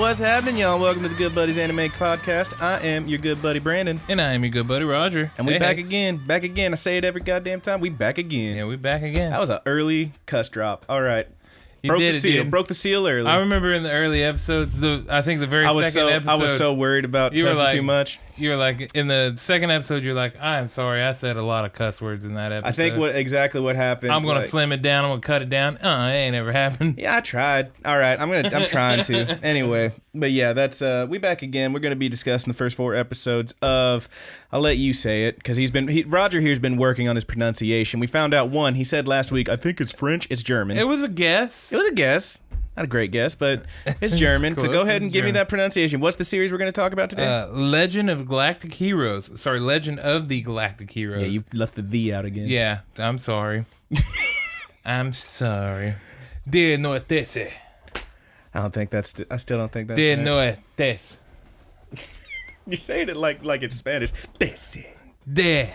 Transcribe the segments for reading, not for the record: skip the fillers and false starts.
What's happening, y'all? Welcome to the Good Buddies Anime Podcast. I am your good buddy, Brandon. And I am your good buddy, Roger. And we back again. Back again. I say it every goddamn time. We back again. Yeah, we back again. That was an early cuss drop. All right. Broke the seal early. I remember in the early episodes, I think the very second episode. I was so worried about cussing too much. You were like, in the second episode, you're like, I'm sorry, I said a lot of cuss words in that episode. I think exactly what happened. I'm going to slim it down. I'm going to cut it down. It ain't ever happened. Yeah, I tried. All right, I'm trying to. Anyway, but yeah, that's we back again. We're going to be discussing the first 4 episodes of, I'll let you say it, because Roger here's been working on his pronunciation. We found out one, he said last week, I think it's French, it's German. It was a guess. Not a great guess, but it's German. So go ahead and give me that pronunciation. What's the series we're going to talk about today? Legend of Galactic Heroes. Sorry, Legend of the Galactic Heroes. Yeah, you left the "the" out again. Yeah, I'm sorry. I'm sorry. De noitese. I still don't think that's De right. noites. You're saying it like it's Spanish. Dese. De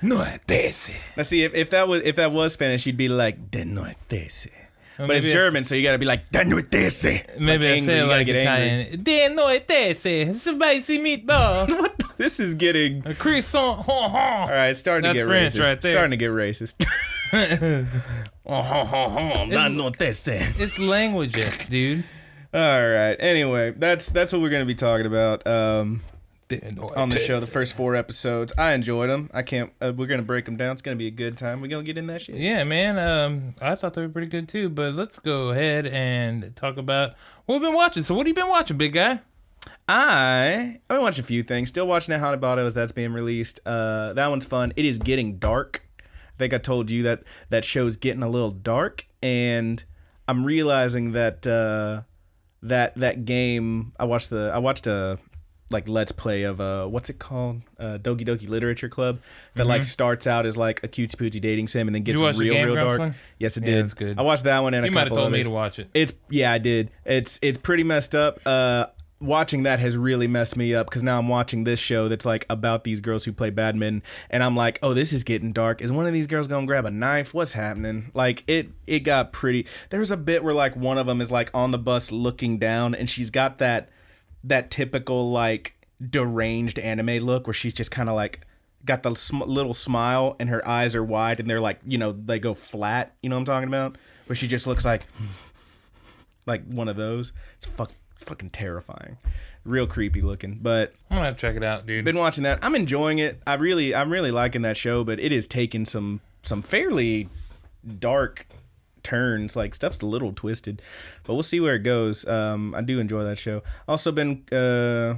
noitese. Now see, if that was Spanish, you'd be like de noitese. But it's German, so you gotta be like, de noitese. Maybe I say it like Italian. De noitese. Spicy meatball. What? This is getting... A croissant. All right, it's starting to get French racist. right there. Starting to get racist. It's languages, dude. All right. Anyway, that's what we're gonna be talking about on the show. The first 4 episodes, I enjoyed them. I can't. We're gonna break them down. It's gonna be a good time. We're gonna get in that shit. Yeah, man. I thought they were pretty good too. But let's go ahead and talk about what we've been watching. So, what have you been watching, big guy? I've been watching a few things. Still watching that Hanabata as that's being released. That one's fun. It is getting dark. I think I told you that show's getting a little dark, and I'm realizing that that game. I watched a like let's play of what's it called, Doki Doki Literature Club, that like starts out as like a cutesy pootsy dating sim and then gets real dark. One? Yes, it yeah, did. It's good. I watched that one and you a couple might have told others. me to watch it. I did. It's pretty messed up. Watching that has really messed me up because now I'm watching this show that's like about these girls who play badminton, and I'm like, oh, this is getting dark. Is one of these girls gonna grab a knife? What's happening? Like it got pretty. There's a bit where like one of them is like on the bus looking down, and she's got that typical like deranged anime look where she's just kind of like got the little smile and her eyes are wide and they're like, they go flat. You know what I'm talking about? Where she just looks like one of those. It's fucking terrifying, real creepy looking. But I'm gonna have to check it out, dude. Been watching that. I'm enjoying it. I'm really liking that show, but it is taking some fairly dark turns. Like stuff's a little twisted, but we'll see where it goes. I do enjoy that show. Also been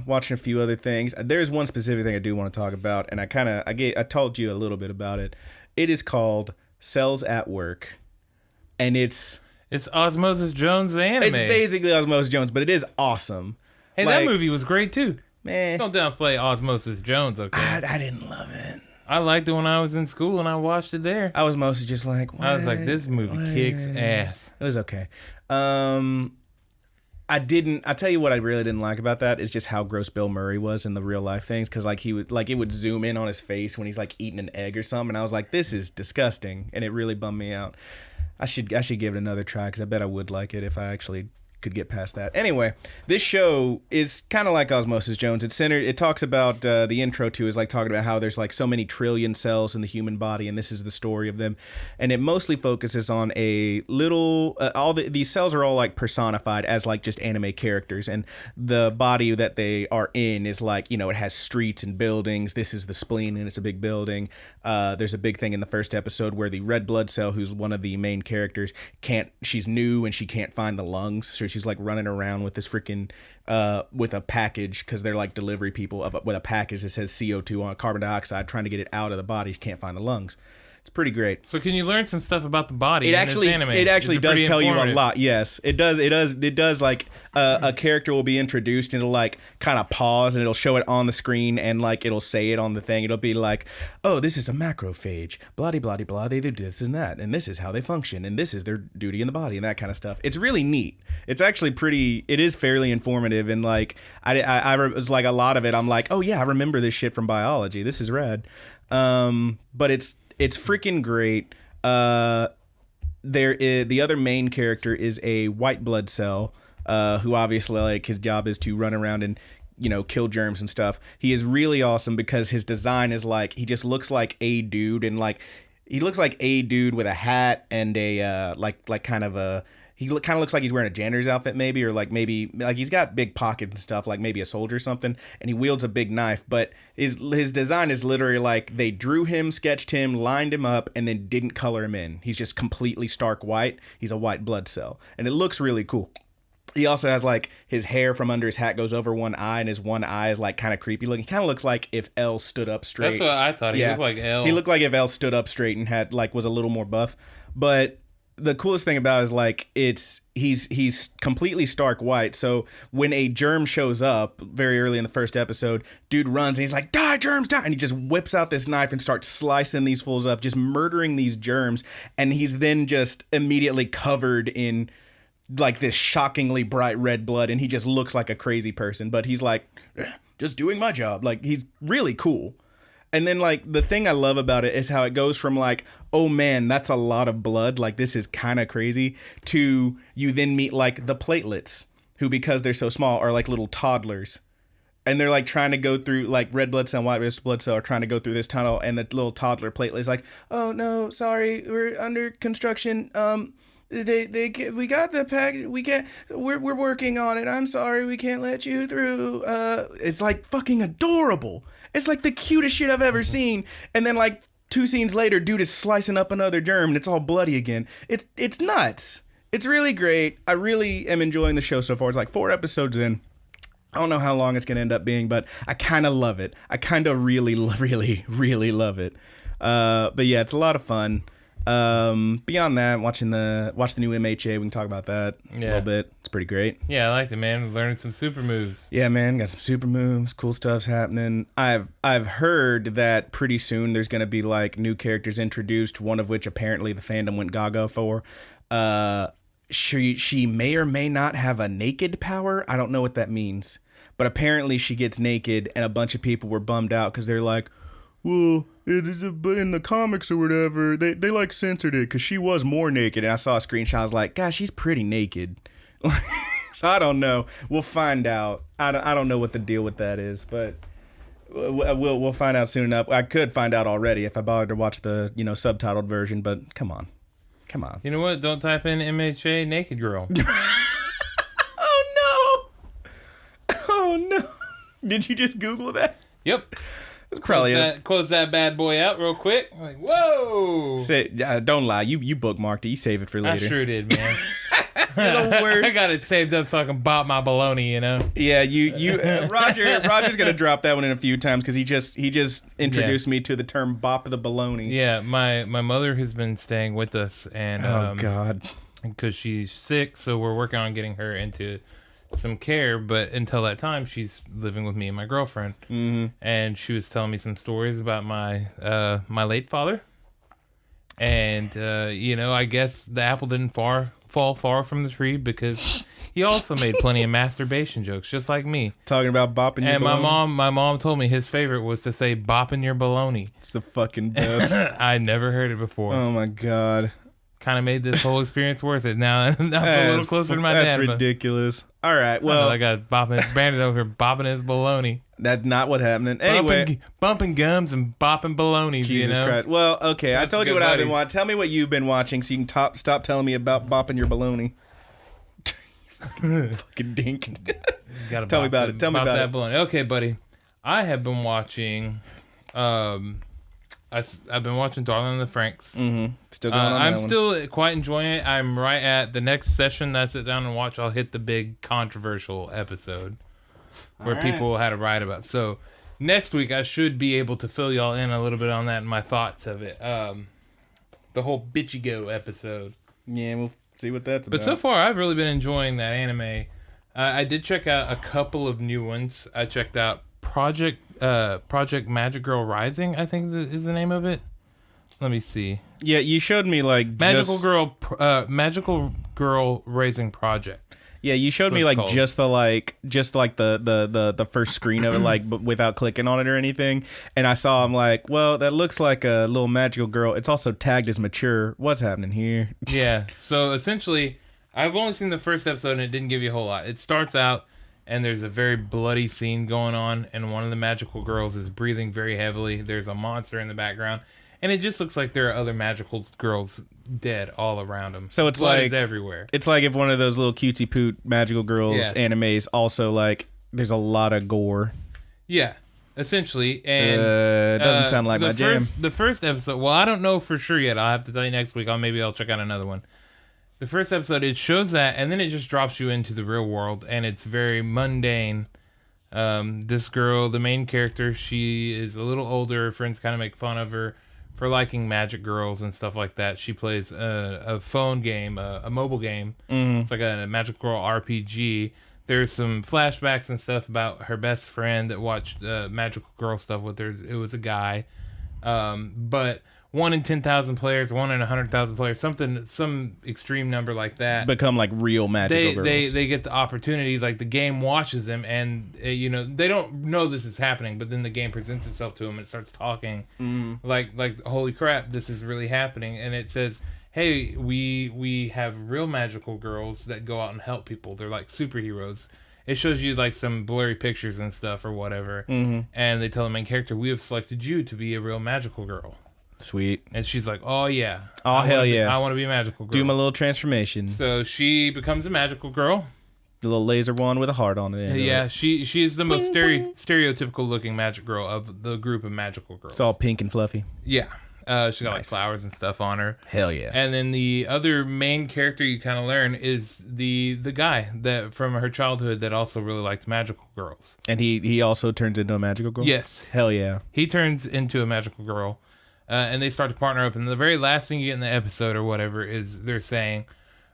watching a few other things. There's one specific thing I do want to talk about, and I told you a little bit about it. It is called Cells at Work, and it's Osmosis Jones the anime. It's basically Osmosis Jones, but it is awesome. Hey, that movie was great too. Man, don't downplay Osmosis Jones, okay? I didn't love it. I liked it when I was in school and I watched it there. I was mostly just like, what? I was like, this movie kicks ass. It was okay. I tell you what I really didn't like about that is just how gross Bill Murray was in the real life things, because like it would zoom in on his face when he's like eating an egg or something, and I was like, this is disgusting, and it really bummed me out. I should give it another try because I bet I would like it if I actually could get past that. Anyway, this show is kind of like Osmosis Jones. It talks about the intro to is like talking about how there's like so many trillion cells in the human body, and this is the story of them. And it mostly focuses on a little these cells are all like personified as like just anime characters, and the body that they are in is like, it has streets and buildings. This is the spleen, and it's a big building. There's a big thing in the first episode where the red blood cell, who's one of the main characters, she's new and she can't find the lungs, so she's like running around with this freaking with a package, because they're like delivery people with a package that says CO2 on carbon dioxide, trying to get it out of the body. She can't find the lungs. It's pretty great. So can you learn some stuff about the body? It actually does tell you a lot. Yes, it does. It does. Like a character will be introduced and it'll like kind of pause and it'll show it on the screen and like it'll say it on the thing. It'll be like, oh, this is a macrophage. Blah blah blah. They do this and that, and this is how they function, and this is their duty in the body, and that kind of stuff. It's really neat. It's actually pretty. It is fairly informative, and like I was like a lot of it. I'm like, oh yeah, I remember this shit from biology. This is rad. But it's freaking great. The other main character is a white blood cell who obviously like his job is to run around and kill germs and stuff. He is really awesome because his design is like he just looks like a dude, and like he looks like a dude with a hat and a like kind of a. He kind of looks like he's wearing a janitor's outfit, maybe, or maybe he's got big pockets and stuff, like maybe a soldier or something, and he wields a big knife. But his design is literally like they drew him, sketched him, lined him up, and then didn't color him in. He's just completely stark white. He's a white blood cell, and it looks really cool. He also has like his hair from under his hat goes over one eye, and his one eye is like kind of creepy looking. He kind of looks like if L stood up straight. That's what I thought. He looked like L. He looked like if L stood up straight and had was a little more buff, but. The coolest thing about it is like he's completely stark white. So when a germ shows up very early in the first episode, dude runs and he's like, "Die, germs, die!" And he just whips out this knife and starts slicing these fools up, just murdering these germs. And he's then just immediately covered in like this shockingly bright red blood, and he just looks like a crazy person. But he's like, just doing my job. Like he's really cool. And then, like, the thing I love about it is how it goes from, like, oh, man, that's a lot of blood. Like, this is kind of crazy. To you then meet, like, the platelets, who, because they're so small, are, like, little toddlers. And they're, like, trying to go through, like, red blood cell and white blood cell are trying to go through this tunnel. And the little toddler platelet is like, oh, no, sorry, we're under construction. We got the package. We can't. We're working on it. I'm sorry, we can't let you through. It's like fucking adorable. It's like the cutest shit I've ever seen. And then like 2 scenes later, dude is slicing up another germ and it's all bloody again. It's nuts. It's really great. I really am enjoying the show so far. It's like 4 episodes in. I don't know how long it's gonna end up being, but I kind of love it. I kind of really love it. But yeah, it's a lot of fun. Beyond that, watch the new MHA. We can talk about that a little bit. It's pretty great. Yeah, I liked it, man. Learning some super moves. Yeah, man, got some super moves. Cool stuff's happening. I've heard that pretty soon there's gonna be like new characters introduced. One of which apparently the fandom went gaga for. She may or may not have a naked power. I don't know what that means, but apparently she gets naked, and a bunch of people were bummed out because they're like, well, in the comics or whatever, they like censored it because she was more naked. And I saw a screenshot. I was like, gosh, she's pretty naked. So I don't know. We'll find out. I don't know what the deal with that is, but we'll find out soon enough. I could find out already if I bothered to watch the subtitled version, but come on. You know what? Don't type in MHA naked girl. Oh no! Did you just Google that? Yep. Probably close that bad boy out real quick. Like, whoa! Don't lie. You bookmarked it. You save it for later. I sure did, man. You're the worst. I got it saved up so I can bop my baloney. Yeah, Roger's gonna drop that one in a few times because he just introduced me to the term "bop the baloney." Yeah, my mother has been staying with us, and oh god, because she's sick, so we're working on getting her into some care, but until that time she's living with me and my girlfriend. And she was telling me some stories about my late father, and I guess the apple didn't fall far from the tree because he also made plenty of masturbation jokes just like me, talking about bopping your baloney. And my mom told me his favorite was to say bopping your baloney. It's the fucking best. I never heard it before. Oh my god, kind of made this whole experience worth it. Now I'm a little closer to my dad. That's ridiculous. All right, well, I got Brandon over here bopping his baloney. That's not what happened. Anyway, bumping gums and bopping balonies. Jesus Christ. Well, okay, I told you what I've been watching. Tell me what you've been watching, so you can stop telling me about bopping your baloney. Fucking dink. Tell me about it. Tell me about it. Baloney. Okay, buddy. I have been watching. I've been watching Darling in the Franxx. Still going on. I'm still quite enjoying it. I'm right at the next session that I sit down and watch. I'll hit the big controversial episode where people had to write about. So next week I should be able to fill y'all in a little bit on that and my thoughts of it. The whole Bitchy Go episode. Yeah, we'll see what that's about. But so far I've really been enjoying that anime. I did check out a couple of new ones. I checked out Project Magic Girl Rising, I think is the name of it. Let me see. Yeah, you showed me like Magical Girl Raising Project. Yeah, you showed me like just the first screen of it, like but without clicking on it or anything. And I saw, I'm like, well, that looks like a little magical girl. It's also tagged as mature. What's happening here? Yeah. So essentially, I've only seen the first episode and it didn't give you a whole lot. It starts out and there's a very bloody scene going on and one of the magical girls is breathing very heavily. There's a monster in the background and it just looks like there are other magical girls dead all around them. So it's Blood like is everywhere. It's like if one of those little cutesy poot magical girls animes also like there's a lot of gore. Yeah. Essentially, and it doesn't sound like my jam. The first episode, well, I don't know for sure yet. I'll have to tell you next week. Maybe I'll check out another one. The first episode, it shows that, and then it just drops you into the real world, and it's very mundane. This girl, the main character, she is a little older. Her friends kind of make fun of her for liking magic girls and stuff like that. She plays a phone game, a mobile game. It's like a magic girl RPG. There's some flashbacks and stuff about her best friend that watched magical girl stuff with her. It was a guy. But 1 in 10,000 players, 1 in 100,000 players, some extreme number like that. Become like real magical girls. They get the opportunity, like the game watches them and, they don't know this is happening, but then the game presents itself to them and it starts talking. Like, holy crap, this is really happening. And it says, hey, we have real magical girls that go out and help people. They're like superheroes. It shows you like some blurry pictures and stuff or whatever. And they tell the main character, we have selected you to be a real magical girl. Sweet. And she's like, oh yeah. Hell yeah. I want to be a magical girl. Do my little transformation. So she becomes a magical girl. The little laser wand with a heart on it. Yeah, she is the most stereotypical looking magic girl of the group of magical girls. It's all pink and fluffy. Yeah. She got like flowers and stuff on her. Hell yeah. And then the other main character you kind of learn is the guy that from her childhood that also really liked magical girls. And he also turns into a magical girl? Yes. Hell yeah. He turns into a magical girl. And they start to partner up. And the very last thing you get in the episode or whatever is they're saying,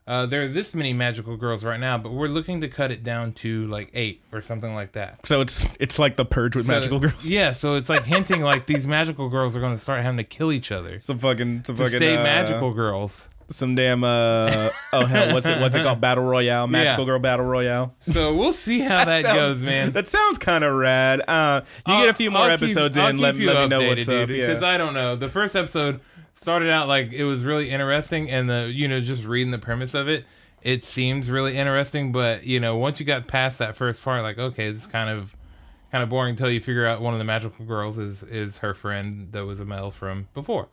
there are this many magical girls right now, but we're looking to cut it down to like 8 or something like that. So it's like the Purge with magical girls. Yeah, so it's like hinting like these magical girls are going to start having to kill each other. Some fucking stay magical girls. Some damn oh hell, what's it called? Battle Royale, magical girl battle royale. So we'll see how that goes, man. That sounds kind of rad. You get a few more episodes in. Let me know what's up. Because I don't know. The first episode started out like it was really interesting, and just reading the premise of it, it seems really interesting. But once you got past that first part, like okay, this is kind of boring until you figure out one of the magical girls is her friend that was a male from before.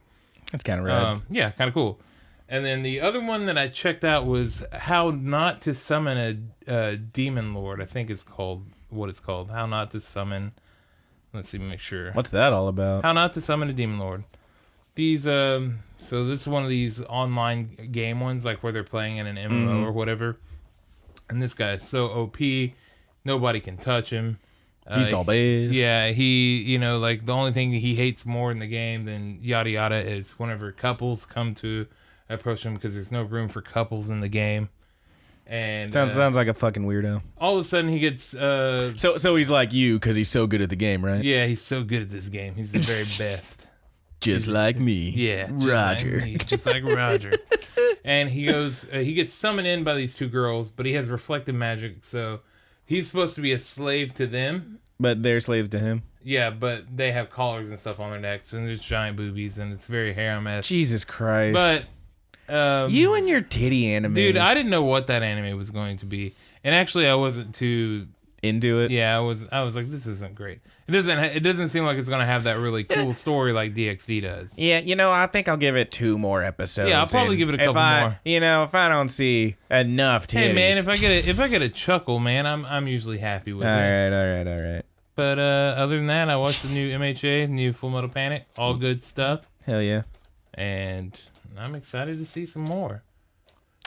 That's kind of rad. Yeah, kind of cool. And then the other one that I checked out was How Not to Summon a Demon Lord. I think it's called what it's called. How Not to Summon. Let's see, make sure. What's that all about? How Not to Summon a Demon Lord. These so this is one of these online game ones, like where they're playing in an MMO or whatever. And this guy is so OP, nobody can touch him. He's the best. Yeah, he like the only thing he hates more in the game than yada yada is whenever couples come to approach him because there's no room for couples in the game. And sounds like a fucking weirdo. All of a sudden he gets so he's like you because he's so good at the game, right? Yeah, he's so good at this game. He's the very best. Just like me. Yeah, Roger. Just like Roger. And he goes, he gets summoned in by these two girls, but he has reflective magic, so he's supposed to be a slave to them. But they're slaves to him. Yeah, but they have collars and stuff on their necks, and there's giant boobies, and it's very harem-esque. Jesus Christ. But you and your titty anime, dude, I didn't know what that anime was going to be, and actually, I wasn't too into it. Yeah, I was like, this isn't great. It doesn't seem like it's gonna have that really cool story like DxD does. Yeah, I think I'll give it 2 more episodes. Yeah, I'll probably give it a couple more. If I don't see enough titties. Hey man, if I get a chuckle, man, I'm usually happy with it. All right. But other than that, I watched the new MHA, new Full Metal Panic, all good stuff. Hell yeah. And I'm excited to see some more.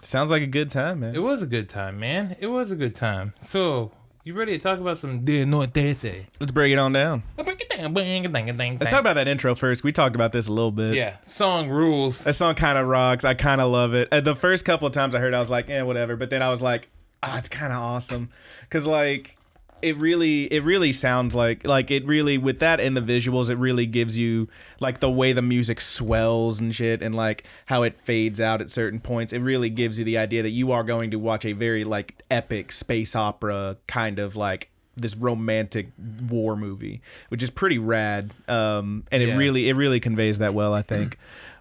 Sounds like a good time, man. It was a good time, man. It was a good time. So, you ready to talk about some De Norte? Let's break it on down. Let's talk about that intro first. We talked about this a little bit. Yeah, song rules. That song kind of rocks. I kind of love it. The first couple of times I heard it, I was like, whatever. But then I was like, it's kind of awesome. Because, like, it really sounds like it really, with that and the visuals, it really gives you like the way the music swells and shit, and like how it fades out at certain points. It really gives you the idea that you are going to watch a very like epic space opera kind of like this romantic war movie, which is pretty rad. And it really conveys that well, I think.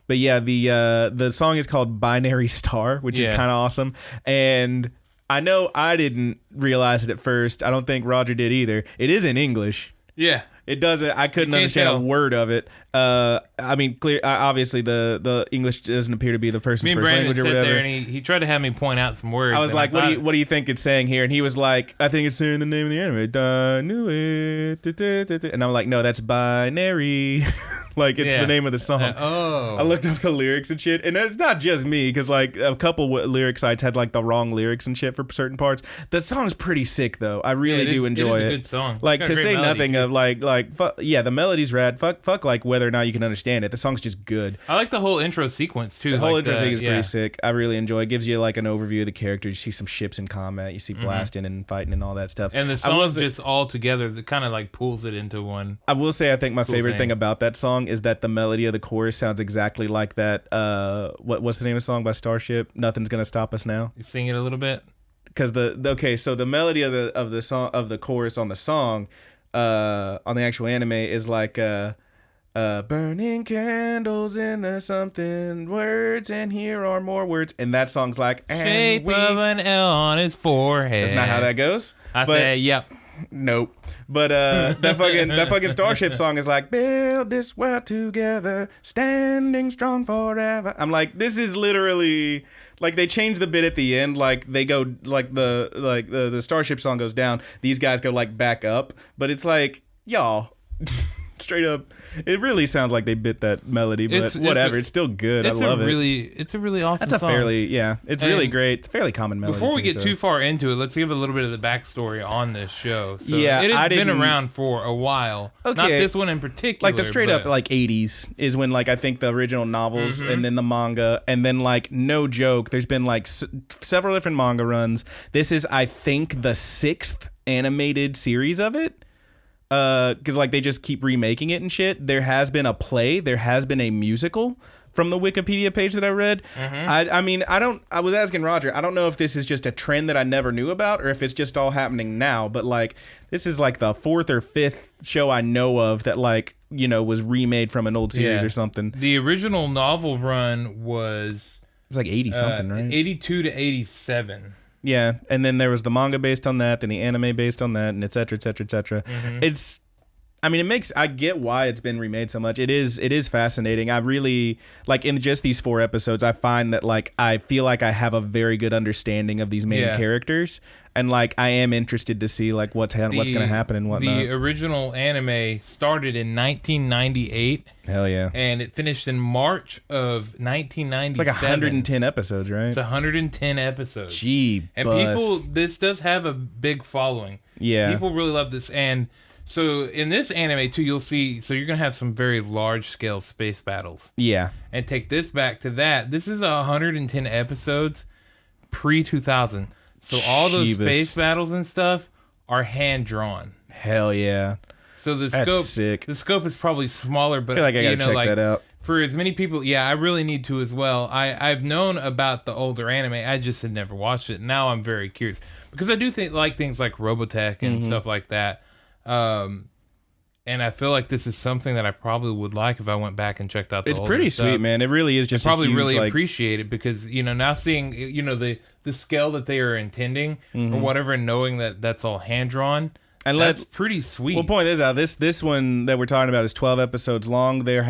But yeah, the song is called Binary Star, which is kind of awesome. And I know I didn't realize it at first. I don't think Roger did either. It is in English. Yeah. It doesn't. I couldn't understand a word of it. I mean, obviously the English doesn't appear to be the person's first language or whatever. There and he tried to have me point out some words. I was like, "What do you think it's saying here?" And he was like, "I think it's saying the name of the anime, Neue." And I'm like, "No, that's binary." Like it's the name of the song. I looked up the lyrics and shit, and it's not just me, because like a couple lyric sites had like the wrong lyrics and shit for certain parts. The song's pretty sick though. I really do enjoy it. It is a good song. Like to say nothing of like the melody's rad. Fuck like whether or not you can understand it. The song's just good. I like the whole intro sequence too. The whole intro sequence is pretty sick. I really enjoy it. Gives you like an overview of the characters. You see some ships in combat. You see blasting and fighting and all that stuff. And the song just all together that kind of like pulls it into one. I will say I think my favorite thing about that song is that the melody of the chorus sounds exactly like that. What's the name of the song by Starship? Nothing's Gonna Stop Us Now. You sing it a little bit. Because so the melody of the song of the chorus on the song, on the actual anime is like burning candles in the something words, and here are more words, and that song's like shape of an L on his forehead. That's not how that goes. I say yep. Nope. But that fucking Starship song is like, build this world together, standing strong forever. I'm like, this is literally like they changed the bit at the end. Like they go like the Starship song goes down. These guys go like back up. But it's like, y'all, straight up, it really sounds like they bit that melody, but whatever. It's still good. I love it. It's a really awesome song. It's really great. It's a fairly common melody. Before we get too far into it, let's give a little bit of the backstory on this show. So yeah, it has been around for a while. Okay. Not this one in particular. Like the straight up like 80s is when like I think the original novels and then the manga, and then like no joke, there's been like several different manga runs. This is I think the 6th animated series of it. Because like they just keep remaking it and shit. There has been a play. There has been a musical from the Wikipedia page that I read. I mean, I was asking Roger, I don't know if this is just a trend that I never knew about or if it's just all happening now, but like this is like the 4th or 5th show I know of that like, you know, was remade from an old series or something. The original novel run was... It's like 80 something, right? 82 to 87. Yeah, and then there was the manga based on that, then the anime based on that, and et cetera, et cetera, et cetera. It's, I mean, I get why it's been remade so much. It is fascinating. I really, like, in just these 4 episodes, I find that, like, I feel like I have a very good understanding of these main characters, and, like, I am interested to see, like, what's going to happen and whatnot. The original anime started in 1998. Hell yeah. And it finished in March of 1997. It's like 110 episodes, right? It's 110 episodes. Gee, and people, this does have a big following. Yeah. People really love this. And so in this anime, too, you'll see, so you're going to have some very large-scale space battles. Yeah. And take this back to that. This is 110 episodes pre-2000. So all those space battles and stuff are hand-drawn. Hell yeah. So the scope is probably smaller, but I feel like I gotta check that out. For as many people, I really need to as well. I've known about the older anime. I just had never watched it. Now I'm very curious because I do like things like Robotech and stuff like that. And I feel like this is something that I probably would like if I went back and checked out the older stuff. It's pretty sweet, man. It really is just probably really appreciate it because, you know, now seeing, you know, the scale that they are intending or whatever, and knowing that that's all hand-drawn, and that's pretty sweet. Well, point is out, this one that we're talking about is 12 episodes long. They've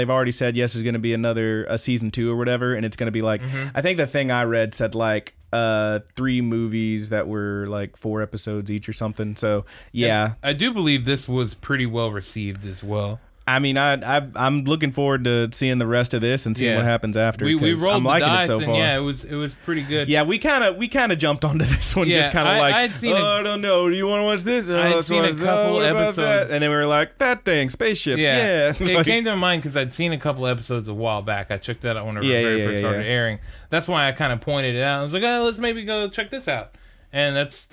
already said, yes, there's going to be a season 2 or whatever, and it's going to be like, I think the thing I read said like 3 movies that were like 4 episodes each or something. So yeah, and I do believe this was pretty well received as well. I mean, I'm looking forward to seeing the rest of this and seeing what happens after. We rolled the dice, it so far. Yeah, it was pretty good. Yeah, we kind of jumped onto this one, just kind of like, I don't know. Do you want to watch this? I'd seen a couple episodes, and then we were like, that thing, spaceships. Yeah. It came to mind because I'd seen a couple episodes a while back. I checked that out when it very first started airing. That's why I kind of pointed it out. I was like, let's maybe go check this out, and that's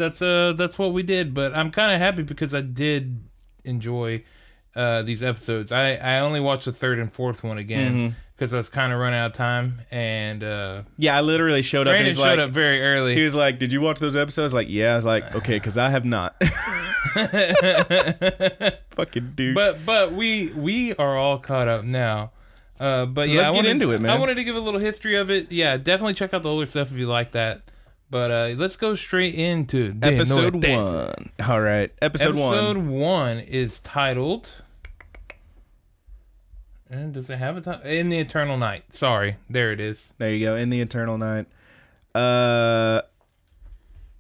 what we did. But I'm kind of happy because I did enjoy these episodes. I only watched the 3rd and 4th one again because I was kind of running out of time, and I literally showed up. Brandon showed up very early. He was like, "Did you watch those episodes?" Like, yeah. I was like, "Okay," because I have not. Fucking dude. But we are all caught up now. But yeah, let's get into it, man. I wanted to give a little history of it. Yeah, definitely check out the older stuff if you like that. But let's go straight into episode 1. All right, episode 1. Episode 1 is titled. And does it have a title? In the Eternal Night. Sorry, there it is. There you go. In the Eternal Night.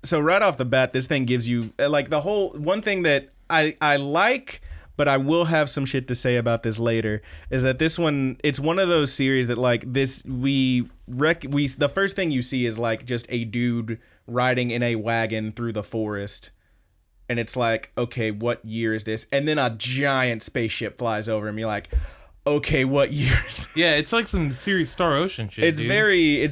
So right off the bat, this thing gives you like the whole one thing that I like. But I will have some shit to say about this later. Is that this one? It's one of those series that like this the first thing you see is like just a dude riding in a wagon through the forest, and it's like, okay, what year is this? And then a giant spaceship flies over him. You're like, okay, what years? Yeah, it's like some serious Star Ocean shit. It's very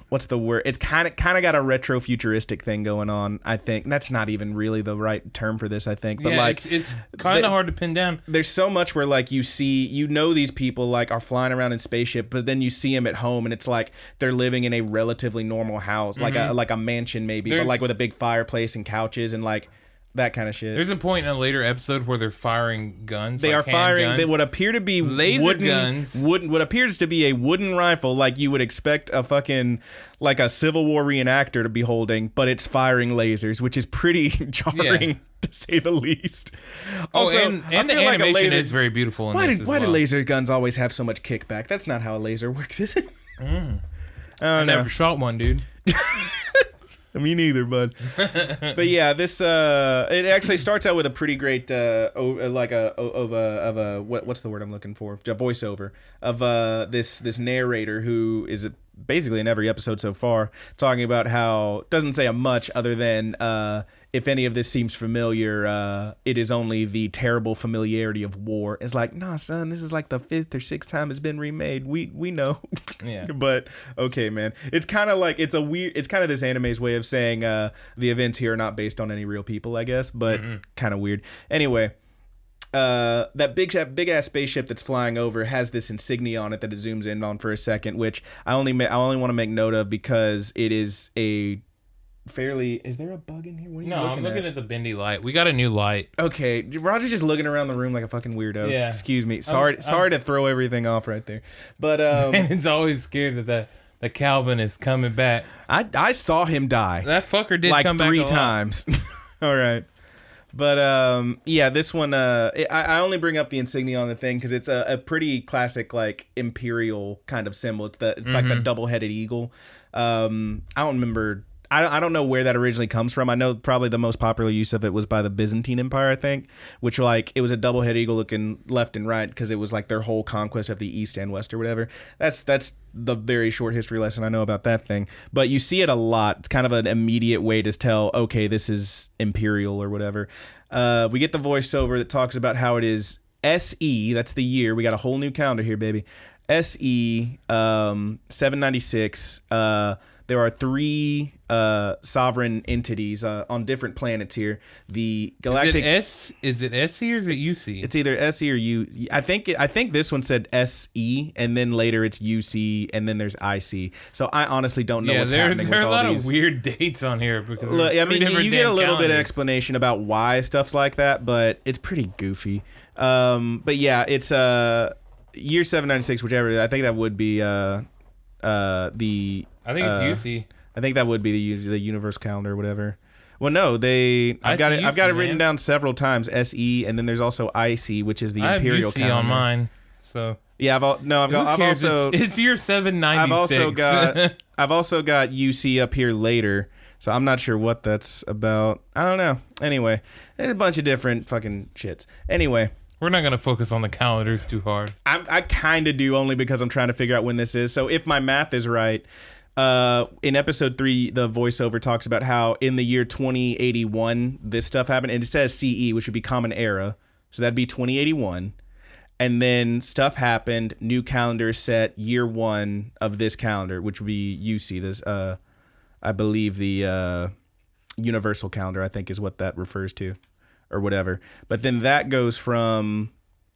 what's the word? It's kind of got a retro futuristic thing going on, I think. And that's not even really the right term for this, I think. But yeah, like it's kind of hard to pin down. There's so much where like these people like are flying around in spaceship, but then you see them at home and it's like they're living in a relatively normal house, like a mansion maybe, but like with a big fireplace and couches and like that kind of shit. There's a point in a later episode where they're firing guns. They are firing they would appear to be laser guns. What appears to be a wooden rifle, like you would expect a fucking like a Civil War reenactor to be holding, but it's firing lasers, which is pretty jarring to say the least. Also, and the animation is very beautiful. Why do laser guns always have so much kickback? That's not how a laser works, is it? I never shot one, dude. Me neither, bud. But yeah, this it actually starts out with a pretty great what's the word I'm looking for? A voiceover of this narrator who is basically in every episode so far talking about how doesn't say a much other than if any of this seems familiar, it is only the terrible familiarity of war. It's like, nah, son, this is like the 5th or 6th time it's been remade. We know. Yeah. But okay, man. It's kind of like it's kind of this anime's way of saying the events here are not based on any real people, I guess, but kind of weird. Anyway, that big ass spaceship that's flying over has this insignia on it that it zooms in on for a second, which I only want to make note of because it is a fairly. Is there a bug in here? What are you looking I'm looking at the bendy light. We got a new light. Okay, Roger's just looking around the room like a fucking weirdo. Yeah. Excuse me. Sorry to throw everything off right there, but and it's always scared that the Calvin is coming back. I saw him die. That fucker did like come back 3 times. All right. But yeah, this one I only bring up the insignia on the thing because it's a pretty classic like imperial kind of symbol. It's like the double-headed eagle. I don't remember. I don't know where that originally comes from. I know probably the most popular use of it was by the Byzantine Empire, I think, which like it was a double-headed eagle looking left and right because it was like their whole conquest of the East and West or whatever. That's the very short history lesson I know about that thing. But you see it a lot. It's kind of an immediate way to tell, okay, this is imperial or whatever. We get the voiceover that talks about how it is SE, that's the year. We got a whole new calendar here, baby. SE 796. There are 3 sovereign entities on different planets here. The Galactic. Is it SE or is it UC? It's either SE or U. I think this one said SE, and then later it's UC, and then there's IC. So I honestly don't know what's happening with all these. There are a lot of weird dates on here because I mean, you get a little bit of explanation about why stuff's like that, but it's pretty goofy. But yeah, it's year 796, whichever. I think that would be the. I think it's UC. I think that would be the universe calendar or whatever. Well, no, I've got it written down several times. SE, and then there's also IC, which is the imperial calendar. I have UC on mine. So yeah, I've also it's year 796. I've also got UC up here later. So I'm not sure what that's about. I don't know. Anyway, there's a bunch of different fucking shits. Anyway. We're not going to focus on the calendars too hard. I kind of do, only because I'm trying to figure out when this is. So if my math is right, in episode 3, the voiceover talks about how in the year 2081, this stuff happened. And it says CE, which would be Common Era. So that'd be 2081. And then stuff happened. New calendar set, year 1 of this calendar, which would be UC. This, I believe the universal calendar, I think, is what that refers to. Or whatever. But then that goes from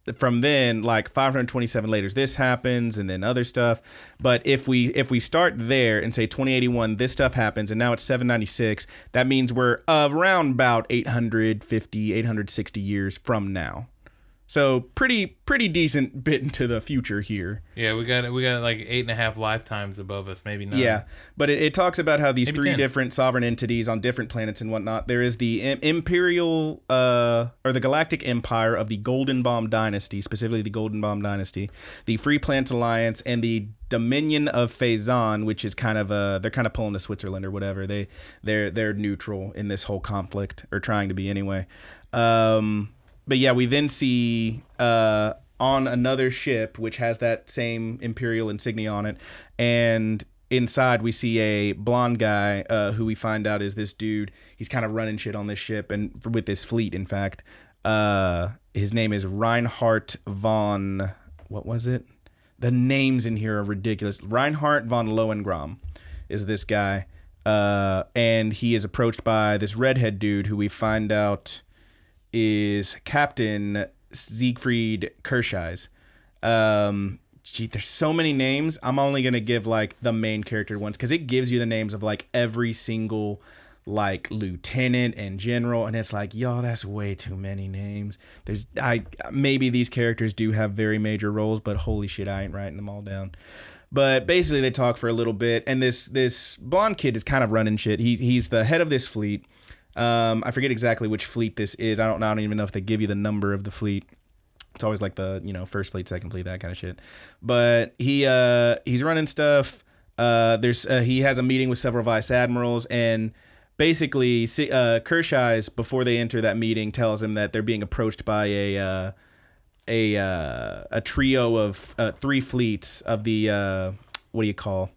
then like 527 later this happens and then other stuff. But if we start there and say 2081 this stuff happens and now it's 796, that means we're around about 860 years from now. So pretty decent bit into the future here. Yeah, we got like 8.5 lifetimes above us, maybe 9. Yeah, but it talks about how these Maybe three 10. different sovereign entities on different planets and whatnot. There is the Imperial or the Galactic Empire of the Golden Bomb Dynasty, specifically the Golden Bomb Dynasty, the Free Planet Alliance, and the Dominion of Phazon, which is kind of they're kind of pulling to Switzerland or whatever. They're neutral in this whole conflict, or trying to be anyway. But yeah, we then see on another ship, which has that same Imperial insignia on it, and inside we see a blonde guy who we find out is this dude. He's kind of running shit on this ship and with this fleet, in fact. His name is Reinhardt von... What was it? The names in here are ridiculous. Reinhardt von Lohengram is this guy. And he is approached by this redhead dude who we find out is Captain Siegfried Kirschais. There's so many names. I'm only gonna give like the main character ones because it gives you the names of like every single like lieutenant and general, and it's like, yo, that's way too many names. Maybe these characters do have very major roles, but holy shit, I ain't writing them all down. But basically, they talk for a little bit, and this blonde kid is kind of running shit. He's the head of this fleet. I forget exactly which fleet this is. I don't even know if they give you the number of the fleet. It's always like the, first fleet, second fleet, that kind of shit. But he's running stuff. He has a meeting with several vice admirals, and basically Kirschais, before they enter that meeting, tells him that they're being approached by a trio of 3 fleets of the what do you call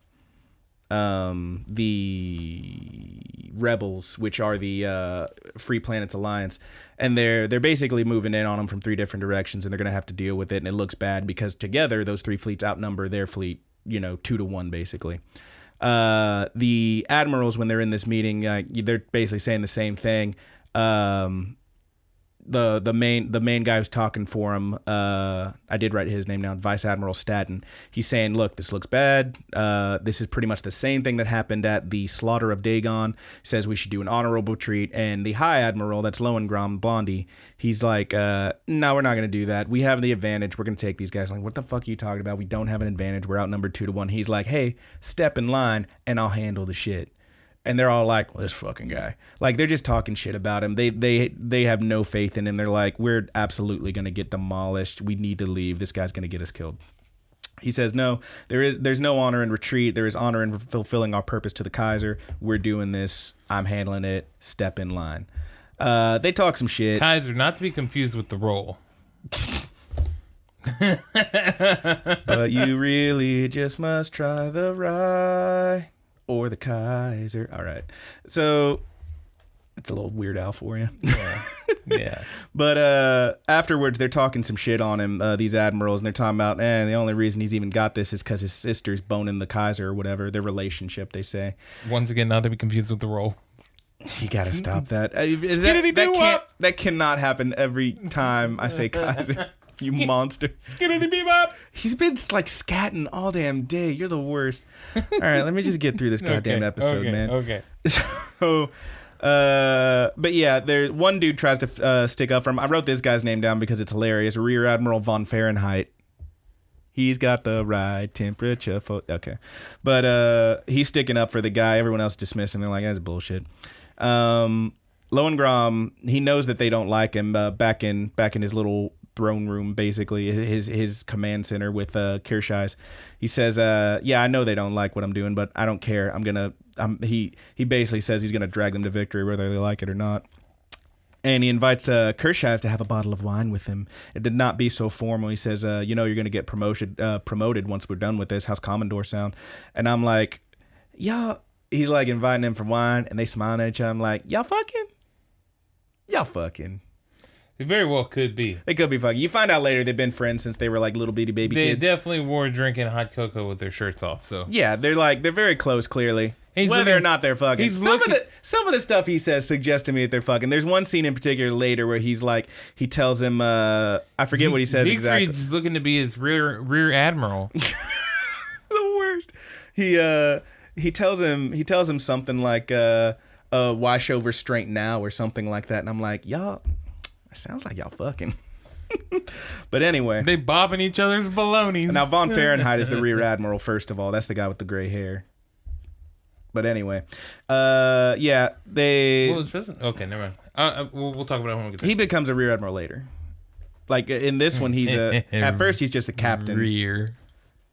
the rebels, which are the Free Planets Alliance, and they're basically moving in on them from 3 different directions, and they're gonna have to deal with it, and it looks bad because together those 3 fleets outnumber their fleet 2-1 basically. The admirals, when they're in this meeting, they're basically saying the same thing. The main guy who's talking for him, I did write his name down, Vice Admiral Staten. He's saying, look, this looks bad. This is pretty much the same thing that happened at the slaughter of Dagon. He says we should do an honorable retreat. And the High Admiral, that's Lohengram, Blondie, he's like, no, we're not going to do that. We have the advantage. We're going to take these guys. Like, what the fuck are you talking about? We don't have an advantage. We're outnumbered 2-1. He's like, hey, step in line and I'll handle the shit. And they're all like, well, this fucking guy. Like, they're just talking shit about him. They have no faith in him. They're like, we're absolutely going to get demolished. We need to leave. This guy's going to get us killed. He says, no, there's no honor in retreat. There is honor in fulfilling our purpose to the Kaiser. We're doing this. I'm handling it. Step in line. They talk some shit. Kaiser, not to be confused with the role. But you really just must try the rye. Or the Kaiser. All right. So it's a little Weird Al for you. Yeah. But afterwards, they're talking some shit on him, these admirals, and they're talking about, the only reason he's even got this is because his sister's boning the Kaiser or whatever. Their relationship, they say. Once again, not to be confused with the role. You gotta stop that. That cannot happen every time I say Kaiser. You monster. He's been like scatting all damn day. You're the worst. All right, let me just get through this goddamn episode, man. Okay. So, but yeah, there one dude tries to stick up for him. I wrote this guy's name down because it's hilarious. Rear Admiral von Fahrenheit. He's got the right temperature for... Okay. But he's sticking up for the guy. Everyone else dismissing. They're like, that's bullshit. Lohengram, he knows that they don't like him. Back in his little throne room, basically his command center with Kirschais, he says, yeah, I know they don't like what I'm doing, but I don't care. He basically says he's gonna drag them to victory whether they like it or not. And he invites Kirschais to have a bottle of wine with him. It did not be so formal. He says, you're going to get promoted once we're done with this. How's Commodore sound? And I'm like, y'all. He's like inviting them for wine, and they smiling at each other. I'm like, y'all fucking? It very well could be. They could be fucking. You find out later they've been friends since they were like little bitty baby kids. They definitely were drinking hot cocoa with their shirts off. So yeah, they're very close. Clearly, whether or not they're fucking. Some of the stuff he says suggests to me that they're fucking. There's one scene in particular later where he's like, he tells him, I forget what he says exactly. Siegfried's looking to be his rear admiral. The worst. He tells him something like, wash over straight now or something like that, and I'm like, y'all. Sounds like y'all fucking. But anyway, They bobbing each other's balonies. now Von Fahrenheit is the rear admiral. First of all, that's the guy with the gray hair. But anyway, yeah, they. Well, it doesn't. Okay, never mind. We'll talk about it when we get there. He becomes a rear admiral later. Like in this one, he's at first he's just a captain. Rear.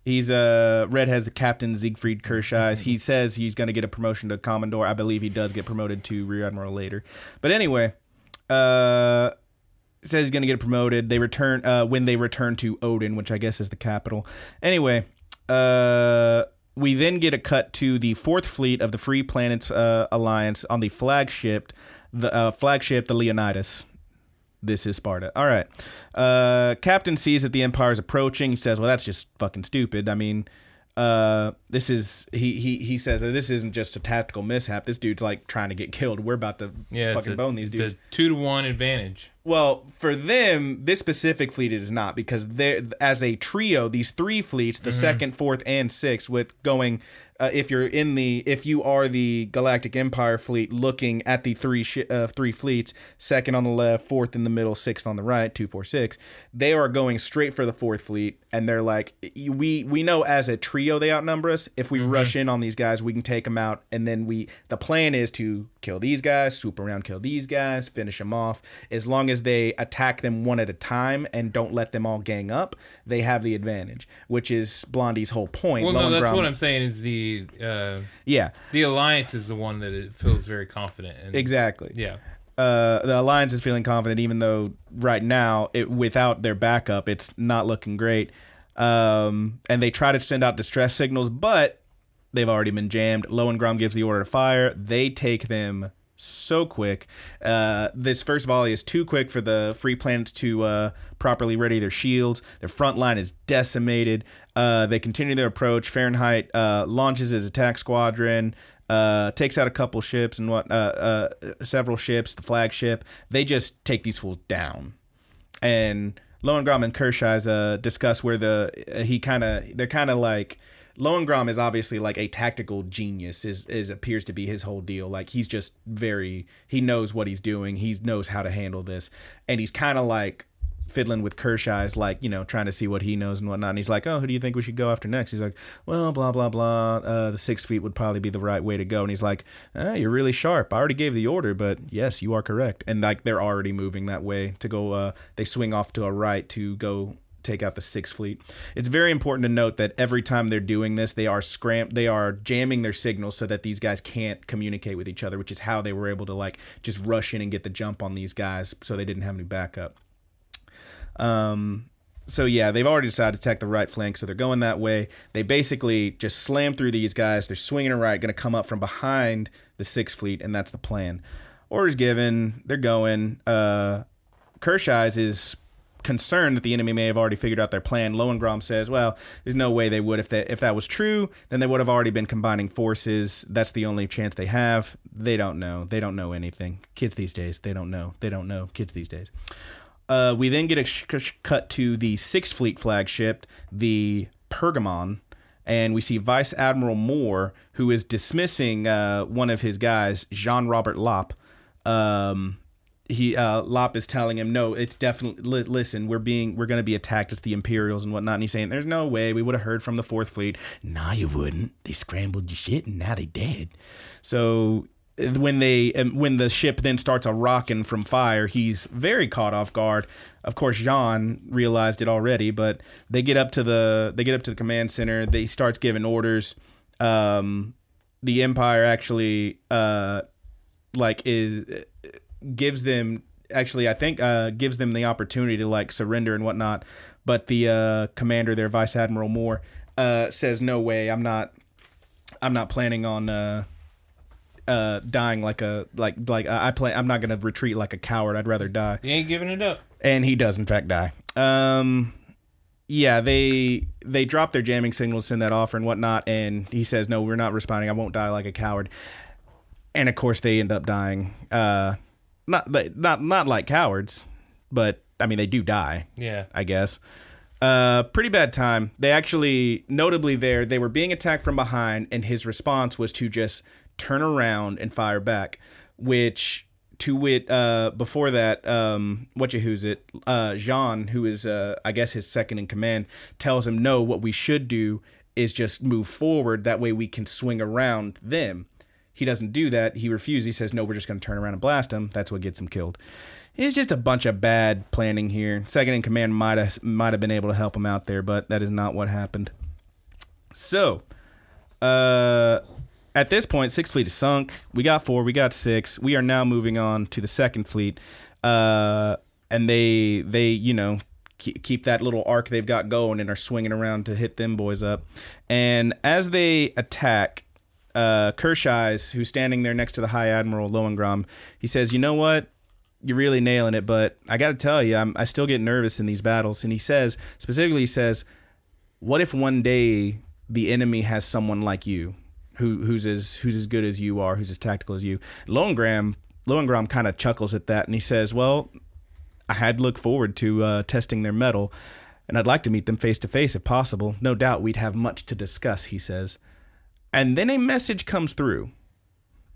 He's Red has the captain Siegfried Kirscheiss. He says he's going to get a promotion to Commodore. I believe he does get promoted to rear admiral later. But anyway, says he's going to get promoted. They return when they return to Odin, which I guess is the capital. Anyway, we then get a cut to the 4th Fleet of the Free Planets Alliance on the flagship, the Leonidas. This is Sparta. All right. Captain sees that the Empire is approaching. He says, well, that's just fucking stupid. I mean, this is... He says that this isn't just a tactical mishap. This dude's, like, trying to get killed. We're about to fucking bone these dudes. It's a 2-to-1 advantage. Well, for them, this specific fleet it is not, because they're as a trio, these 3 fleets, the 2nd, 4th, and 6th, with going... if you are the Galactic Empire fleet looking at the 3 fleets, 2nd on the left, 4th in the middle, 6th on the right, 2, 4, 6, they are going straight for the 4th fleet, and they're like, we know as a trio they outnumber us. If we rush in on these guys, we can take them out, and then the plan is to kill these guys, swoop around, kill these guys, finish them off. As long as they attack them one at a time and don't let them all gang up, they have the advantage, which is Blondie's whole point. Well, no, that's what I'm saying is the Alliance is the one that it feels very confident in. Exactly. Yeah. The Alliance is feeling confident, even though right now, without their backup, it's not looking great. And they try to send out distress signals, but they've already been jammed. Lohengrin gives the order to fire. They take them so quick. This first volley is too quick for the Free Planets to properly ready their shields. Their front line is decimated. They continue their approach. Fahrenheit launches his attack squadron, takes out a couple ships and several ships, the flagship. They just take these fools down. And Lohengrin and Kirscheiss discuss where they're kind of like... Lohengrin is obviously like a tactical genius, is appears to be his whole deal. Like he's just he knows what he's doing. He knows how to handle this. And he's kind of like fiddling with Kirscheiss, like, trying to see what he knows and whatnot. And he's like, oh, who do you think we should go after next? He's like, well, blah, blah, blah. The 6th Fleet would probably be the right way to go. And he's like, you're really sharp. I already gave the order, but yes, you are correct. And like they're already moving that way to go. They swing off to a right to go take out the 6th Fleet. It's very important to note that every time they're doing this, they are jamming their signals so that these guys can't communicate with each other, which is how they were able to like just rush in and get the jump on these guys, so they didn't have any backup. So yeah, they've already decided to attack the right flank, so they're going that way. They basically just slam through these guys. They're swinging a right, going to come up from behind the 6th Fleet, and that's the plan. Orders given. They're going. Kirscheiss is concerned that the enemy may have already figured out their plan. Lohengrin says, well, there's no way they would. If that was true, then they would have already been combining forces. That's the only chance they have. They don't know. They don't know anything. Kids these days, they don't know. They don't know. Kids these days. We then get a cut to the 6th Fleet flagship, the Pergamon, and we see Vice Admiral Moore, who is dismissing one of his guys, Jean-Robert Lopp. Lopp is telling him, no, it's definitely, listen, we're going to be attacked. It's the Imperials and whatnot. And he's saying, there's no way we would have heard from the 4th Fleet. Nah, you wouldn't. They scrambled your shit and now they dead. So when the ship then starts a rocking from fire, he's very caught off guard. Of course, Jean realized it already, but they get up to the command center. They starts giving orders. The Empire actually gives them the opportunity to like surrender and whatnot, but the commander there, Vice Admiral Moore, says, no way, I'm not planning on dying I'm not gonna retreat like a coward. I'd rather die. He ain't giving it up. And he does in fact die. Yeah, they drop their jamming signal to send that offer and whatnot, and he says, no, we're not responding. I won't die like a coward. And of course they end up dying. Not like cowards, but I mean they do die. Yeah, I guess. Pretty bad time. They actually, notably they were being attacked from behind, and his response was to just turn around and fire back, which To wit, before that, Jean, who is, I guess, his second in command, tells him, no, what we should do is just move forward. That way we can swing around them. He doesn't do that. He refuses. He says, no, we're just going to turn around and blast him. That's what gets him killed. It's just a bunch of bad planning here. Second in command might have been able to help him out there, but that is not what happened. So, at this point, Sixth Fleet is sunk. We got 4, we got 6. We are now moving on to the Second Fleet, and they keep that little arc they've got going and are swinging around to hit them boys up. And as they attack, Kershais, who's standing there next to the High Admiral Lohengram, he says, "You know what? You're really nailing it, but I got to tell you, I still get nervous in these battles." And he says, "What if one day the enemy has someone like you?" Who's as good as you are, who's as tactical as you. Lohengram kind of chuckles at that, and he says, well, I had looked forward to testing their mettle, and I'd like to meet them face to face if possible. No doubt we'd have much to discuss, he says. And then a message comes through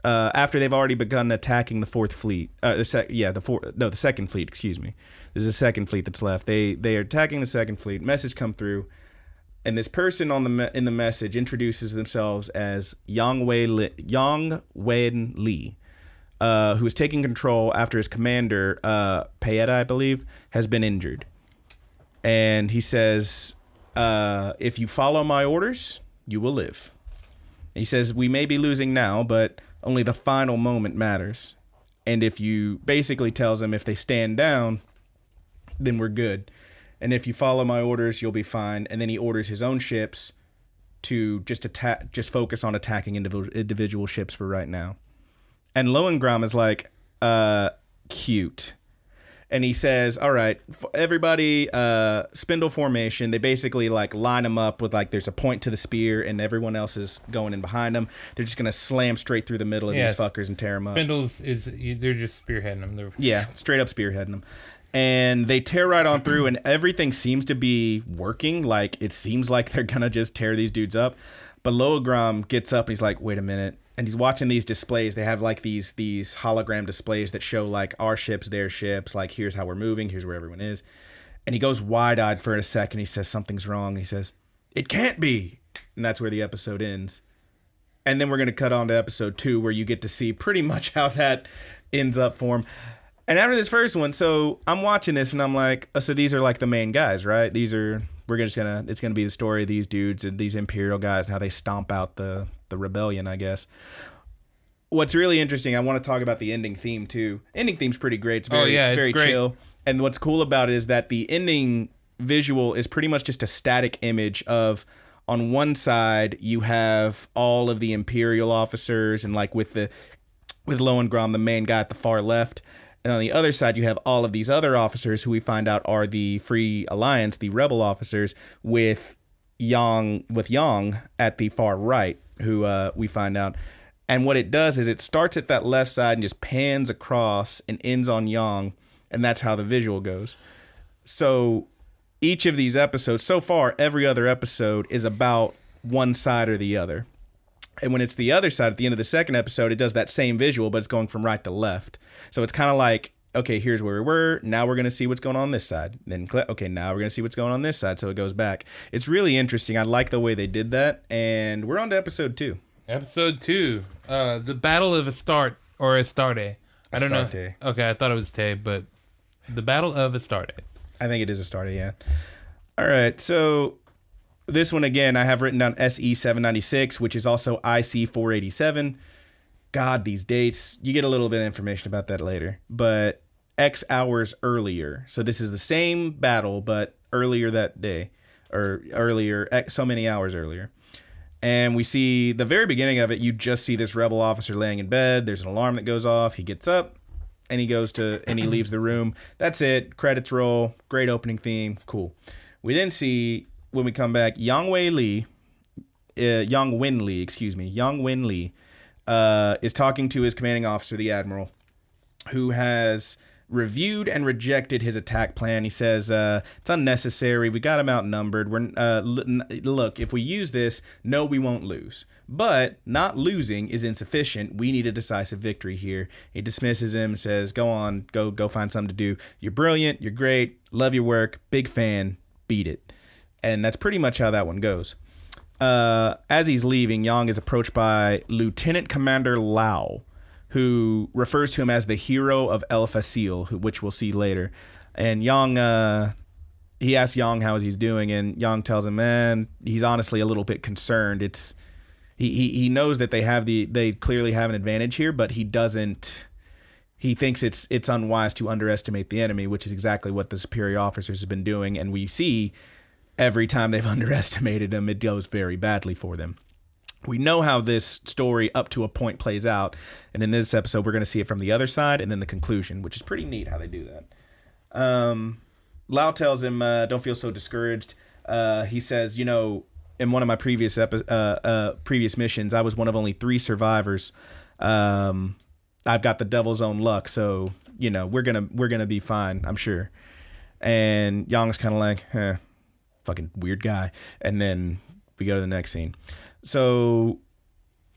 after they've already begun attacking the Fourth Fleet. The Second Fleet, excuse me. This is the Second Fleet that's left. They are attacking the Second Fleet. Message come through. And this person in the message introduces themselves as Yang Wen Li, who is taking control after his commander, Paeta, I believe, has been injured. And he says, if you follow my orders, you will live. And he says, we may be losing now, but only the final moment matters. And if you basically tells them if they stand down, then we're good. And if you follow my orders, you'll be fine. And then he orders his own ships to just focus on attacking individual ships for right now. And Lohengram is like, cute. And he says, all right, everybody, spindle formation. They basically like line them up with like there's a point to the spear and everyone else is going in behind them. They're just going to slam straight through the middle of these fuckers and tear them up. Spindles, they're just spearheading them. Straight up spearheading them. And they tear right on through, and everything seems to be working. Like, it seems like they're going to just tear these dudes up. But Lohengram gets up, and he's like, wait a minute. And he's watching these displays. They have, like, these hologram displays that show, like, our ships, their ships. Like, here's how we're moving. Here's where everyone is. And he goes wide-eyed for a second. He says, something's wrong. He says, it can't be. And that's where the episode ends. And then we're going to cut on to episode 2, where you get to see pretty much how that ends up for him. And after this first one, so I'm watching this and I'm like, oh, so these are like the main guys, right? It's gonna be the story of these dudes and these Imperial guys and how they stomp out the rebellion, I guess. What's really interesting, I want to talk about the ending theme too. Ending theme's pretty great. It's very great. Chill. And what's cool about it is that the ending visual is pretty much just a static image of, on one side you have all of the Imperial officers and like with Lohengram, the main guy at the far left. And on the other side, you have all of these other officers who we find out are the Free Alliance, the rebel officers, with Yang at the far right, who we find out. And what it does is it starts at that left side and just pans across and ends on Yang, and that's how the visual goes. So each of these episodes, so far, every other episode is about one side or the other. And when it's the other side, at the end of the second episode, it does that same visual, but it's going from right to left. So it's kind of like, okay, here's where we were. Now we're going to see what's going on this side. Then, okay, now we're going to see what's going on this side. So it goes back. It's really interesting. I like the way they did that. And we're on to episode 2. Episode 2. The Battle of Astarte, or Astarte. I don't know. Okay, I thought it was Tay, but the Battle of Astarte. I think it is Astarte, yeah. All right, so this one, again, I have written down SE-796, which is also IC-487. God, these dates. You get a little bit of information about that later. But X hours earlier. So this is the same battle, but earlier that day. Or earlier, so many hours earlier. And we see the very beginning of it, you just see this rebel officer laying in bed. There's an alarm that goes off. He gets up, and he leaves the room. That's it. Credits roll. Great opening theme. Cool. We then see, when we come back, Yang Wen Li, is talking to his commanding officer, the admiral, who has reviewed and rejected his attack plan. He says, it's unnecessary. We got him outnumbered. Look, if we use this, no, we won't lose. But not losing is insufficient. We need a decisive victory here. He dismisses him, says, go on, go find something to do. You're brilliant. You're great. Love your work. Big fan. Beat it. And that's pretty much how that one goes. As he's leaving, Yang is approached by Lieutenant Commander Lau, who refers to him as the hero of El Facil, which we'll see later. And Yang, he asks Yang how he's doing, and Yang tells him, man, he's honestly a little bit concerned. He knows that they clearly have an advantage here, but he thinks it's unwise to underestimate the enemy, which is exactly what the superior officers have been doing. And we see every time they've underestimated them, it goes very badly for them. We know how this story up to a point plays out. And in this episode, we're going to see it from the other side and then the conclusion, which is pretty neat how they do that. Lau tells him, don't feel so discouraged. He says, in one of my previous missions, I was one of only 3 survivors. I've got the devil's own luck, so we're gonna be fine, I'm sure. And Yang's kind of like, fucking weird guy. And then we go to the next scene. So,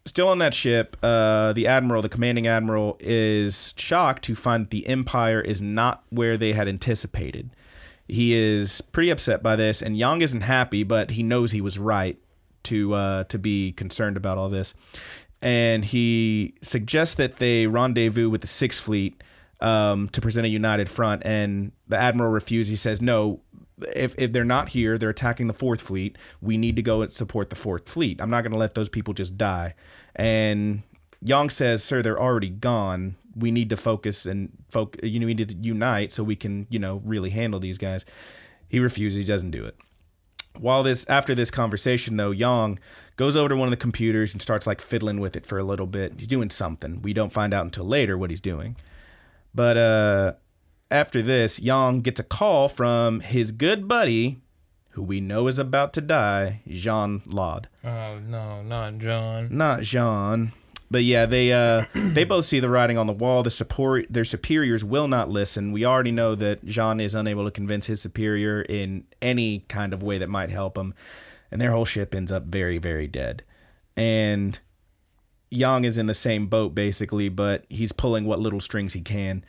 still on that ship, the commanding admiral, is shocked to find that the Empire is not where they had anticipated. He is pretty upset by this, and Yang isn't happy, but he knows he was right to be concerned about all this. And he suggests that they rendezvous with the Sixth Fleet to present a united front, and the admiral refuses. He says, no, if they're not here, they're attacking the Fourth Fleet. We need to go and support the Fourth Fleet. I'm not going to let those people just die. And Yang says, sir, they're already gone. We need to focus we need to unite so we can, really handle these guys. He refuses. He doesn't do it. After this conversation, though, Yang goes over to one of the computers and starts like fiddling with it for a little bit. He's doing something. We don't find out until later what he's doing. But after this, Yang gets a call from his good buddy, who we know is about to die, Jean Laud. Oh, no, not John. Not Jean. But yeah, they both see the writing on the wall. Their superiors will not listen. We already know that Jean is unable to convince his superior in any kind of way that might help him. And their whole ship ends up very, very dead. And Yang is in the same boat, basically, but he's pulling what little strings he can.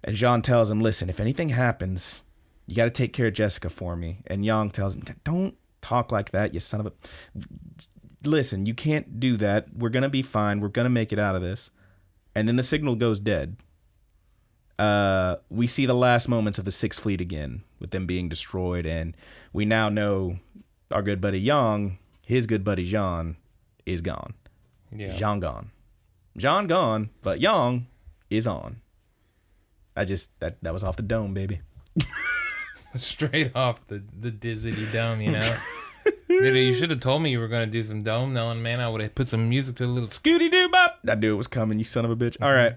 And Jean tells him, listen, if anything happens, you got to take care of Jessica for me. And Yang tells him, don't talk like that, you son of a... Listen, you can't do that. We're going to be fine. We're going to make it out of this. And then the signal goes dead. We see the last moments of the Sixth Fleet again, with them being destroyed. And we now know our good buddy Yang, his good buddy Jean, is gone. Yeah. Jean gone. Jean gone, but Yang is on. That was off the dome, baby. Straight off the Dizzity dome, You should have told me you were going to do some dome knowing, man. I would have put some music to a little scooty doo bop. I knew it was coming, you son of a bitch. All right.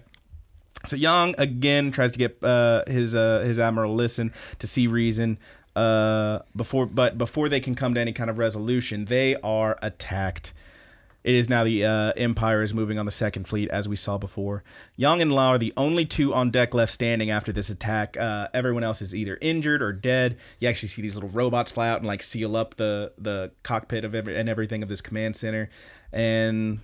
So Yang again tries to get his admiral to listen, to see reason. Before they can come to any kind of resolution, they are attacked. It is now the Empire is moving on the Second Fleet, as we saw before. Yang and Lau are the only 2 on deck left standing after this attack. Everyone else is either injured or dead. You actually see these little robots fly out and like seal up the cockpit of everything of this command center. And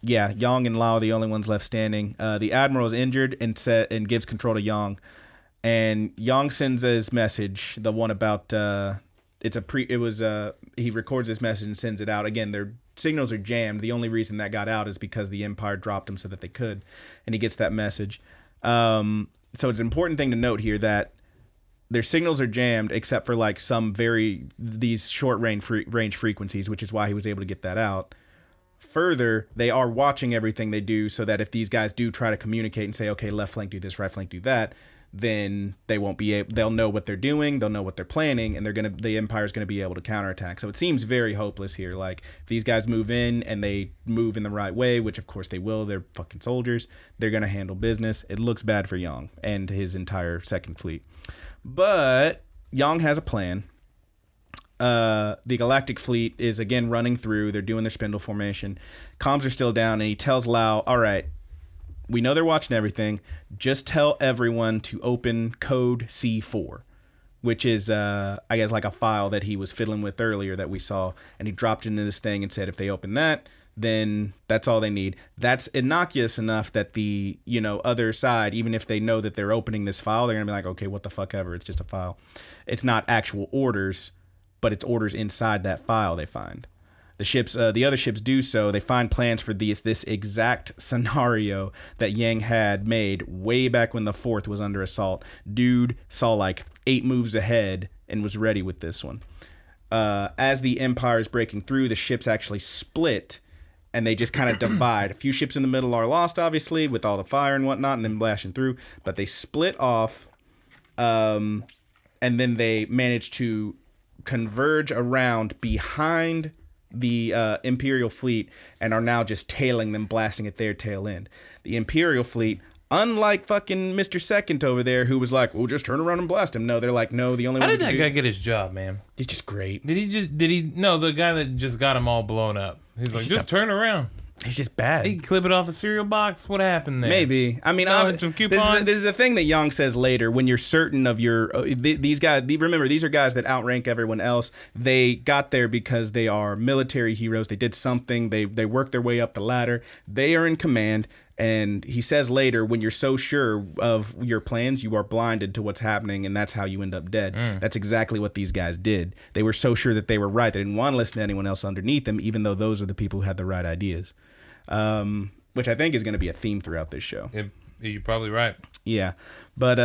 yeah, Yang and Lau are the only ones left standing. The admiral is injured and gives control to Yang. And Yang sends his message, the one about he records this message and sends it out. Again, their signals are jammed. The only reason that got out is because the Empire dropped them so that they could. And he gets that message. So it's an important thing to note here that their signals are jammed except for like these short range frequencies, which is why he was able to get that out. Further, they are watching everything they do so that if these guys do try to communicate and say, okay, left flank do this, right flank do that, then they won't be able, they'll know what they're doing, they'll know what they're planning, and the Empire's going to be able to counterattack. So it seems very hopeless here. Like, if these guys move in and they move in the right way, which of course they will, they're fucking soldiers, they're going to handle business. It looks bad for Yang and his entire Second Fleet. But Yang has a plan. The Galactic Fleet is again running through. They're doing their spindle formation. Comms are still down, and he tells Lau, all right, we know they're watching everything. Just tell everyone to open code C4, which is, I guess, like a file that he was fiddling with earlier that we saw. And he dropped into this thing and said if they open that, then that's all they need. That's innocuous enough that the, other side, even if they know that they're opening this file, they're going to be like, okay, what the fuck ever. It's just a file. It's not actual orders, but it's orders inside that file they find. The other ships do so. They find plans for this exact scenario that Yang had made way back when the Fourth was under assault. Dude saw like 8 moves ahead and was ready with this one. As the Empire is breaking through, the ships actually split, and they just kind of divide. A few ships in the middle are lost, obviously, with all the fire and whatnot, and then blasting through. But they split off, and then they manage to converge around behind the Imperial fleet and are now just tailing them, blasting at their tail end. The Imperial fleet, unlike fucking Mr. Second over there, who was like, we'll just turn around and blast him. No, they're like, no, the only How one did that guy get his job, man? He's just great. No, the guy that just got him all blown up. He's like, just turn around. He's just bad. He clip it off a cereal box. What happened there? Maybe. I mean, some coupons. This is a thing that Yang says later. When you're certain of your these guys, remember these are guys that outrank everyone else. They got there because they are military heroes. They did something. They worked their way up the ladder. They are in command. And he says later, when you're so sure of your plans, you are blinded to what's happening, and that's how you end up dead. That's exactly what these guys did. They were so sure that they were right. They didn't want to listen to anyone else underneath them, even though those are the people who had the right ideas. Which I think is going to be a theme throughout this show. You're probably right. Yeah. But,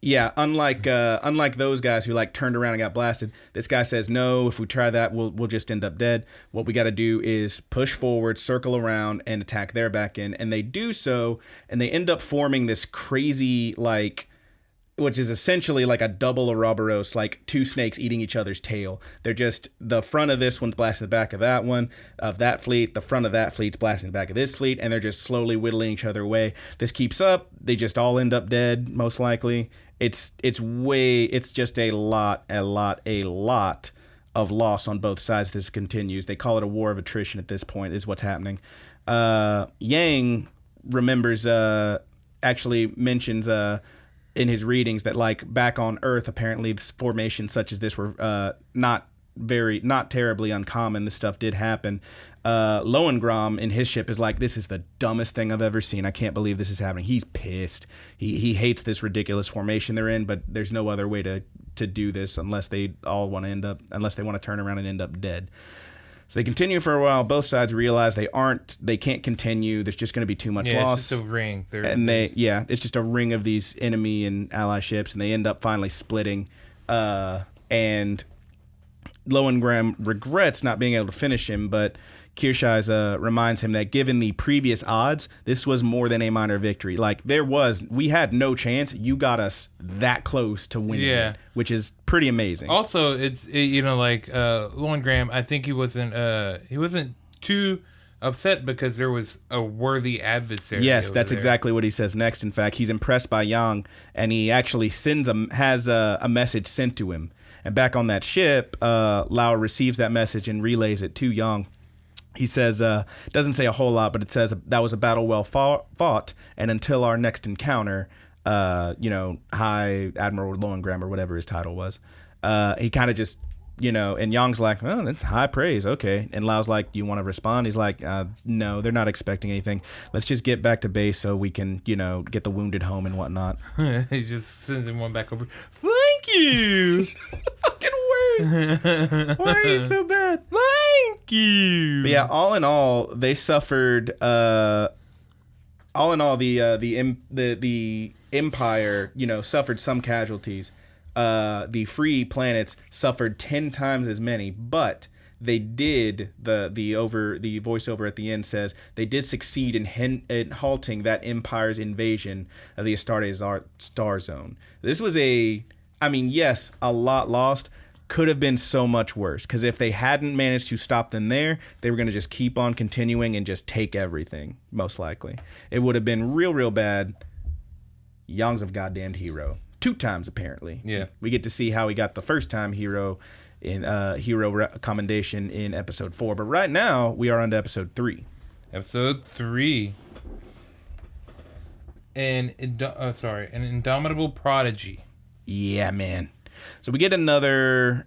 unlike those guys who like turned around and got blasted, this guy says, no, if we try that, we'll just end up dead. What we got to do is push forward, circle around, and attack their back end. And they do so, and they end up forming this crazy, which is essentially like a double Ouroboros, like 2 snakes eating each other's tail. They're just, the front of this one's blasting the back of that one, of that fleet. The front of that fleet's blasting the back of this fleet, and they're just slowly whittling each other away. This keeps up. They just all end up dead, most likely. It's just a lot of loss on both sides. This continues. They call it a war of attrition at this point, is what's happening. Yang remembers, actually mentions, in his readings that like back on Earth, apparently formations such as this were not terribly uncommon. This stuff did happen. Lohengram in his ship is like, this is the dumbest thing I've ever seen. I can't believe this is happening. He's pissed. He hates this ridiculous formation they're in, but there's no other way to do this unless they want to turn around and end up dead. So they continue for a while. Both sides realize they can't continue. There's just going to be too much loss. It's just a ring. It's just a ring of these enemy and ally ships, and they end up finally splitting. And Lohengram regrets not being able to finish him, but Kirschais reminds him that given the previous odds, this was more than a minor victory. Like, we had no chance. You got us that close to winning, which is pretty amazing. Also, Lohengram, I think he wasn't too upset because there was a worthy adversary. Yes, that's exactly what he says next. In fact, he's impressed by Yang, and he actually has a message sent to him. And back on that ship, Lau receives that message and relays it to Yang. He says, doesn't say a whole lot, but it says that was a battle well fought, and until our next encounter, High Admiral Lohengram, or whatever his title was, he kind of just, and Yang's like, oh, that's high praise, okay. And Lau's like, do you want to respond? He's like, no, they're not expecting anything. Let's just get back to base so we can, get the wounded home and whatnot. He just sends him one back over. Thank you! Fucking worst! Why are you so bad? Thank you! But yeah, all in all, they suffered, the Empire, suffered some casualties. The free planets suffered 10 times as many, but they did, the voiceover at the end says, they did succeed in halting that Empire's invasion of the Astartes star zone. This was a lot lost. Could have been so much worse, because if they hadn't managed to stop them there, they were going to just keep on continuing and just take everything, most likely. It would have been real, real bad. Yang's a goddamn hero. 2 times, apparently. Yeah. We get to see how he got the first time hero commendation in episode 4. But right now, we are on to episode 3. Episode 3. an indomitable prodigy. Yeah, man. So we get another.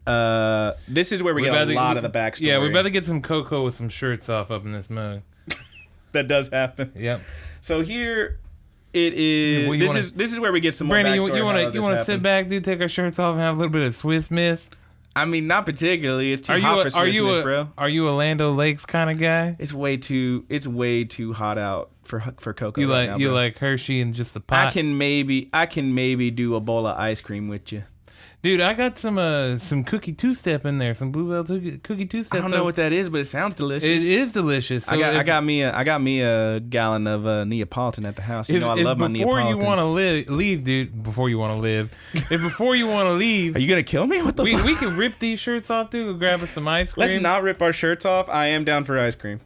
This is where we get a lot of the backstory. Yeah, we better get some Coco with some shirts off up in this mug. That does happen. Yep. So here it is. This is where we get some Brandon, more backstory. you want to sit back, dude, take our shirts off and have a little bit of Swiss Miss? I mean, not particularly. It's too hot for Swiss Miss, bro. Are you a Lando Lakes kind of guy? It's way too hot out for Coco. You right like now, bro. like Hershey and just the pot. I can maybe do a bowl of ice cream with you. Dude, I got some cookie two-step in there, some Bluebell cookie two-step. I don't know what that is, but it sounds delicious. It is delicious. So I got me a gallon of Neapolitan at the house. You know I love my Neapolitans. Before you want to leave, dude. Before you want to leave, are you gonna kill me? What the? We can rip these shirts off, dude. Go grab us some ice cream. Let's not rip our shirts off. I am down for ice cream.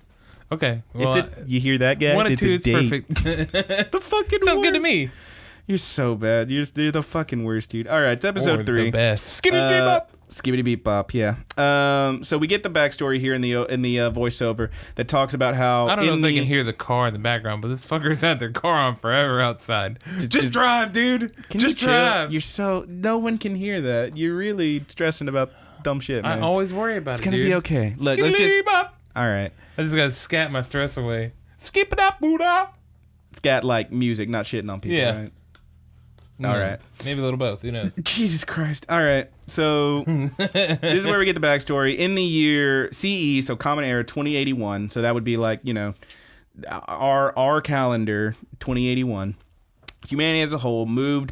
Okay. Well, you hear that, guys? One or two, it's perfect. The fucking sounds good to me. You're so bad. You're the fucking worst, dude. All right, it's episode 3. The best. Skibbity beep bop. Yeah. So we get the backstory here in the voiceover that talks about how I don't know if they can hear the car in the background, but this fucker's had their car on forever outside. Just drive, dude. Just drive. No one can hear that. You're really stressing about dumb shit, man. I always worry about it's it. It's gonna be okay. Look, let's just. All right. I just gotta scat my stress away. Skip it up, Buddha. Scat like music, not shitting on people. Yeah. Right? All right. Maybe a little both. Who knows? Jesus Christ. All right. So this is where we get the backstory. In the year CE, so Common Era 2081. So that would be like, our calendar 2081. Humanity as a whole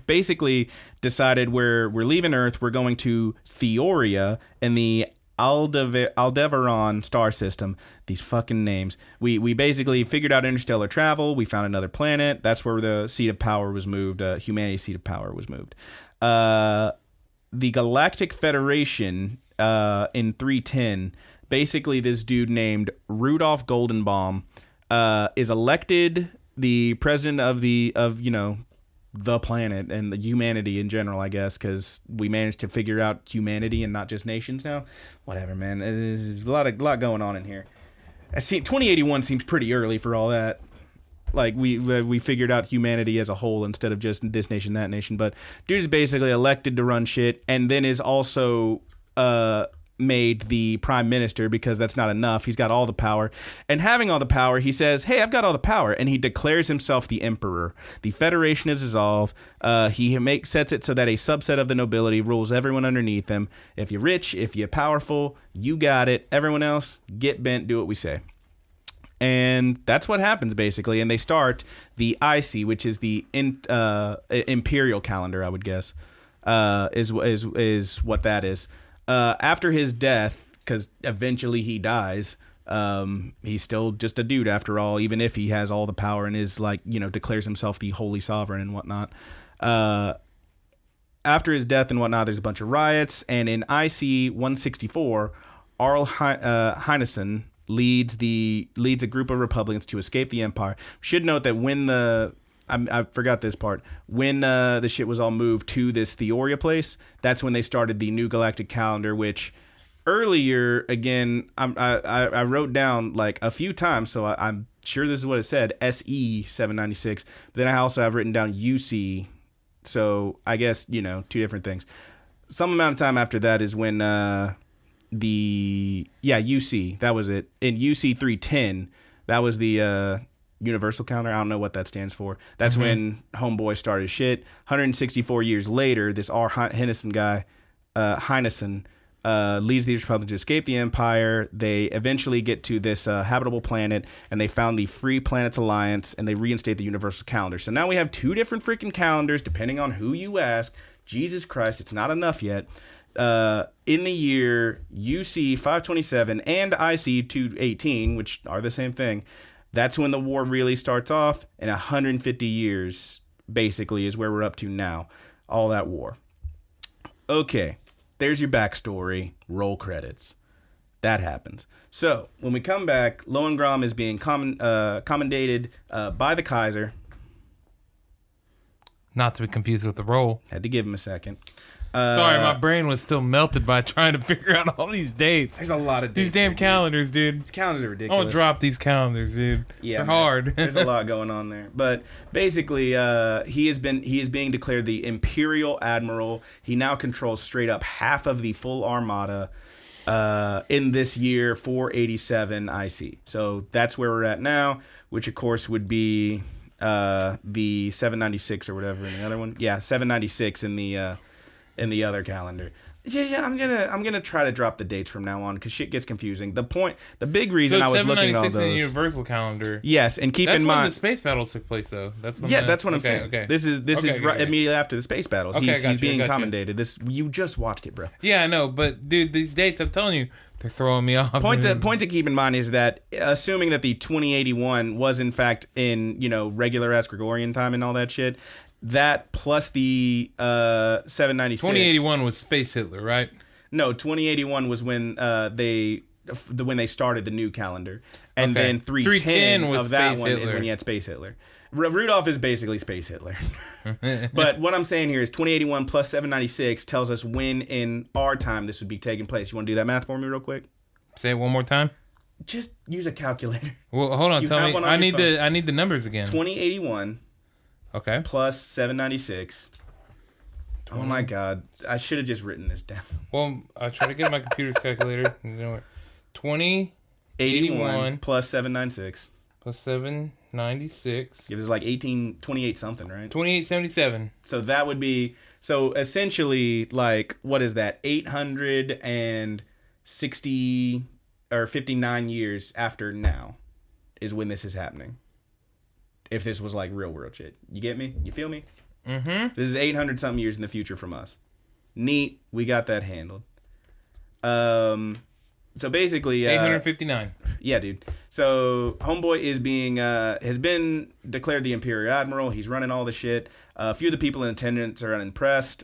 basically decided we're leaving Earth. We're going to Theoria in the Aldebaran star system. These fucking names. We basically figured out interstellar travel. We found another planet. That's where the seat of power was moved. Humanity's seat of power was moved. The Galactic Federation in 310. Basically, this dude named Rudolph Goldenbaum is elected the president of the planet and the humanity in general, I guess, because we managed to figure out humanity and not just nations now. Whatever, man. There's a lot going on in here. 2081 seems pretty early for all that. Like, we figured out humanity as a whole instead of just this nation, that nation. But dude is basically elected to run shit and then is also made the prime minister because that's not enough. He's got all the power. And having all the power, he says, hey, I've got all the power. And he declares himself the emperor. The Federation is dissolved. He sets it so that a subset of the nobility rules everyone underneath him. If you're rich, if you're powerful, you got it. Everyone else, get bent, do what we say. And that's what happens, basically. And they start the IC, which is the imperial calendar, I would guess, is what that is. After his death, because eventually he dies, he's still just a dude after all, even if he has all the power and is declares himself the holy sovereign and whatnot. After his death and whatnot, there's a bunch of riots, and in IC 164, Arl Heinessen leads a group of Republicans to escape the Empire. Should note that when I forgot this part. When the shit was all moved to this Theoria place, that's when they started the new galactic calendar, which earlier, again, I wrote down like a few times, so I'm sure this is what it said, SE 796. But then I also have written down UC, so I guess, two different things. Some amount of time after that is when UC, that was it. In UC 310, that was the universal calendar. I don't know what that stands for. That's when Homeboy started shit. 164 years later, this R. Heinessen guy, leads these Republicans to escape the Empire. They eventually get to this habitable planet, and they found the Free Planets Alliance, and they reinstate the universal calendar. So now we have 2 different freaking calendars, depending on who you ask. Jesus Christ, it's not enough yet. In the year UC 527 and IC 218, which are the same thing, that's when the war really starts off, and 150 years, basically, is where we're up to now. All that war. Okay, there's your backstory. Roll credits. That happens. So, when we come back, Lohengrin is being commendated by the Kaiser. Not to be confused with the roll. Had to give him a second. Sorry, my brain was still melted by trying to figure out all these dates. There's a lot of dates. These damn calendars, dude. These calendars are I ridiculous. want to drop these calendars, dude. Yeah, they're man. hard. There's a lot going on there. But basically, he is being declared the Imperial Admiral. He now controls straight up half of the full armada in this year 487 IC. So that's where we're at now, which of course would be the 796 or whatever in the other one. Yeah, 796 in the other calendar. Yeah, I'm gonna try to drop the dates from now on because shit gets confusing. The big reason I was looking at all those. In the Universal calendar. Yes, and keep in mind that's when the space battles took place, though. That's when that's what I'm saying. Okay. This is right immediately after the space battles. Okay, he's being commentated. You just watched it, bro. Yeah, I know, but dude, these dates, I'm telling you, they're throwing me off. Point to keep in mind is that assuming that the 2081 was in fact in regular ass Gregorian time and all that shit. That plus the 796. 2081 was Space Hitler, right? No, 2081 was when when they started the new calendar, and then 310 was of that Space one Hitler. is when you had Space Hitler. Rudolph is basically Space Hitler. But what I'm saying here is 2081 plus 796 tells us when in our time this would be taking place. You want to do that math for me real quick? Say it one more time. Just use a calculator. Well, hold on. You Tell have me. one on I your need phone. the numbers again. 2081 Okay. plus 796. Oh my God! I should have just written this down. Well, I try to get my computer's calculator. 81 plus 796 plus 796 gives us like 1828 something, right? 2877. So that would be essentially like what is that? 860 or 59 years after now is when this is happening. If this was like real world shit, you get me? You feel me? Mm-hmm. This is 800 something years in the future from us. Neat. We got that handled. So basically, 859. Yeah, dude. So homeboy is has been declared the Imperial Admiral. He's running all the shit. A few of the people in attendance are unimpressed.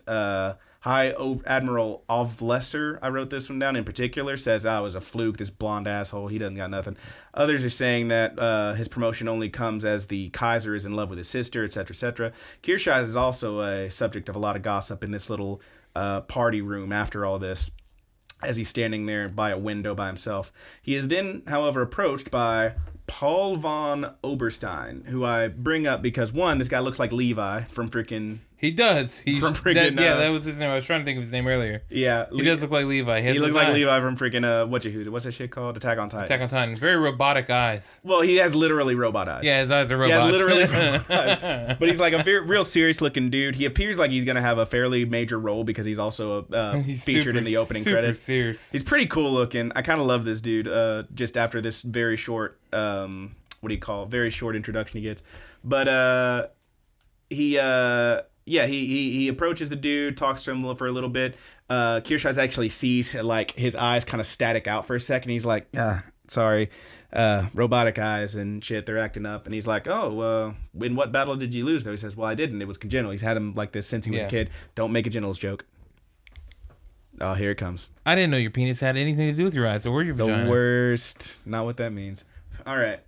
High Admiral Ovlesser, I wrote this one down in particular, says, it was a fluke, this blonde asshole, he doesn't got nothing. Others are saying that his promotion only comes as the Kaiser is in love with his sister, etc., etc. Kirscheiss is also a subject of a lot of gossip in this little party room after all this, as he's standing there by a window by himself. He is then, however, approached by Paul von Oberstein, who I bring up because, one, this guy looks like Levi from freaking... He does. From freaking... that was his name. I was trying to think of his name earlier. Yeah. He does look like Levi. He looks like Levi from freaking... what's that shit called? Attack on Titan. Attack on Titan. Very robotic eyes. Well, he has literally robot eyes. Yeah, his eyes are robots. He has literally robot eyes. But he's like a real serious-looking dude. He appears like he's going to have a fairly major role because he's also featured in the opening credits. Serious. He's pretty cool looking. I kind of love this dude just after this very short... very short introduction he gets. But he approaches the dude, talks to him for a little bit. Kirscheiss actually sees like his eyes kind of static out for a second. He's like, sorry, robotic eyes and shit, they're acting up. And he's like, in what battle did you lose though? He says, well, I didn't. It was congenital. He's had him like this since he was a kid. Don't make a genitals joke. Oh, here it comes. I didn't know your penis had anything to do with your eyes. So where's your vagina? The worst. Not what that means. All right.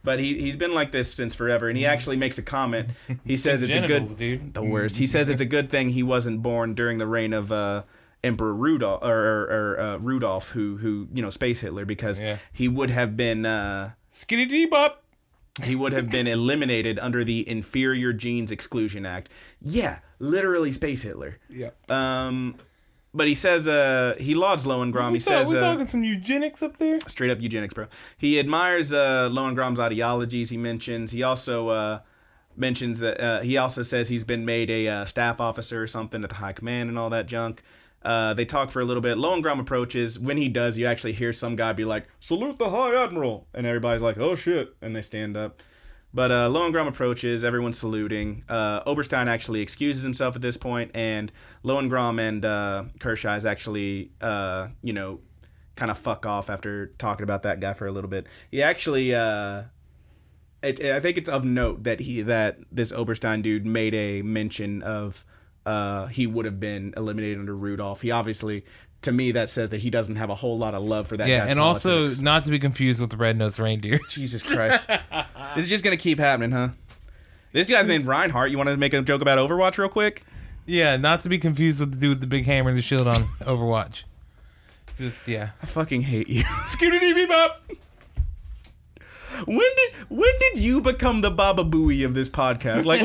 But he's been like this since forever, and he actually makes a comment. He says it's a good... Dude. The worst. He says it's a good thing he wasn't born during the reign of Emperor Rudolph, or Rudolph, who Space Hitler, because he would have been... Skitty bop. He would have been eliminated under the Inferior Genes Exclusion Act. Yeah, literally Space Hitler. Yeah. But he says he lauds Lohengrin. He says we're talking some eugenics up there. Straight up eugenics, bro. He admires Lohengrin's ideologies. He mentions. He also mentions that he also says he's been made a staff officer or something at the high command and all that junk. They talk for a little bit. Lohengrin approaches. When he does, you actually hear some guy be like, "Salute the High Admiral," and everybody's like, "Oh shit," and they stand up. But Lohengrin approaches, everyone's saluting. Oberstein actually excuses himself at this point, and Lohengrin and Kirscheiss actually, kind of fuck off after talking about that guy for a little bit. He actually, I think it's of note that this Oberstein dude made a mention of he would have been eliminated under Rudolph. He obviously... To me, that says that he doesn't have a whole lot of love for that guy's and politics. Also not to be confused with the red-nosed reindeer. Jesus Christ. This is just going to keep happening, huh? This guy's named Reinhardt. You want to make a joke about Overwatch real quick? Yeah, not to be confused with the dude with the big hammer and the shield on Overwatch. Just, yeah. I fucking hate you. Scooty-dee-bee-bop! When did you become the Baba Booey of this podcast? Like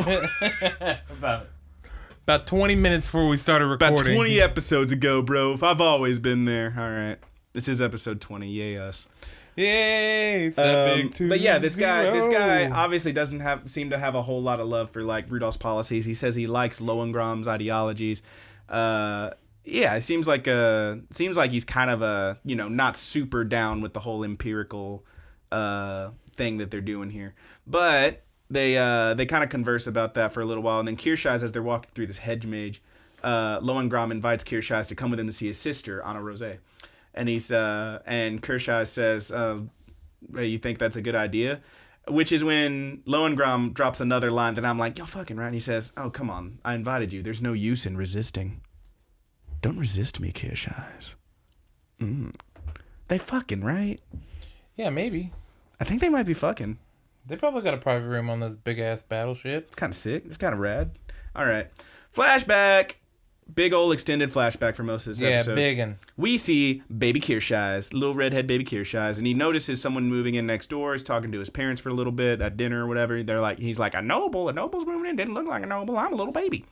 about 20 minutes before we started recording. about 20 episodes ago, bro. I've always been there. All right. This is episode 20. Yay us. Yay! It's a big 2-0. But yeah, this guy obviously doesn't seem to have a whole lot of love for like Rudolph's policies. He says he likes Lohengram's ideologies. Yeah, it seems like he's kind of not super down with the whole empirical thing that they're doing here. But they kind of converse about that for a little while, and then Kirschais, as they're walking through this hedge maze, Lohengram invites Kirschais to come with him to see his sister, Anna Rosé. And and Kirschais says, hey, you think that's a good idea? Which is when Lohengram drops another line that I'm like, you're fucking right. And he says, oh, come on, I invited you. There's no use in resisting. Don't resist me, Kirschais. They fucking, right? Yeah, maybe. I think they might be fucking. They probably got a private room on those big-ass battleships. It's kind of sick. It's kind of rad. All right. Flashback. Big old extended flashback for most of this episode. Yeah, biggin'. We see baby Kirschais, little redhead baby Kirschais, and he notices someone moving in next door. He's talking to his parents for a little bit at dinner or whatever. He's like, a noble's moving in. Didn't look like a noble. I'm a little baby.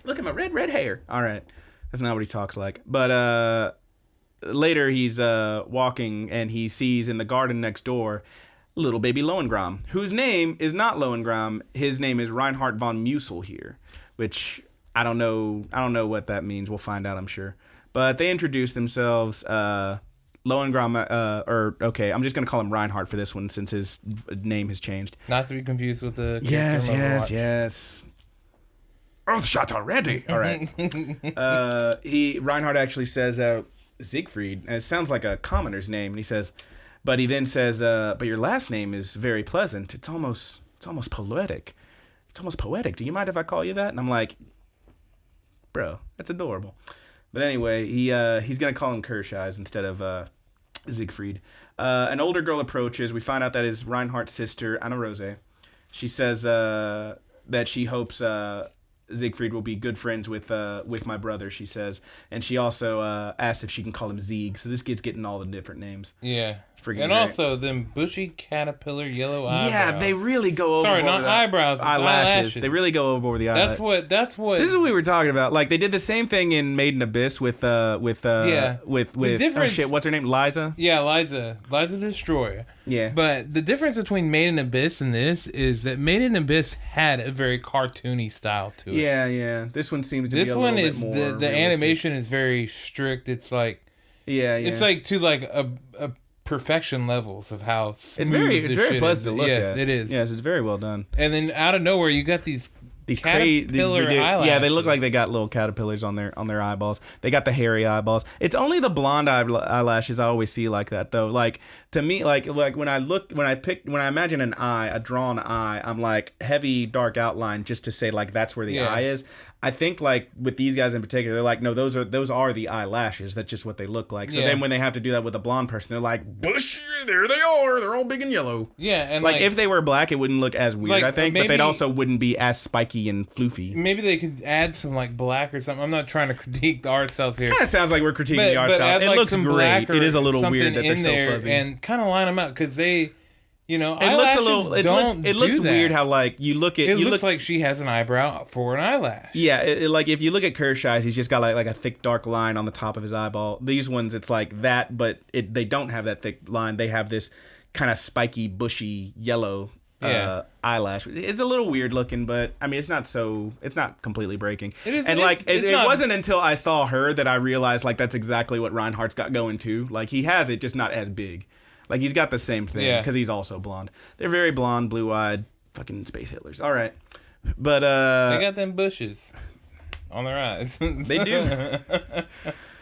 Look at my red hair. All right. That's not what he talks like. But later he's walking and he sees in the garden next door little baby Lohengram, whose name is not Lohengram. His name is Reinhard von Mussel here, which I don't know what that means. We'll find out, I'm sure. But they introduce themselves. Lohengram, I'm just going to call him Reinhard for this one since his name has changed. Not to be confused with the character Yes. Oh, shot already. All right. Reinhard actually says Siegfried. And it sounds like a commoner's name. And he says, but he then says, but your last name is very pleasant. It's almost poetic. It's almost poetic. Do you mind if I call you that? And I'm like, bro, that's adorable. But anyway, he's going to call him Kirschais instead of Siegfried. An older girl approaches. We find out that is Reinhardt's sister, Anna Rosé. She says that she hopes Siegfried will be good friends with my brother, she says. And she also asks if she can call him Zieg. So this kid's getting all the different names. Yeah. Freaking and great. Also, them bushy caterpillar yellow eyebrows. Yeah, they really go over. Sorry, not eyebrows. Eyelashes. They really go over the eyelash. That's what. This is what we were talking about. Like they did the same thing in Made in Abyss with what's her name? Liza. Yeah, Liza the Destroyer. Yeah. But the difference between Made in Abyss and this is that Made in Abyss had a very cartoony style to it. Yeah. This one seems to be a little bit more realistic. The animation is very strict. It's like It's like to like a perfection levels of how smooth it's very pleasant to look at. It is. Yes, it's very well done. And then out of nowhere, you got these caterpillar eyelashes. Yeah, they look like they got little caterpillars on their eyeballs. They got the hairy eyeballs. It's only the blonde eyelashes I always see like that though. Like to me, like when I imagine an eye, a drawn eye, I'm like heavy dark outline just to say like that's where the eye is. I think like with these guys in particular, they're like, no, those are the eyelashes. That's just what they look like. So then when they have to do that with a blonde person, they're like, bush, there they are. They're all big and yellow. Yeah, and like if they were black, it wouldn't look as weird, I think, but they also wouldn't be as spiky and floofy. Maybe they could add some like black or something. I'm not trying to critique the art styles here. Kind of sounds like we're critiquing the art style. It looks great. It is a little weird that they're so fuzzy. And kind of line them out because they. It looks a little. It looks weird how like you look at. It looks like she has an eyebrow for an eyelash. Yeah, like if you look at Kirschais, he's just got like a thick dark line on the top of his eyeball. These ones, it's like that, but they don't have that thick line. They have this kind of spiky, bushy yellow eyelash. It's a little weird looking, but I mean, it's not completely breaking. It is, and like it wasn't until I saw her that I realized like that's exactly what Reinhardt's got going too. Like he has it, just not as big. Like, he's got the same thing, because he's also blonde. They're very blonde, blue-eyed, fucking space Hitlers. All right. But, they got them bushes on their eyes. They do.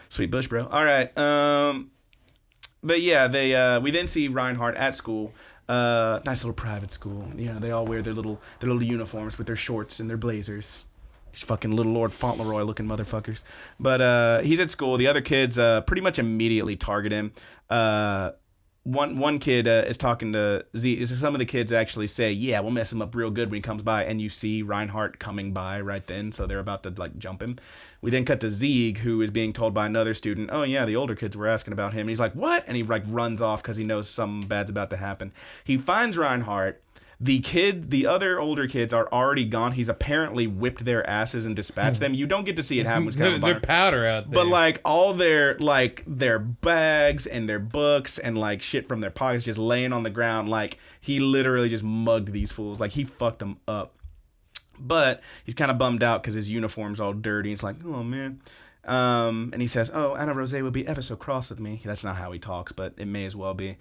Sweet bush, bro. All right. But, yeah, we then see Reinhardt at school. Nice little private school. You know, they all wear their little uniforms with their shorts and their blazers. These fucking little Lord Fauntleroy-looking motherfuckers. But he's at school. The other kids pretty much immediately target him. one kid is talking to Z. Some of the kids actually say, "Yeah, we'll mess him up real good when he comes by." And you see Reinhardt coming by right then, so they're about to like jump him. We then cut to Zieg, who is being told by another student, "Oh yeah, the older kids were asking about him." And he's like, "What?" And he like runs off because he knows something bad's about to happen. He finds Reinhardt. The other older kids are already gone. He's apparently whipped their asses and dispatched them. You don't get to see it happen. Which kind of they're powder out there. But like all their bags and their books and like shit from their pockets just laying on the ground. Like he literally just mugged these fools. Like he fucked them up. But he's kind of bummed out because his uniform's all dirty. He's like, oh man. And he says, oh, Anna Rose would be ever so cross with me. That's not how he talks, but it may as well be.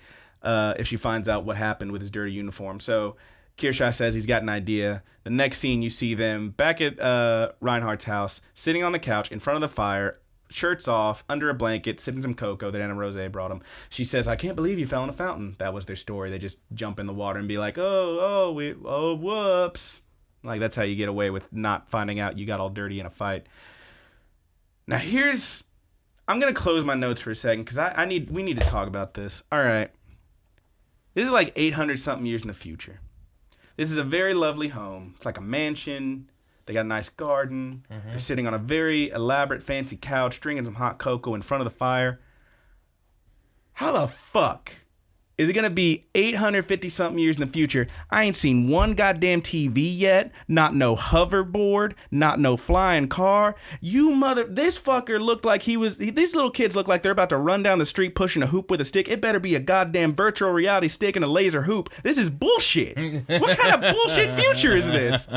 If she finds out what happened with his dirty uniform. So Kirschai says he's got an idea. The next scene, you see them back at Reinhardt's house, sitting on the couch in front of the fire, shirts off, under a blanket, sipping some cocoa that Anna Rose brought him. She says, I can't believe you fell in a fountain. That was their story. They just jump in the water and be like, whoops. Like, that's how you get away with not finding out you got all dirty in a fight. Now, I'm going to close my notes for a second because we need to talk about this. All right. This is like 800-something years in the future. This is a very lovely home. It's like a mansion. They got a nice garden. Mm-hmm. They're sitting on a very elaborate, fancy couch, drinking some hot cocoa in front of the fire. How the fuck is it going to be 850-something years in the future? I ain't seen one goddamn TV yet. Not no hoverboard. Not no flying car. This fucker looked like these little kids look like they're about to run down the street pushing a hoop with a stick. It better be a goddamn virtual reality stick and a laser hoop. This is bullshit. What kind of bullshit future is this?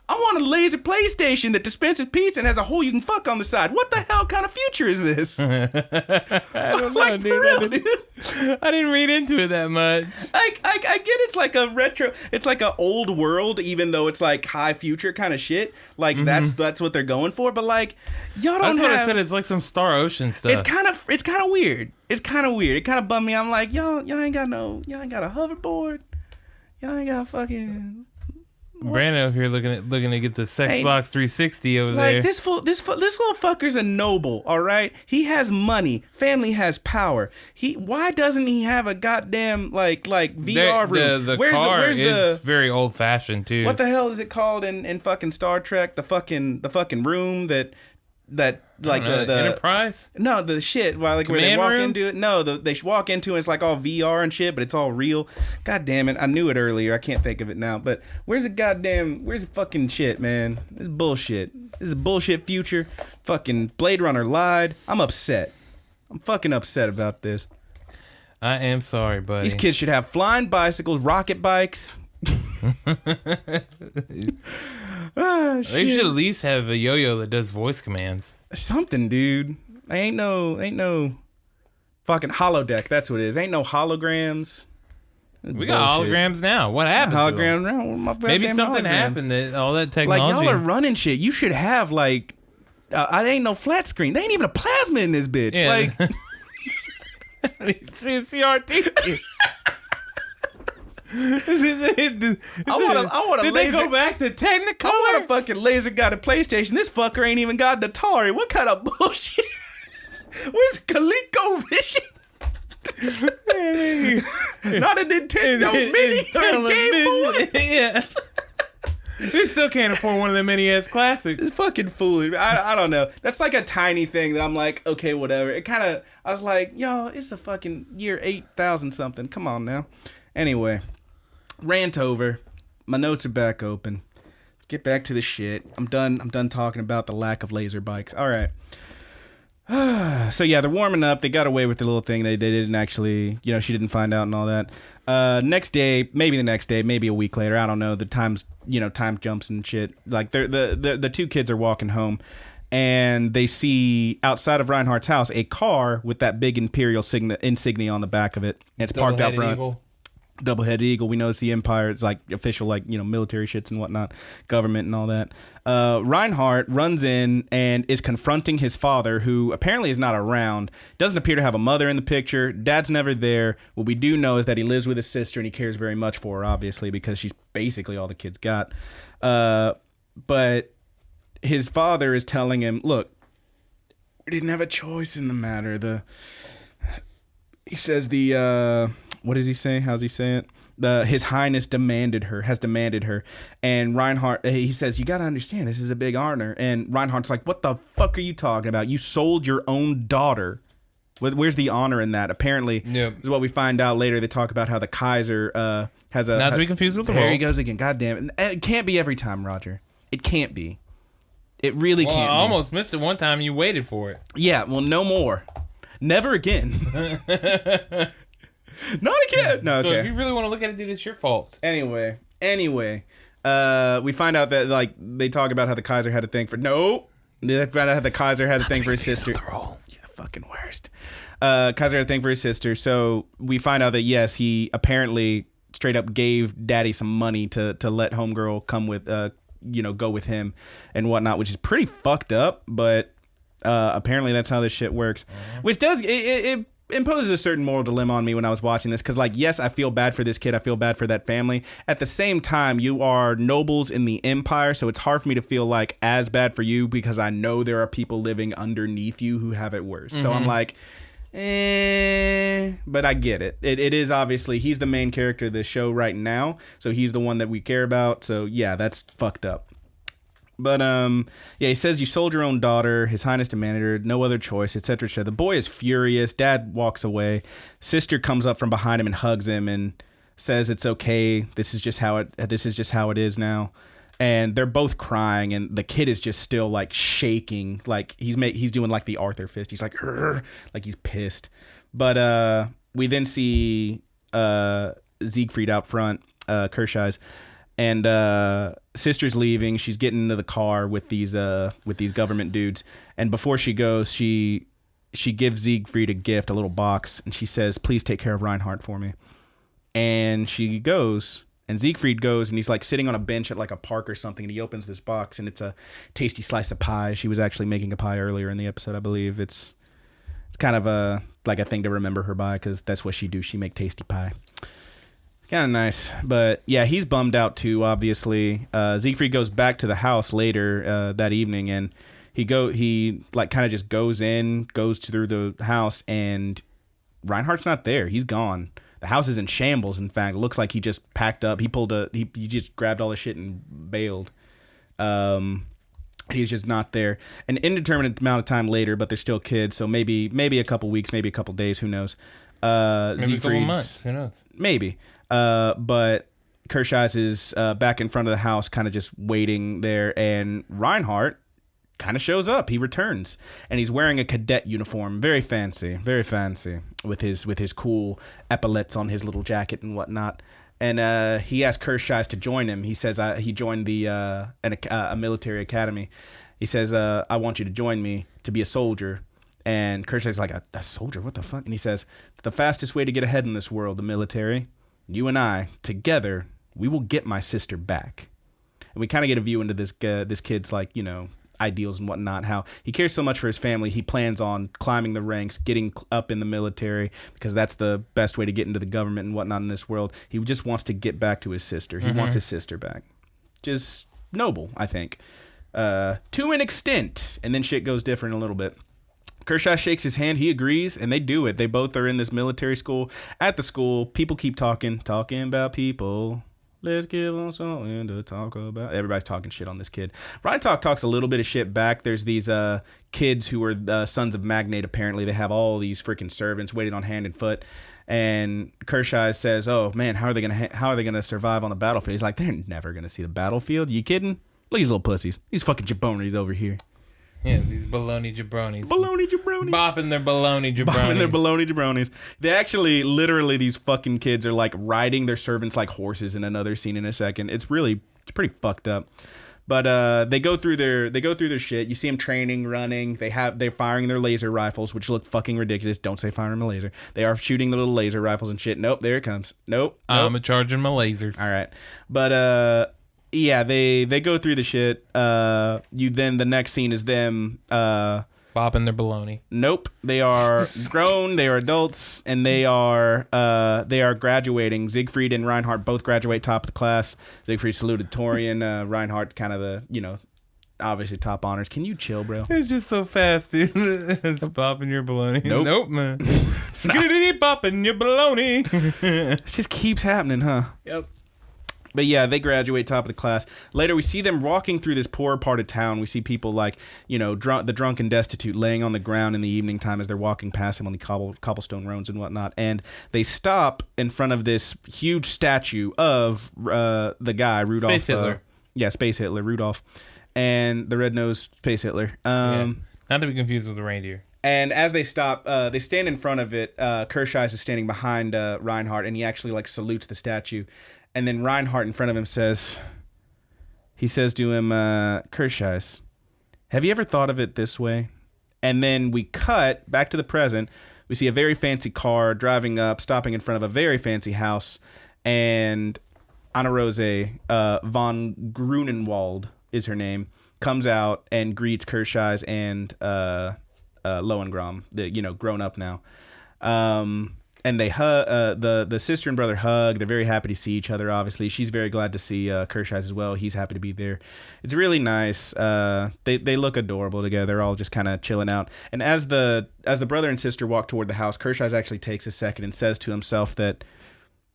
I want a laser PlayStation that dispenses pizza and has a hole you can fuck on the side. What the hell kind of future is this? I don't know, dude. I didn't read into it that much. I get it's like a retro, it's like an old world, even though it's like high future kind of shit. Like that's what they're going for. But like, y'all don't That's what I said. It's like some Star Ocean stuff. It's kind of weird. It's kind of weird. It kind of bummed me. I'm like, y'all ain't got a hoverboard. Y'all ain't got fucking. Brandon over here looking to get the Xbox 360 over there. Like this little fucker's a noble, all right? He has money. Family has power. Why doesn't he have a goddamn like VR room? The car is very old fashioned too. What the hell is it called in fucking Star Trek? The fucking room that like the Enterprise? No, the shit. Well, like Command where they walk room? into it. No, they walk into it. It's like all VR and shit, but it's all real. God damn it! I knew it earlier. I can't think of it now. But where's the fucking shit, man? This is bullshit. This is a bullshit future. Fucking Blade Runner lied. I'm upset. I'm fucking upset about this. I am sorry, buddy. These kids should have flying bicycles, rocket bikes. They should at least have a yo-yo that does voice commands. Something, dude. Ain't no fucking holodeck. That's what it is. Ain't no holograms. We got holograms now. What happened? Holograms now. Maybe something happened that all that technology. Like y'all are running shit. You should have like. I ain't no flat screen. They ain't even a plasma in this bitch. Yeah. Like CRT. I want a Did laser. they go back to Technicolor? I want a fucking laser guided PlayStation. This fucker ain't even got an Atari. What kind of bullshit? Where's ColecoVision? Not a Nintendo Mini or a Game Boy. Yeah. They still can't afford one of the NES classics. It's fucking foolish. I don't know. That's like a tiny thing that I'm like, okay, whatever. I was like, yo, it's a fucking year 8,000 something. Come on now. Anyway. Rant over. My notes are back open. Let's get back to the shit. I'm done talking about the lack of laser bikes. All right. So yeah, they're warming up. They got away with the little thing. They didn't actually, she didn't find out and all that. Next day, maybe the next day, maybe a week later. I don't know. The times, time jumps and shit. Like the two kids are walking home, and they see outside of Reinhardt's house a car with that big Imperial insignia on the back of it. And it's parked out front. Eagle. Double-headed eagle. We know it's the Empire. It's like official, military shits and whatnot, government and all that. Reinhardt runs in and is confronting his father, who apparently is not around. Doesn't appear to have a mother in the picture. Dad's never there. What we do know is that he lives with his sister and he cares very much for her, obviously, because she's basically all the kid's got. But his father is telling him, look, we didn't have a choice in the matter. He says what does he say? How's he say it? His Highness has demanded her. And Reinhardt, he says, you got to understand, this is a big honor. And Reinhardt's like, what the fuck are you talking about? You sold your own daughter. Where's the honor in that? Apparently, Yep. This is what we find out later. They talk about how the Kaiser has a... Not to be confused with the role. There he goes again. God damn it. It can't be every time, Roger. It can't be. It really can't be. I almost missed it one time. You waited for it. Yeah, well, no more. Never again. Not again. No, okay. So if you really want to look at it, dude, it's your fault. Anyway, we find out that like they talk about how the Kaiser had a thing for They found out how the Kaiser had a thing for his sister. Yeah, fucking worst. Kaiser had a thing for his sister. So we find out that yes, he apparently straight up gave Daddy some money to let homegirl come with go with him and whatnot, which is pretty fucked up. But apparently that's how this shit works, which does it imposes a certain moral dilemma on me when I was watching this, because like, yes, I feel bad for this kid, I feel bad for that family. At the same time, you are nobles in the empire, so it's hard for me to feel like as bad for you, because I know there are people living underneath you who have it worse. So I'm like, but I get it. It is obviously, he's the main character of the show right now, so he's the one that we care about. So yeah, that's fucked up. But he says you sold your own daughter. His Highness demanded her. No other choice, etc. etc. The boy is furious. Dad walks away. Sister comes up from behind him and hugs him and says it's okay. This is just how it is now. And they're both crying, and the kid is just still like shaking, like he's doing like the Arthur fist. He's like he's pissed. But we then see Siegfried out front, Kershai's. And sister's leaving. She's getting into the car with these government dudes. And before she goes, she gives Siegfried a gift, a little box, and she says, "Please take care of Reinhardt for me." And she goes, and Siegfried goes, and he's like sitting on a bench at like a park or something, and he opens this box, and it's a tasty slice of pie. She was actually making a pie earlier in the episode, I believe. It's kind of a thing to remember her by, because that's what she do. She make tasty pie. Kind of nice, but yeah, he's bummed out too. Obviously, Siegfried goes back to the house later that evening, and he like kind of just goes through the house, and Reinhardt's not there. He's gone. The house is in shambles. In fact, it looks like he just packed up. He just grabbed all the shit and bailed. He's just not there. An indeterminate amount of time later, but they're still kids, so maybe a couple weeks, maybe a couple days, who knows? Maybe a couple months, who knows? Maybe. But Kershai's is back in front of the house, kind of just waiting there, and Reinhardt kind of shows up. He returns, and he's wearing a cadet uniform, very fancy, with his cool epaulets on his little jacket and whatnot. And he asks Kershai's to join him. He says he joined a military academy. He says, "I want you to join me to be a soldier." And Kershai's like, a soldier? What the fuck? And he says, "It's the fastest way to get ahead in this world, the military. You and I, together, we will get my sister back." And we kind of get a view into this kid's, like, ideals and whatnot, how he cares so much for his family. He plans on climbing the ranks, getting up in the military, because that's the best way to get into the government and whatnot in this world. He just wants to get back to his sister. He wants his sister back. Just noble, I think. To an extent. And then shit goes different a little bit. Kershai shakes his hand. He agrees, and they do it. They both are in this military school. At the school, people keep talking about people. Let's give them something to talk about. Everybody's talking shit on this kid. Ryan talks a little bit of shit back. There's these kids who are sons of magnate, apparently. They have all these freaking servants waiting on hand and foot. And Kershai says, "Oh, man, how are they gonna survive on the battlefield?" He's like, "They're never going to see the battlefield. You kidding? Look at these little pussies. These fucking jabronis over here." Yeah, these baloney jabronis. Bopping their baloney jabronis. They actually, literally, these fucking kids are like riding their servants like horses in another scene in a second. It's pretty fucked up. But they go through their shit. You see them training, running. They're firing their laser rifles, which look fucking ridiculous. Don't say firing a laser. They are shooting the little laser rifles and shit. Nope, there it comes. Nope. I'm charging my lasers. All right. But yeah, they go through the shit. The next scene is them bopping their baloney. Nope. They are grown, they are adults, and they are graduating. Siegfried and Reinhardt both graduate top of the class. Siegfried salutatorian, Reinhardt kind of the, obviously top honors. Can you chill, bro? It's just so fast, dude. It's popping your baloney. Nope. Man. Skiddity popping your baloney. It just keeps happening, huh? Yep. But yeah, they graduate top of the class. Later, we see them walking through this poor part of town. We see people like, the drunk and destitute laying on the ground in the evening time as they're walking past him on the cobblestone roads and whatnot. And they stop in front of this huge statue of the guy, Rudolph. Space Hitler. Space Hitler, Rudolph. And the red-nosed Space Hitler. Not to be confused with the reindeer. And as they stop, they stand in front of it. Kershise is standing behind Reinhardt, and he actually like salutes the statue. And then Reinhardt in front of him says to him, Kershise, have you ever thought of it this way? And then we cut back to the present. We see a very fancy car driving up, stopping in front of a very fancy house. And Anna Rose von Grunenwald is her name, comes out and greets Kershise and Lohengrin, grown up now. And they hug. The sister and brother hug. They're very happy to see each other. Obviously, she's very glad to see Kershise as well. He's happy to be there. It's really nice. They look adorable together. They're all just kind of chilling out. And as the brother and sister walk toward the house, Kershise actually takes a second and says to himself that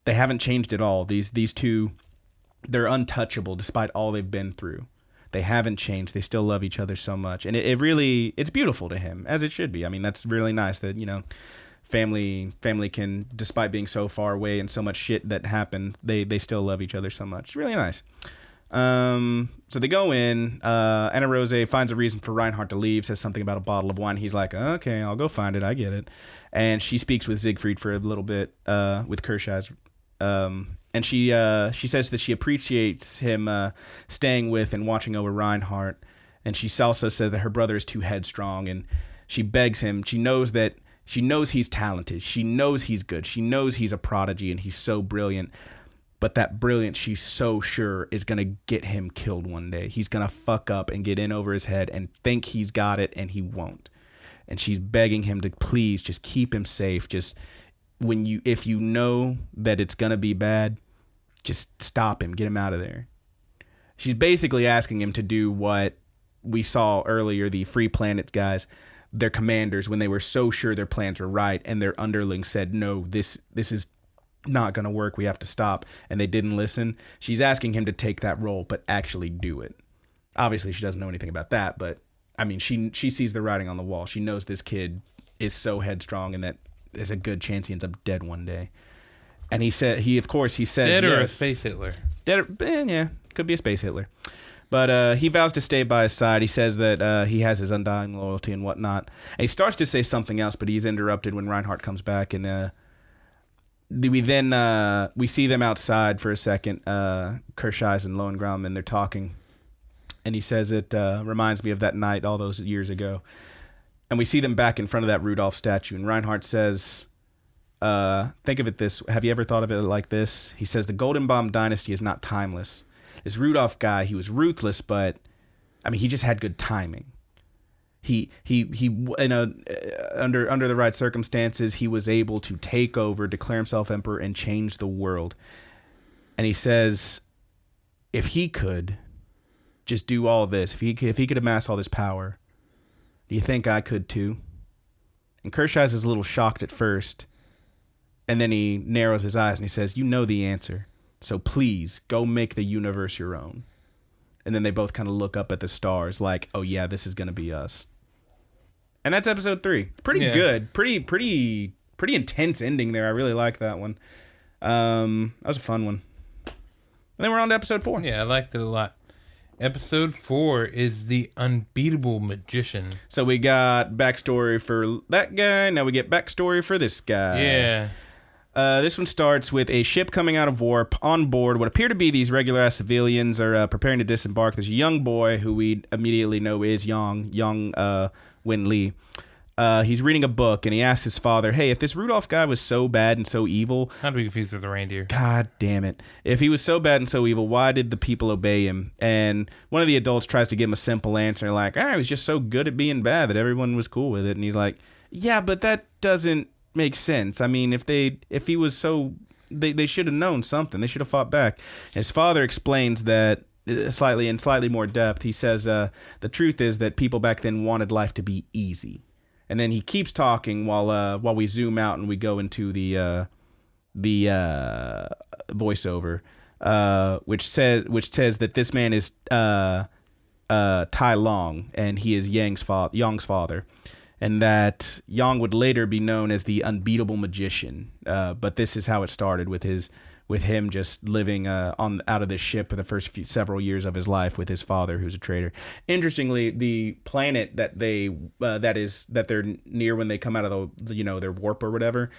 they haven't changed at all. These two, they're untouchable despite all they've been through. They haven't changed. They still love each other so much, and it's beautiful to him, as it should be. I mean, that's really nice that family can, despite being so far away and so much shit that happened, they still love each other so much. It's really nice. So they go in. Anna Rose finds a reason for Reinhardt to leave, says something about a bottle of wine. He's like, okay, I'll go find it. I get it. And she speaks with Siegfried for a little bit, with Kershise. And she says that she appreciates him staying with and watching over Reinhardt. And she also said that her brother is too headstrong, and she begs him. She knows he's talented. She knows he's good. She knows he's a prodigy and he's so brilliant. But that brilliance, she's so sure, is going to get him killed one day. He's going to fuck up and get in over his head and think he's got it, and he won't. And she's begging him to please just keep him safe. Just if you know that it's going to be bad, just stop him. Get him out of there. She's basically asking him to do what we saw earlier, the Free Planets guys, their commanders, when they were so sure their plans were right and their underlings said, no, this is not going to work. We have to stop. And they didn't listen. She's asking him to take that role, but actually do it. Obviously, she doesn't know anything about that, but I mean, she sees the writing on the wall. She knows this kid is so headstrong and that there's a good chance he ends up dead one day. And he says dead or a space Hitler. Dead, yeah, could be a space Hitler. But he vows to stay by his side. He says that he has his undying loyalty and whatnot. And he starts to say something else, but he's interrupted when Reinhardt comes back. And we see them outside for a second, Kershise and Lohengrin, and they're talking. And he says it reminds me of that night all those years ago. And we see them back in front of that Rudolph statue. And Reinhardt says, think of it this, have you ever thought of it like this? He says, the Golden Bomb dynasty is not timeless. This Rudolph guy, he was ruthless, but I mean, he just had good timing. He under the right circumstances, he was able to take over, declare himself emperor, and change the world. And he says, if he could just do all this, if he could amass all this power, do you think I could too? And Kershise is a little shocked at first, and then he narrows his eyes and he says, you know the answer. So please, go make the universe your own. And then they both kind of look up at the stars like, oh yeah, this is going to be us. And that's episode 3. Pretty good. Pretty intense ending there. I really like that one. That was a fun one. And then we're on to episode 4. Yeah, I liked it a lot. Episode 4 is The Unbeatable Magician. So we got backstory for that guy. Now we get backstory for this guy. Yeah. This one starts with a ship coming out of warp. On board, what appear to be these regular-ass civilians are preparing to disembark. There's a young boy who we immediately know is young Win Lee. He's reading a book, and he asks his father, hey, if this Rudolph guy was so bad and so evil... Not to be confused with the reindeer. God damn it. If he was so bad and so evil, why did the people obey him? And one of the adults tries to give him a simple answer, like, he was just so good at being bad that everyone was cool with it. And he's like, yeah, but that doesn't make sense. I mean, if he was so... They should have known something. They should have fought back. His father explains that slightly more depth. He says the truth is that people back then wanted life to be easy, and then he keeps talking while we zoom out and we go into the voiceover, which says that this man is Tai Long, and he is Yang's father, and that Yang would later be known as the unbeatable magician. But this is how it started with him just living out of this ship for the first several years of his life with his father, who's a trader. Interestingly, the planet that they're near when they come out of their warp or whatever,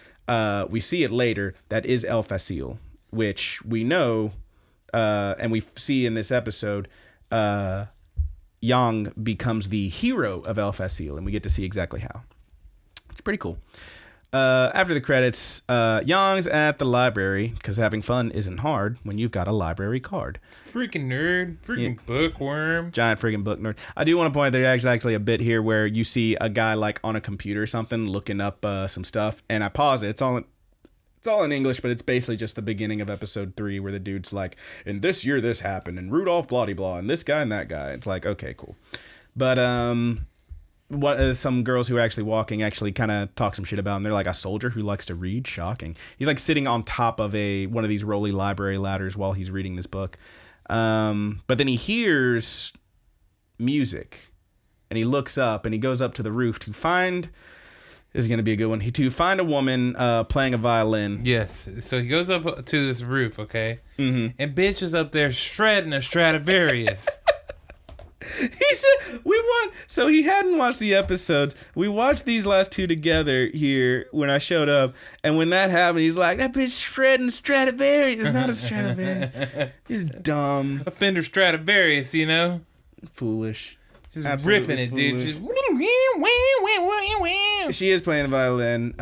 we see it later. That is El Facil, which we know, and we see in this episode. Yang becomes the hero of El Facil, and we get to see exactly how. It's pretty cool. After the credits, Yang's at the library, because having fun isn't hard when you've got a library card. Freaking nerd. Freaking bookworm. Giant freaking book nerd. I do want to point out there's actually a bit here where you see a guy like on a computer or something looking up some stuff, and I pause it. It's all in English, but it's basically just the beginning of episode 3 where the dude's like, in this year this happened, and Rudolph blah and this guy and that guy. It's like, okay, cool. But some girls who are actually walking actually kind of talk some shit about him. They're like, a soldier who likes to read? Shocking. He's like sitting on top of one of these rolly library ladders while he's reading this book. But then he hears music, and he looks up, and he goes up to the roof to find... This is going to be a good one. To find a woman playing a violin. Yes. So he goes up to this roof, okay? Mm-hmm. And bitch is up there shredding a Stradivarius. He said, so he hadn't watched the episodes. We watched these last two together here when I showed up. And when that happened, he's like, that bitch shredding a Stradivarius. It's not a Stradivarius. He's dumb. A Fender Stradivarius, you know? Foolish. Just Absolutely ripping it, foolish. dude. Just... She is playing the violin.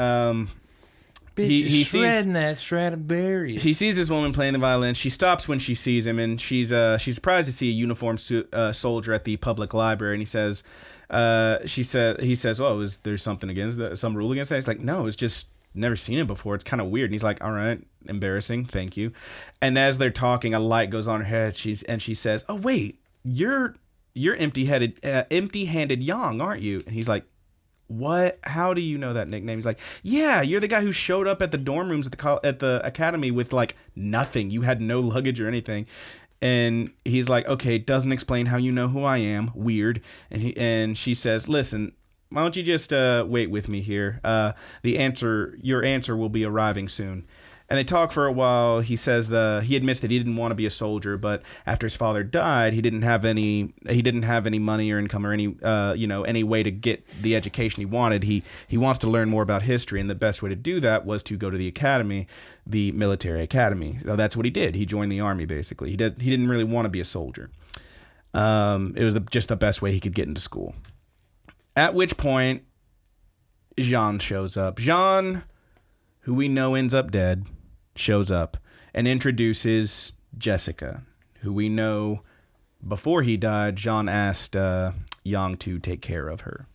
He shredding that Stradivarius. He sees this woman playing the violin. She stops when she sees him, and she's surprised to see a uniformed soldier at the public library. And he says, "Oh, is there something against that? Some rule against that?" He's like, "No, it's just never seen it before. It's kind of weird." And he's like, "All right, embarrassing, thank you." And as they're talking, a light goes on her head. She says, "Oh wait, you're empty-handed Yang, aren't you?" And he's like, "What? How do you know that nickname?" He's like, "Yeah, you're the guy who showed up at the dorm rooms at the academy with like nothing. You had no luggage or anything." And he's like, "Okay, doesn't explain how you know who I am. Weird." And she says, "Listen, why don't you just wait with me here? Your answer will be arriving soon." And they talk for a while. He says he admits that he didn't want to be a soldier, but after his father died, he didn't have any money or income or any way to get the education he wanted. He wants to learn more about history, and the best way to do that was to go to the academy, the military academy. So that's what he did. He joined the army basically. He didn't really want to be a soldier. It was just the best way he could get into school. At which point, Jean shows up. Jean, who we know ends up dead, shows up and introduces Jessica, who we know before he died, Jean asked Yang to take care of her.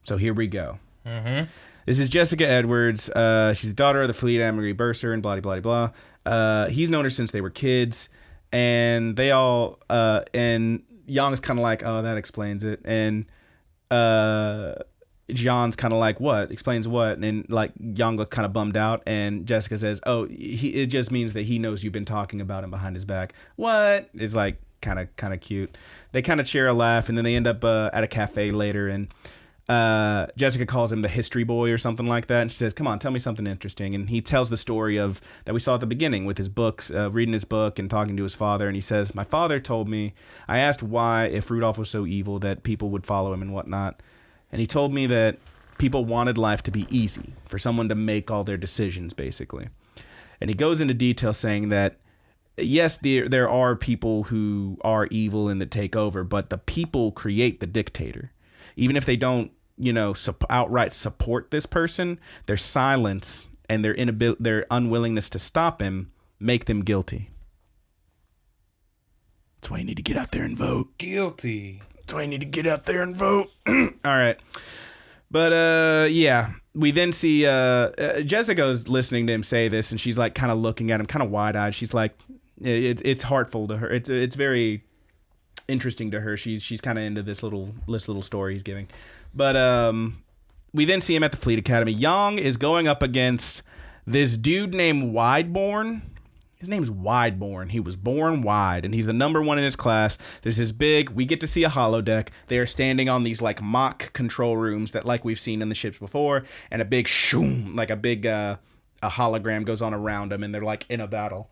So here we go. Mm-hmm. This is Jessica Edwards. She's the daughter of the Fleet Admiral Bursar and blah, blah, blah, blah. He's known her since they were kids, and they all, and Yang's kind of like, oh, that explains it. And John's kind of like, what? Explains what? And like Yang looks kind of bummed out, and Jessica says, oh, it just means that he knows you've been talking about him behind his back. What? It's like kind of cute. They kind of share a laugh, and then they end up at a cafe later, and Jessica calls him the history boy or something like that, and she says, come on, tell me something interesting. And he tells the story of that we saw at the beginning with his books, reading his book and talking to his father. And he says, my father told me, I asked why, if Rudolph was so evil, that people would follow him and whatnot. And he told me that people wanted life to be easy, for someone to make all their decisions, basically. And he goes into detail saying that, yes, there are people who are evil and that take over, but the people create the dictator. Even if they don't, outright support this person, their silence and their unwillingness to stop him make them guilty. That's why you need to get out there and vote. Guilty. That's why you need to get out there and vote. All right. But, yeah. We then see Jessica's listening to him say this, and she's like kind of looking at him kind of wide-eyed. She's like, it's heartful to her. It's very interesting to her. She's kind of into this little story he's giving. But we then see him at the Fleet Academy. Yang is going up against this dude named Wideborn. His name's Wideborn. He was born wide, and he's the number one in his class. There's this big, we get to see a holodeck. They are standing on these like mock control rooms that like we've seen in the ships before, and a big shoom, like a big a hologram goes on around them, and they're like in a battle,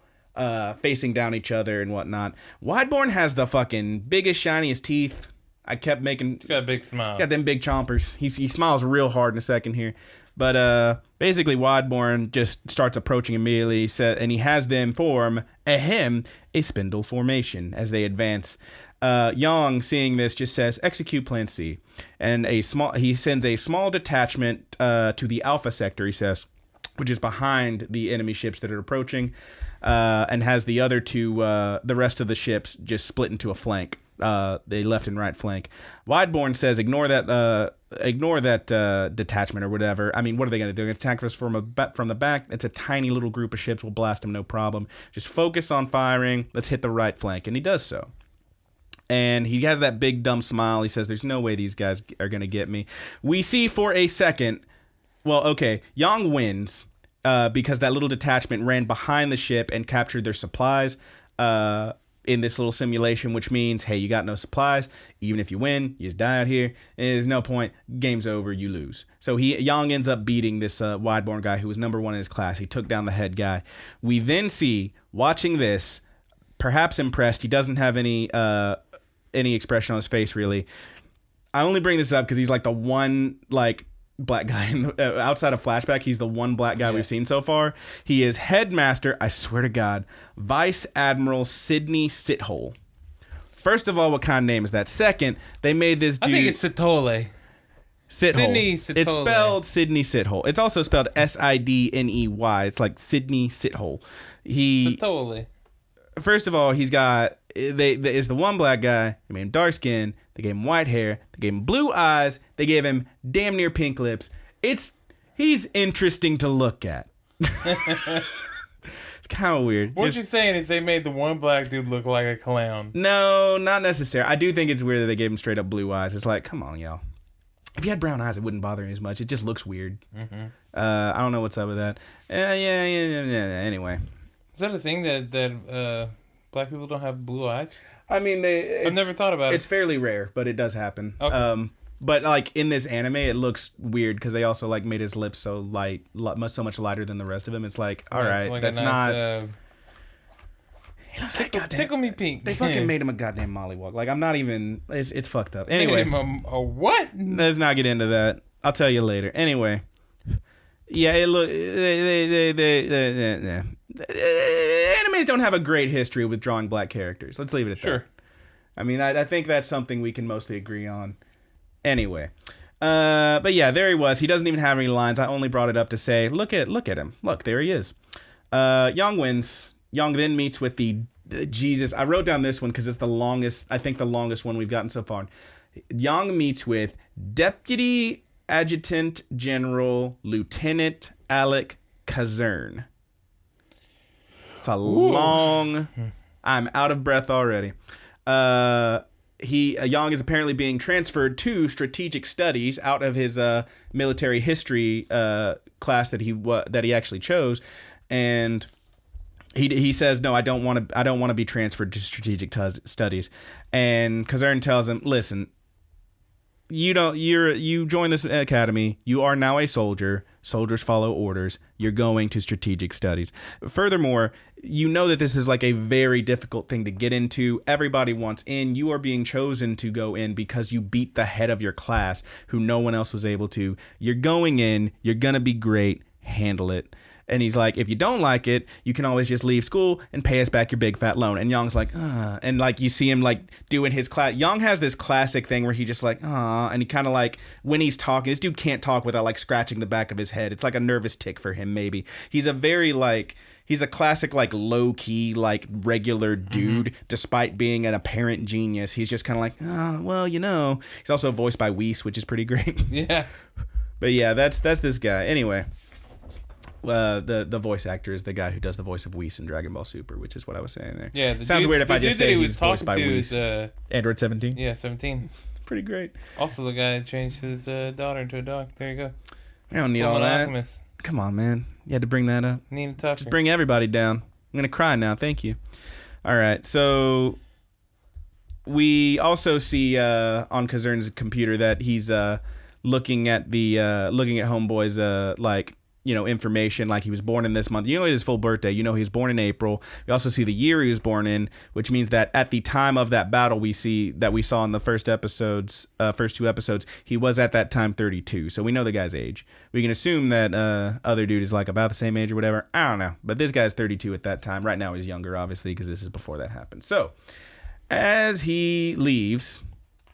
facing down each other and whatnot. Wideborn has the fucking biggest, shiniest teeth. I kept making... He's got a big smile. He's got them big chompers. He smiles real hard in a second here. But basically, Wideborn just starts approaching immediately, and he has them form a spindle formation as they advance. Yang, seeing this, just says, "Execute Plan C," and he sends a small detachment to the Alpha sector. He says, which is behind the enemy ships that are approaching, and has the other two, the rest of the ships, just split into a flank. The left and right flank. Wideborn says, ignore that detachment or whatever. I mean, what are they going to do? They're going to attack us from the back. It's a tiny little group of ships. We'll blast them, no problem. Just focus on firing. Let's hit the right flank. And he does so. And he has that big dumb smile. He says, there's no way these guys are going to get me. We see for a second, well, okay, Yang wins because that little detachment ran behind the ship and captured their supplies. In this little simulation, which means, hey, you got no supplies. Even if you win, you just die out here. There's no point. Game's over. You lose. So Yang ends up beating this Wideborn guy who was number one in his class. He took down the head guy. We then see, watching this, perhaps impressed. He doesn't have any expression on his face, really. I only bring this up because he's like the one, like, black guy outside of Flashback. He's the one black guy we've seen so far. He is headmaster, I swear to God, Vice Admiral Sidney Sithole. First of all, what kind of name is that? Second, they made this dude, I think it's Sithole. Sithole. Sithole. It's spelled Sidney Sithole. It's also spelled Sidney. It's like Sidney Sithole. Sithole. First of all, he's got is the one black guy. They made him dark skin. They gave him white hair. They gave him blue eyes. They gave him damn near pink lips. He's interesting to look at. It's kind of weird. What you're saying is they made the one black dude look like a clown. No, not necessarily. I do think it's weird that they gave him straight up blue eyes. It's like, come on, y'all. If you had brown eyes, it wouldn't bother me as much. It just looks weird. Mm-hmm. I don't know what's up with that. Yeah. Anyway. Is that a thing that black people don't have blue eyes? I mean, I've never thought about it. It's fairly rare, but it does happen. Okay. But like in this anime, it looks weird because they also like made his lips so light, so much lighter than the rest of him. It's like, all right, like that's nice, not. Tickle me pink. They fucking made him a goddamn mollywog. Like I'm not even. It's fucked up. Anyway, made him a what? Let's not get into that. I'll tell you later. Anyway, yeah, it look. Animes don't have a great history with drawing black characters. Let's leave it at that. Sure. I mean, I think that's something we can mostly agree on. Anyway, but yeah, there he was. He doesn't even have any lines. I only brought it up to say, look at him. Look, there he is. Yang wins. Yang then meets with Jesus. I wrote down this one because it's the longest. I think the longest one we've gotten so far. Yang meets with Deputy Adjutant General Lieutenant Alec Kazern. It's a long... I'm out of breath already. Yang is apparently being transferred to strategic studies out of his military history class that he actually chose, and he says, no, I don't want to be transferred to strategic studies. And Kazern tells him, listen, you join this academy. You are now a soldier. Soldiers follow orders. You're going to strategic studies. Furthermore, you know that this is like a very difficult thing to get into. Everybody wants in. You are being chosen to go in because you beat the head of your class who no one else was able to. You're going in. You're going to be great. Handle it. And he's like, if you don't like it, you can always just leave school and pay us back your big fat loan. And Yang's like, and like you see him like doing his class. Yang has this classic thing where he just like, and he kind of like, when he's talking, this dude can't talk without like scratching the back of his head. It's like a nervous tick for him, maybe. He's a classic like low key like regular dude, despite being an apparent genius. He's just kind of like, well, He's also voiced by Weiss, which is pretty great. Yeah. But yeah, that's this guy. Anyway. The voice actor is the guy who does the voice of Whis in Dragon Ball Super, which is what I was saying there. Yeah, sounds weird if I just say he's voiced by Whis. Android 17. Yeah, 17. Pretty great. Also, the guy that changed his daughter into a dog. There you go. I don't need all that. Alchemist. Come on, man. You had to bring that up. Need to talk. Just bring everybody down. I'm gonna cry now. Thank you. All right, so we also see on Kazern's computer that he's looking at Homeboy's information, like he was born in this month. You know his full birthday. You know he was born in April. We also see the year he was born in, which means that at the time of that battle we saw in the first two episodes, he was at that time 32. So we know the guy's age. We can assume that other dude is like about the same age or whatever. I don't know, but this guy's 32 at that time. Right now he's younger, obviously, because this is before that happened. So as he leaves,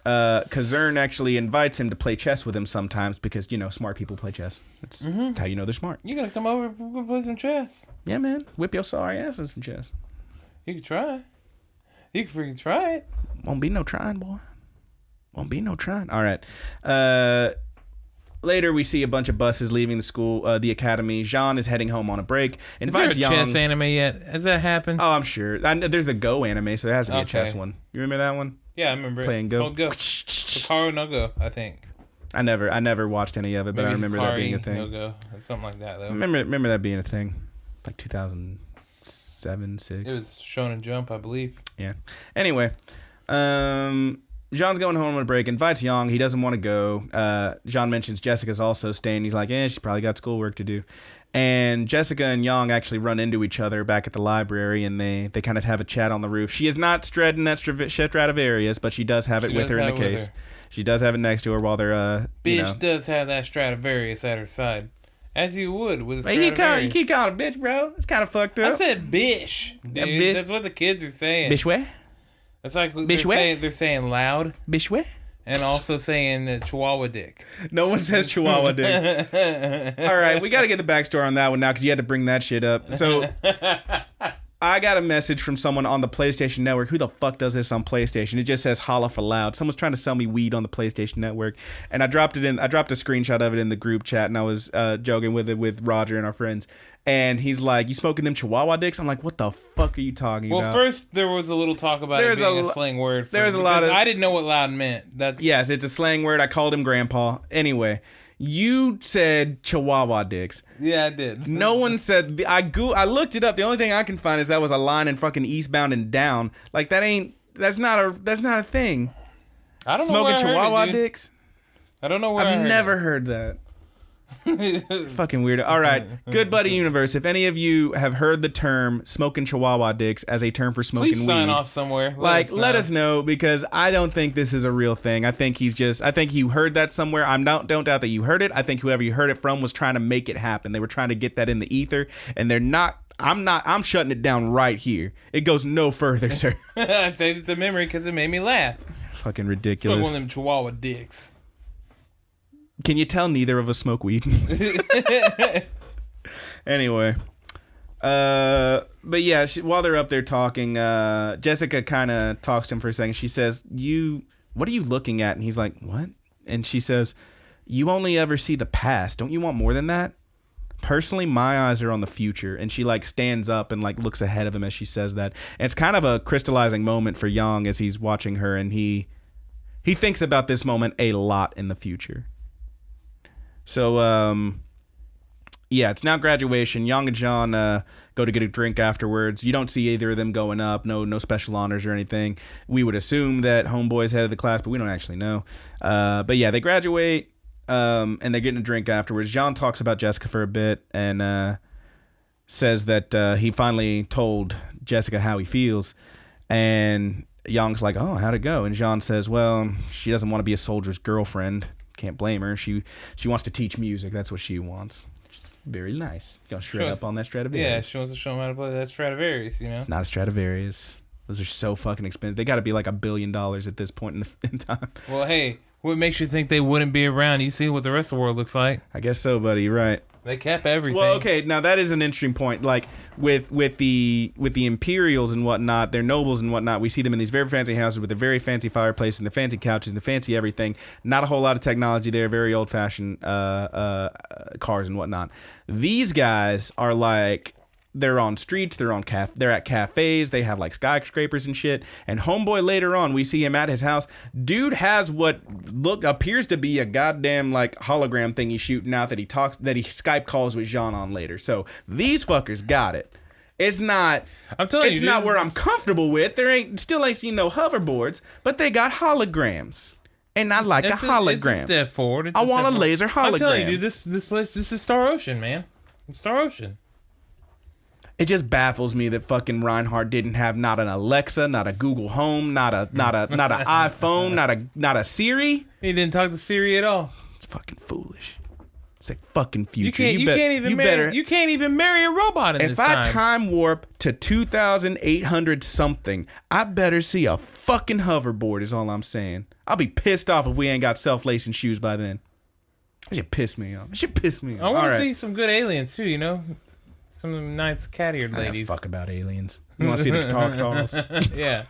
Kazern actually invites him to play chess with him sometimes because, smart people play chess. That's how you know they're smart. You gotta come over and play some chess. Yeah, man. Whip your sorry ass in some chess. You can try. You can freaking try it. Won't be no trying, boy. Won't be no trying. All right. Later, we see a bunch of buses leaving the school, the academy. Jean is heading home on a break. Is there a chess anime yet? Has that happened? Oh, I'm sure. There's the Go anime, so there has to be a chess one. You remember that one? Yeah, I remember Playing it. Go. It's called Go. Hikaru no Go, I think. I never watched any of it, but I remember that being a thing. No Go. Something like that, though. Remember that being a thing. Like 2007, 6. It was Shonen Jump, I believe. Yeah. Anyway, Jean's going home on a break, invites Yang. He doesn't want to go. Jean mentions Jessica's also staying. He's like, she's probably got schoolwork to do. And Jessica and Yang actually run into each other back at the library, and they kind of have a chat on the roof. She is not Stradin that Stradivarius, but she does have it with her in the case. She does have it next to her while they're Bitch does have that Stradivarius at her side. As you would with a Stradivarius. You keep calling her bitch, bro. It's kind of fucked up. I said bish, dude. Bish. That's what the kids are saying. Bish what? It's like they're saying loud. Bish what? And also saying Chihuahua dick. No one says Chihuahua dick. All right, we got to get the backstory on that one now because you had to bring that shit up. So I got a message from someone on the PlayStation Network. Who the fuck does this on PlayStation? It just says holla for loud. Someone's trying to sell me weed on the PlayStation Network. And I dropped a screenshot of it in the group chat, and I was joking with it with Roger and our friends. And he's like, you smoking them Chihuahua dicks? I'm like, what the fuck are you talking about? Well, first there was a little talk about it being a slang word. There's a lot of... I didn't know what loud meant. Yes, it's a slang word. I called him grandpa. Anyway, you said Chihuahua dicks. Yeah, I did. No one said... I looked it up. The only thing I can find is that was a line in fucking Eastbound and Down. Like, that's not a thing. I don't know smoking where I Chihuahua heard it, dude. dicks? I don't know where I've never heard that. Fucking weirdo. All right, Good Buddy Universe. If any of you have heard the term "smoking Chihuahua dicks" as a term for smoking Please weed, sign off somewhere. Let us know because I don't think this is a real thing. I think you heard that somewhere. Don't doubt that you heard it. I think whoever you heard it from was trying to make it happen. They were trying to get that in the ether, and they're not. I'm shutting it down right here. It goes no further, sir. I saved it to memory because it made me laugh. Fucking ridiculous. Smoke one of them Chihuahua dicks. Can you tell neither of us smoke weed? Anyway. But yeah, while they're up there talking, Jessica kind of talks to him for a second. She says, what are you looking at? And he's like, what? And she says, you only ever see the past. Don't you want more than that? Personally, my eyes are on the future. And she stands up and looks ahead of him as she says that. And it's kind of a crystallizing moment for Yang as he's watching her. And he thinks about this moment a lot in the future. So, yeah, it's now graduation. Yang and John go to get a drink afterwards. You don't see either of them going up. No special honors or anything. We would assume that Homeboy's head of the class, but we don't actually know. But yeah, they graduate, and they're getting a drink afterwards. John talks about Jessica for a bit and says that he finally told Jessica how he feels. And Yang's like, oh, how'd it go? And John says, well, she doesn't want to be a soldier's girlfriend. Can't blame her. She wants to teach music. That's what she wants. Very nice. Gonna shred up on that Stradivarius. Yeah, she wants to show him how to play that Stradivarius, It's not a Stradivarius. Those are so fucking expensive. They got to be like $1 billion at this point in time. Well, hey, what makes you think they wouldn't be around? You see what the rest of the world looks like. I guess so, buddy. You're right. They kept everything. Well, okay, now that is an interesting point. Like with the Imperials and whatnot, their nobles and whatnot, we see them in these very fancy houses with a very fancy fireplace and the fancy couches and the fancy everything. Not a whole lot of technology there. Very old fashioned cars and whatnot. These guys are like. They're on streets, they're at cafes, they have like skyscrapers and shit. And homeboy later on, we see him at his house. Dude has what appears to be a goddamn like hologram thing he's shooting out that he Skype calls with Jean on later. So these fuckers got it. It's not where I'm comfortable with. Still ain't seen no hoverboards, but they got holograms. And I like a hologram. It's a step forward. I want a laser hologram. I'm telling you, dude, this is Star Ocean, man. It's Star Ocean. It just baffles me that fucking Reinhardt didn't have not an Alexa, not a Google Home, not an iPhone, not a Siri. He didn't talk to Siri at all. It's fucking foolish. It's like fucking future. You can't even marry a robot in this time. If I time warp to 2,800 something, I better see a fucking hoverboard. Is all I'm saying. I'll be pissed off if we ain't got self-lacing shoes by then. That should piss me off. I want to see some good aliens too. You know. Some nice cat-eared ladies. Fuck about aliens. You want to see the Guitar Dolls? Yeah.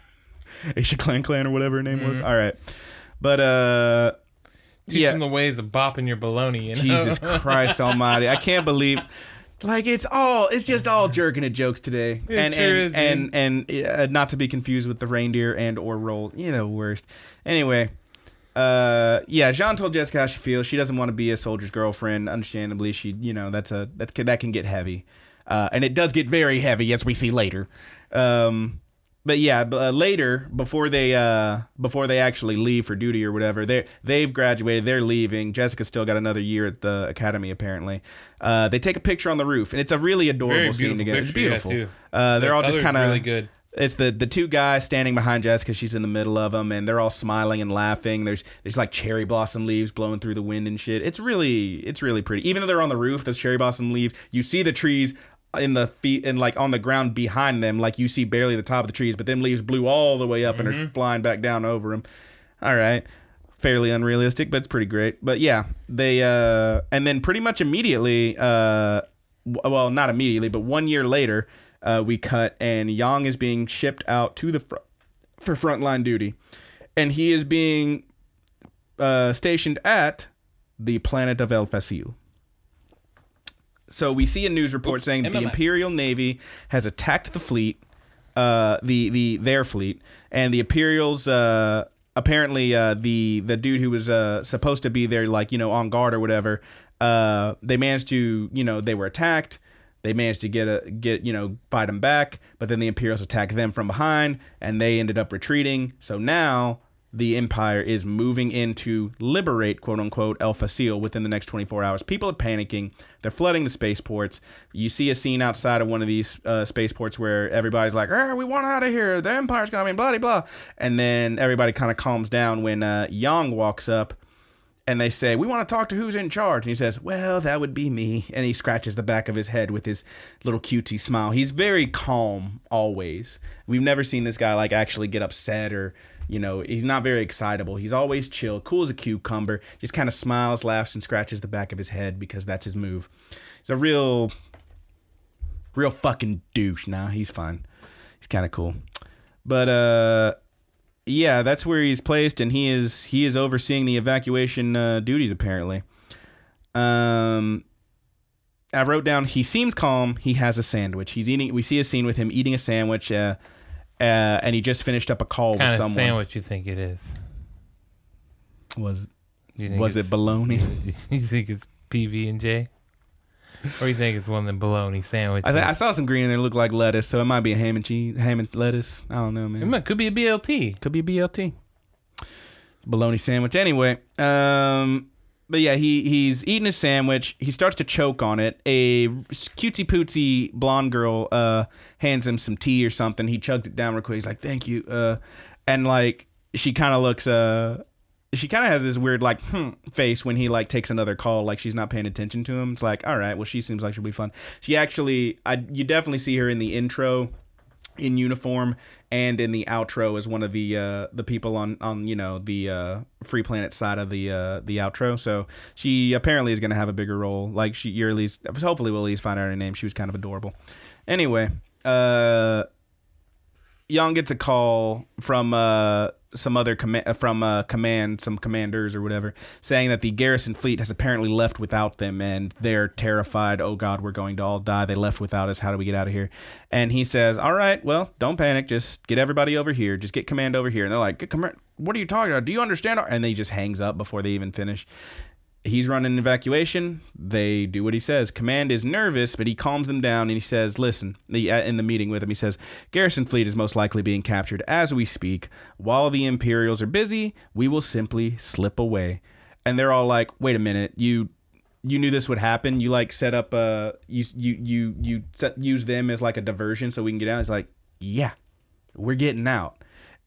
Aisha Clan or whatever her name was. All right. But, Teach them the ways of bopping your baloney, you know? Jesus Christ almighty. I can't believe... Like, it's just all jerking at jokes today. And not to be confused with the reindeer and or roll. You know, worst. Anyway... Jean told Jessica how she feels. She doesn't want to be a soldier's girlfriend. Understandably, that can get heavy. And it does get very heavy, as we see later. Later, before they actually leave for duty or whatever, they've graduated. They're leaving. Jessica's still got another year at the academy, apparently. They take a picture on the roof, and it's a really adorable scene together. It's beautiful. They're all just kind of really good. It's the two guys standing behind Jessica. She's in the middle of them, and they're all smiling and laughing. There's like cherry blossom leaves blowing through the wind and shit. It's really pretty. Even though they're on the roof, those cherry blossom leaves, you see the trees in the feet and like on the ground behind them. Like you see barely the top of the trees, but them leaves blew all the way up and are flying back down over them. All right, fairly unrealistic, but it's pretty great. But yeah, they and then pretty much immediately, well, not immediately, but 1 year later. We cut, and Yang is being shipped out to the for frontline duty, and he is being stationed at the planet of El Facil. So we see a news report saying that the Imperial Navy has attacked the fleet, their fleet, and the Imperials apparently the dude who was supposed to be there, like on guard or whatever, they managed to they were attacked. They managed to fight them back, but then the Imperials attacked them from behind, and they ended up retreating. So now the Empire is moving in to liberate, quote unquote, El Facil within the next 24 hours. People are panicking. They're flooding the spaceports. You see a scene outside of one of these spaceports where everybody's like, we want out of here. The Empire's coming, blah, blah, blah. And then everybody kind of calms down when Yang walks up. And they say, we want to talk to who's in charge. And he says, well, that would be me. And he scratches the back of his head with his little cutesy smile. He's very calm, always. We've never seen this guy, like, actually get upset or, he's not very excitable. He's always chill, cool as a cucumber. Just kind of smiles, laughs, and scratches the back of his head because that's his move. He's a real fucking douche. Nah, he's fine. He's kind of cool. But, yeah, that's where he's placed, and he is overseeing the evacuation duties, apparently. I wrote down, he seems calm. He has a sandwich. He's eating. We see a scene with him eating a sandwich, and he just finished up a call with someone. What kind of sandwich you think it is? Was it bologna? You think it's PB&J? Or you think it's one of the bologna sandwiches? I saw some green in there that looked like lettuce, so it might be a ham and lettuce. I don't know, man. It could be a BLT. Could be a BLT. Bologna sandwich. Anyway, but yeah, he's eating his sandwich. He starts to choke on it. A cutesy pootsy blonde girl hands him some tea or something. He chugs it down real quick. He's like, "Thank you." And like she kind of looks. She kind of has this weird like face when he like takes another call, like she's not paying attention to him. It's like, all right, well, she seems like she'll be fun. She actually, you definitely see her in the intro in uniform, and in the outro as one of the people on the Free Planet side of the outro. So she apparently is going to have a bigger role. Like you're at least, hopefully we'll at least find out her name. She was kind of adorable. Anyway, Yang gets a call from some other some commanders or whatever, saying that the garrison fleet has apparently left without them, and they're terrified. Oh God, we're going to all die. They left without us. How do we get out of here? And he says, all right, well, don't panic. Just get everybody over here. Just get command over here. And they're like, what are you talking about? Do you understand? And then he just hangs up before they even finish. He's running an evacuation. They do what he says. Command is nervous, but he calms them down and he says, listen, in the meeting with him, he says, garrison fleet is most likely being captured as we speak. While the Imperials are busy, we will simply slip away. And they're all like, wait a minute, you knew this would happen? You like set up use them as like a diversion so we can get out? He's like, yeah, we're getting out.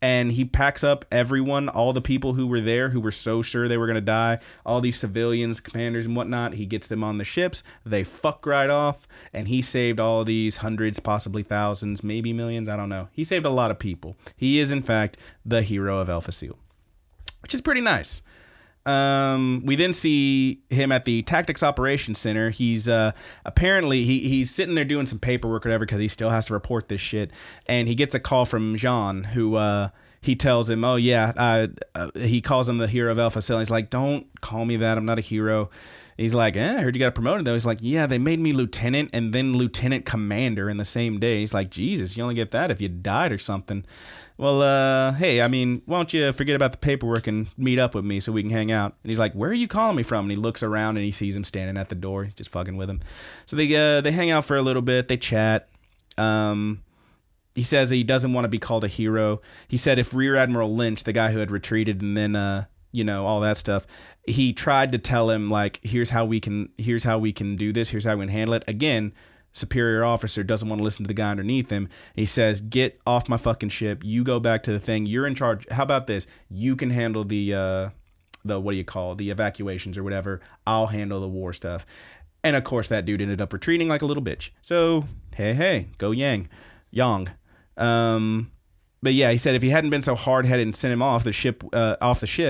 And he packs up everyone, all the people who were there, who were so sure they were going to die, all these civilians, commanders and whatnot. He gets them on the ships. They fuck right off. And he saved all these hundreds, possibly thousands, maybe millions. I don't know. He saved a lot of people. He is, in fact, the hero of Alpha Seal, which is pretty nice. We then see him at the Tactics Operations Center. He's apparently he's sitting there doing some paperwork or whatever because he still has to report this shit. And he gets a call from Jean, who he tells him, oh yeah, he calls him the hero of Alpha Cell. He's like, don't call me that. I'm not a hero. He's like, I heard you got promoted though. He's like, yeah, they made me lieutenant and then lieutenant commander in the same day. He's like, Jesus, you only get that if you died or something. Well, hey, I mean, why don't you forget about the paperwork and meet up with me so we can hang out? And he's like, where are you calling me from? And he looks around and he sees him standing at the door. He's just fucking with him. So they hang out for a little bit. They chat. He says he doesn't want to be called a hero. He said if Rear Admiral Lynch, the guy who had retreated and then, all that stuff, he tried to tell him, like, here's how we can do this. Here's how we can handle it. Again, superior officer doesn't want to listen to the guy underneath him. He says, get off my fucking ship. You go back to the thing. You're in charge. How about this? You can handle the the evacuations or whatever. I'll handle the war stuff. And of course, that dude ended up retreating like a little bitch. So, hey, go Yang. But yeah, he said if he hadn't been so hard-headed and sent him off the ship,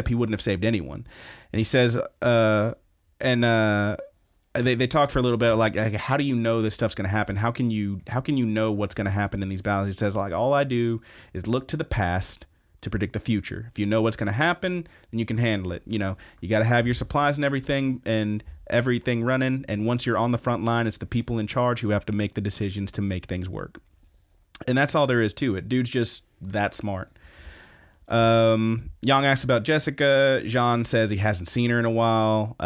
he wouldn't have saved anyone. And he says, they talked for a little bit, like how do you know this stuff's going to happen? How can you know what's going to happen in these battles? He says, like, all I do is look to the past to predict the future. If you know what's going to happen, then you can handle it. You got to have your supplies and everything running. And once you're on the front line, it's the people in charge who have to make the decisions to make things work. And that's all there is to it. Dude's just that smart. Yang asks about Jessica. Jean says he hasn't seen her in a while.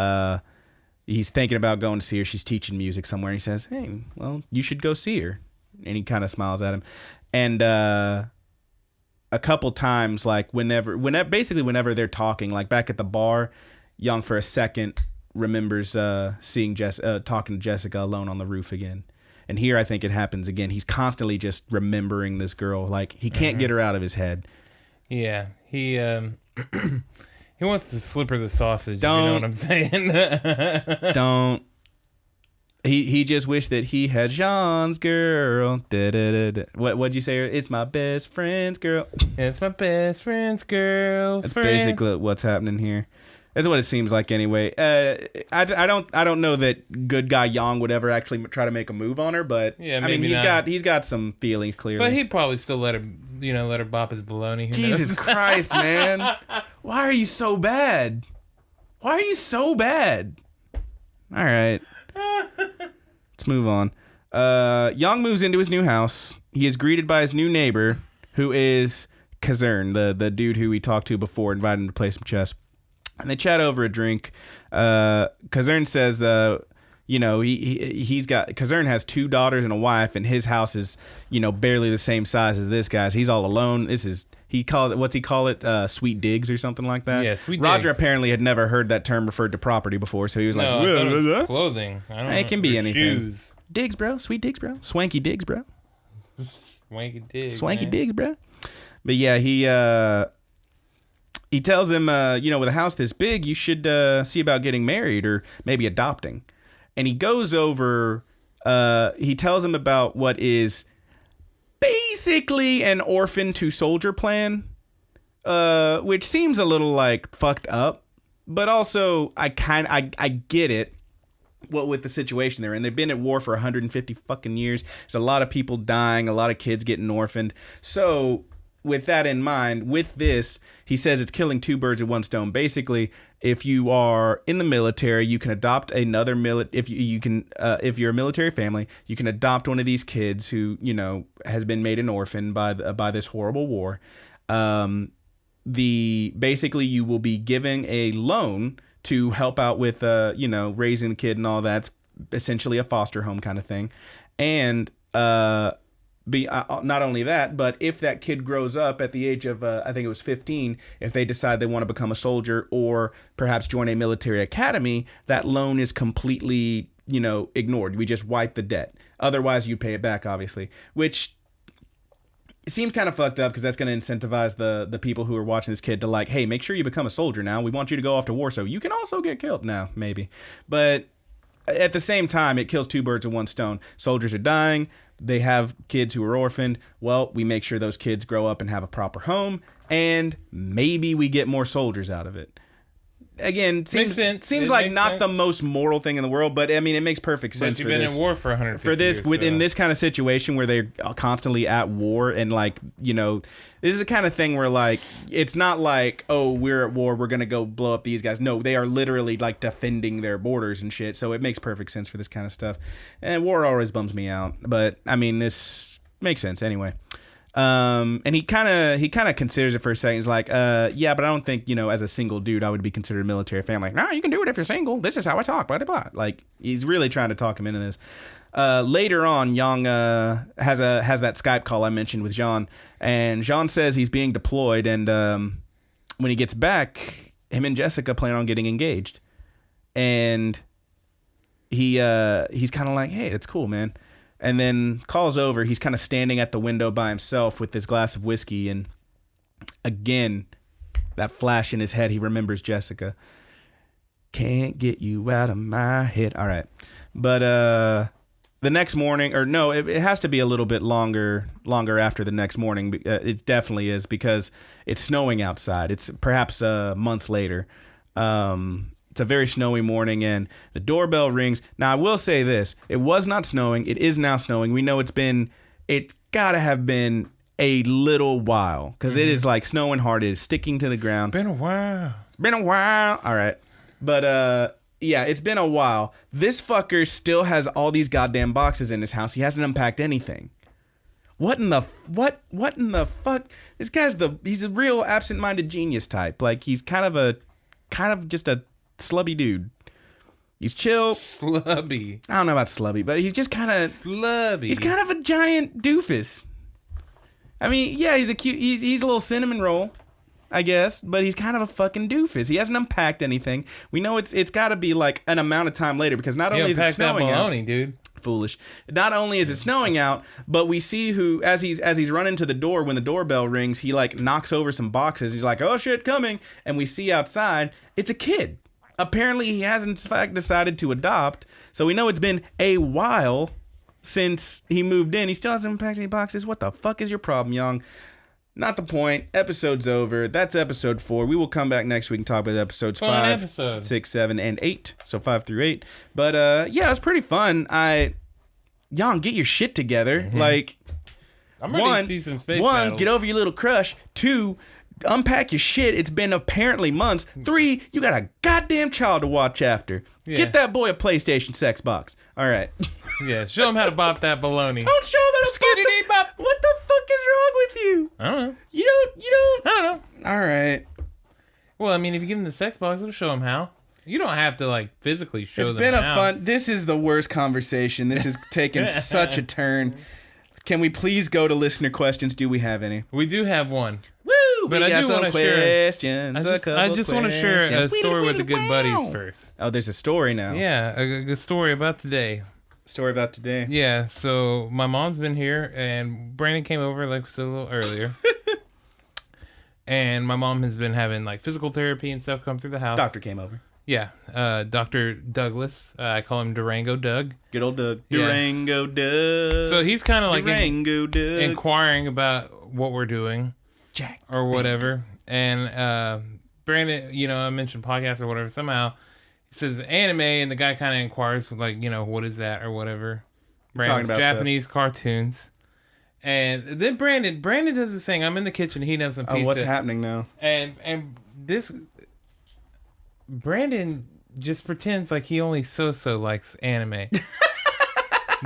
He's thinking about going to see her. She's teaching music somewhere. He says, hey, well, you should go see her. And he kind of smiles at him. And a couple times, like whenever they're talking, like back at the bar, Yang for a second remembers talking to Jessica alone on the roof again. And here I think it happens again. He's constantly just remembering this girl. Like, he can't get her out of his head. Yeah. He he wants to slip her the sausage, you know what I'm saying? Don't. He just wished that he had Jean's girl. What'd you say? It's my best friend's girl. It's my best friend's girl. That's basically what's happening here. That's what it seems like anyway. I don't know that good guy Yang would ever actually try to make a move on her, but yeah, I mean he's got some feelings clearly. But he'd probably still let her bop his baloney. Jesus Christ, man! Why are you so bad? Why are you so bad? All right, let's move on. Yang moves into his new house. He is greeted by his new neighbor, who is Kazern, the dude who we talked to before, invited him to play some chess. And they chat over a drink. Kazern says, Kazern has 2 daughters and a wife, and his house is, barely the same size as this guy's. He's all alone. What's he call it? Sweet digs or something like that? Yeah, sweet Roger digs. apparently had never heard that term referred to property before, so he was like, I thought it was clothing. I don't know. It can be anything. Shoes. Digs, bro. Sweet digs, bro. Swanky digs, bro. Swanky digs. Swanky man. digs, bro. But yeah, he tells him, with a house this big, you should see about getting married or maybe adopting. And he goes over, he tells him about what is basically an orphan to soldier plan, which seems a little like fucked up, but also I get it. What with the situation they're in, they've been at war for 150 fucking years. There's a lot of people dying, a lot of kids getting orphaned. So with that in mind, with this, he says it's killing two birds with one stone. Basically, if you are in the military, you can adopt another if you're a military family, you can adopt one of these kids who, you know, has been made an orphan by this horrible war. Basically you will be giving a loan to help out with, raising the kid and all that. It's essentially a foster home kind of thing. And not only that, but if that kid grows up at the age of, I think it was 15, if they decide they want to become a soldier or perhaps join a military academy, that loan is completely, ignored. We just wipe the debt. Otherwise, you pay it back, obviously, which seems kind of fucked up because that's going to incentivize the people who are watching this kid to like, hey, make sure you become a soldier now. We want you to go off to war so you can also get killed. Now, maybe. But at the same time, it kills two birds with one stone. Soldiers are dying. They have kids who are orphaned. Well, we make sure those kids grow up and have a proper home. And maybe we get more soldiers out of it. Again, seems like not the most moral thing in the world, but I mean, it makes perfect sense. But you've been in war for 150 for this years, within this kind of situation where they're constantly at war and like, this is the kind of thing where like it's not like, oh, we're at war, we're gonna go blow up these guys. No, they are literally like defending their borders and shit. So it makes perfect sense for this kind of stuff. And war always bums me out, but I mean, this makes sense anyway. And he kind of considers it for a second. He's like, yeah, but I don't think, as a single dude, I would be considered a military family. No, you can do it if you're single. This is how I talk, blah, blah, blah. Like, he's really trying to talk him into this. Later on, Yang, has that Skype call I mentioned with Jean, and Jean says he's being deployed. And, when he gets back, him and Jessica plan on getting engaged. And he's kind of like, hey, that's cool, man. And then calls over. He's kind of standing at the window by himself with this glass of whiskey. And again, that flash in his head, he remembers Jessica. Can't get you out of my head. All right. But the next morning, or no, it has to be a little bit longer after the next morning. It definitely is because it's snowing outside. It's perhaps months later. It's a very snowy morning, and the doorbell rings. Now, I will say this. It was not snowing. It is now snowing. We know it's got to have been a little while, because it is, like, snowing hard. It is sticking to the ground. Been a while. It's been a while. All right. But, yeah, it's been a while. This fucker still has all these goddamn boxes in his house. He hasn't unpacked anything. What in the fuck? This guy's he's a real absent-minded genius type. Like, he's kind of just a slubby dude. He's chill. Slubby. I don't know about slubby, but he's just kind of slubby. He's kind of a giant doofus. I mean, yeah, he's a little cinnamon roll, I guess, but he's kind of a fucking doofus. He hasn't unpacked anything. We know it's got to be like an amount of time later, because not only is it snowing that baloney, dude. Foolish. Not only is it snowing out, but we see who, as he's running to the door when the doorbell rings, he like knocks over some boxes. He's like, oh shit, coming. And we see outside, it's a kid. Apparently he has in fact decided to adopt. So we know it's been a while since he moved in. He still hasn't unpacked any boxes. What the fuck is your problem, Young? Not the point. Episode's over. That's episode 4. We will come back next week and talk about episodes 5, 6, 7, and 8. So 5 through 8. But yeah, it was pretty fun. Young, get your shit together. Mm-hmm. Like, I'm ready to see some space battles. Get over your little crush. 2, unpack your shit. It's been apparently months. 3, you got a goddamn child to watch after. Yeah. Get that boy a PlayStation sex box. All right. Yeah, show him how to bop that baloney. Don't show him how to bop. What the fuck is wrong with you? I don't know. You don't. I don't know. All right. Well, I mean, if you give him the sex box, it'll show him how. You don't have to like physically show them. It's been a fun. This is the worst conversation. This has taken such a turn. Can we please go to listener questions? Do we have any? We do have one. Woo! But I do want to share. I just want to share a story with the good buddies first. Oh, there's a story now. Yeah, a good story about today. Story about today. Yeah, so my mom's been here, and Brandon came over like we said a little earlier. And my mom has been having like physical therapy and stuff come through the house. Doctor came over. Yeah, Dr. Douglas. I call him Durango Doug. Good old Doug. Yeah. Durango Doug. So he's kind of like Durango Doug. inquiring about what we're doing. Jack. Or whatever. And Brandon, I mentioned podcast or whatever. Somehow he says anime, and the guy kind of inquires, like, what is that or whatever. Brandon's Japanese cartoons. And then Brandon does this thing. I'm in the kitchen heating up some pizza. Oh, what's happening now? And this Brandon just pretends like he only so likes anime.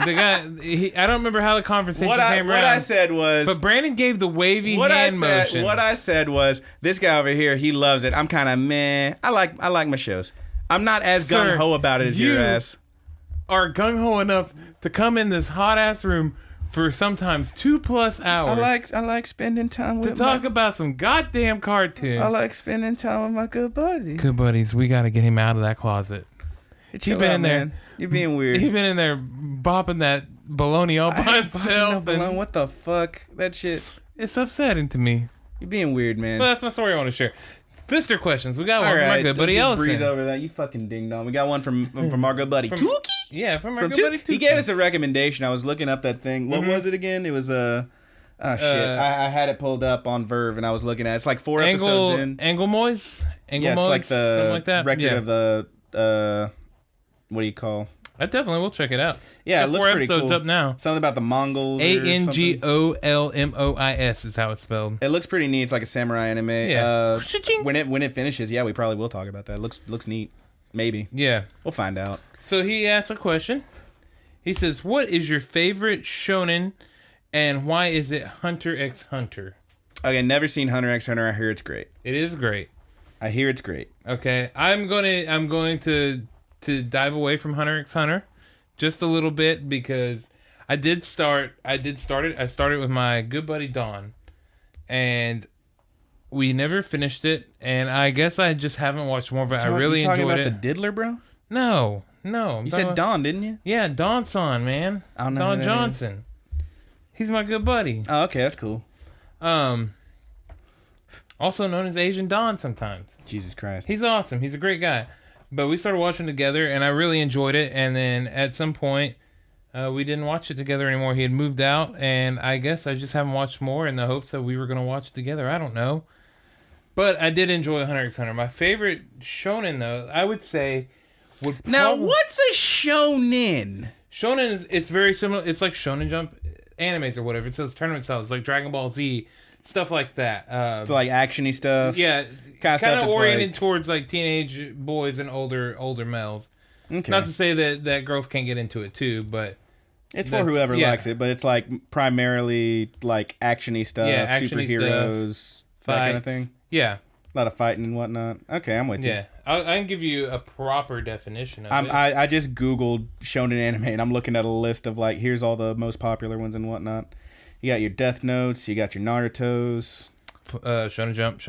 The guy, I don't remember how the conversation came around. What I said was... But Brandon gave the wavy hand motion. What I said was, this guy over here, he loves it. I'm kind of meh. I like my shows. I'm not as gung-ho about it as your ass. Are gung-ho enough to come in this hot-ass room for sometimes 2+ hours. I like spending time with to talk about some goddamn cartoons. I like spending time with my good buddy. Good buddies, we got to get him out of that closet. He's been in there. You're being weird. He's been in there bopping that baloney all by himself. And what the fuck? That shit. It's upsetting to me. You're being weird, man. Well, that's my story I want to share. Listener questions. We got one from our good buddy Ellison. Breeze over that. You fucking ding dong. We got one from our good buddy Tuki. Yeah, from our good buddy Tuki. He gave us a recommendation. I was looking up that thing. What was it again? It was shit. I had it pulled up on Verve and I was looking at it. It's like 4 episodes in. Anglemois? Yeah, it's like the something like that. record of the what do you call? I definitely will check it out. Yeah, it looks pretty cool. 4 episodes up now. Something about the Mongols. Angolmois is how it's spelled. It looks pretty neat. It's like a samurai anime. Yeah. When it finishes, yeah, we probably will talk about that. It looks neat. Maybe. Yeah. We'll find out. So he asks a question. He says, "What is your favorite shonen, and why is it Hunter x Hunter?" Okay, never seen Hunter x Hunter. I hear it's great. It is great. I hear it's great. Okay, I'm going to dive away from Hunter x Hunter just a little bit because I started with my good buddy Don, and we never finished it, and I guess I just haven't watched more of it. I really enjoyed it. Talking about the Diddler, bro? No. You said Don, didn't you? Yeah, Don's son, man. I don't know Don Johnson. He's my good buddy. Oh, okay, that's cool. Also known as Asian Don sometimes. Jesus Christ. He's awesome. He's a great guy. But we started watching together, and I really enjoyed it. And then at some point, we didn't watch it together anymore. He had moved out, and I guess I just haven't watched more in the hopes that we were going to watch it together. I don't know. But I did enjoy Hunter x Hunter. My favorite shonen, though, I would say... Now, what's a shonen? Shonen it's very similar. It's like Shonen Jump animes or whatever. It says tournament styles, like Dragon Ball Z, stuff like that. So like actiony stuff. Yeah, kind of oriented towards like teenage boys and older males. Okay. Not to say that girls can't get into it too, but it's for whoever likes it. But it's like primarily like actiony stuff, superheroes, stuff, that kind of thing. Yeah. A lot of fighting and whatnot. Okay, I'm with you. Yeah, I can give you a proper definition of it. I just Googled shonen anime, and I'm looking at a list of, like, here's all the most popular ones and whatnot. You got your Death Notes, you got your Narutos. Shonen Jump.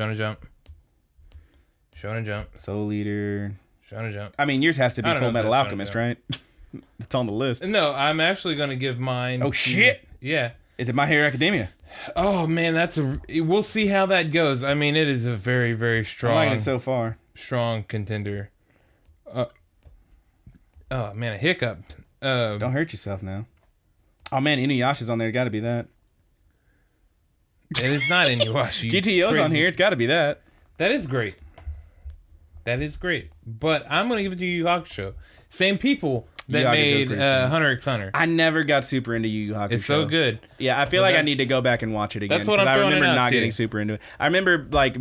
Soul Eater. Shonen Jump. I mean, yours has to be Full Metal Alchemist, right? It's on the list. No, I'm actually going to give mine... Oh, shit! Yeah. Is it My Hero Academia? Oh man, we'll see how that goes. I mean, it is a very, very strong. I like it so far. Strong contender. Oh man, a hiccup. Don't hurt yourself now. Oh man, Inuyasha's on there. Got to be that. It is not Inuyasha. GTO's on here. It's got to be that. That is great. But I'm gonna give it to Yu Yu Hakusho. Same people that made Hunter x Hunter. I never got super into Yu Yu Hakusho. It's so good. Yeah, I feel like I need to go back and watch it again. That's what I'm throwing I remember it out not to. Getting super into it. I remember like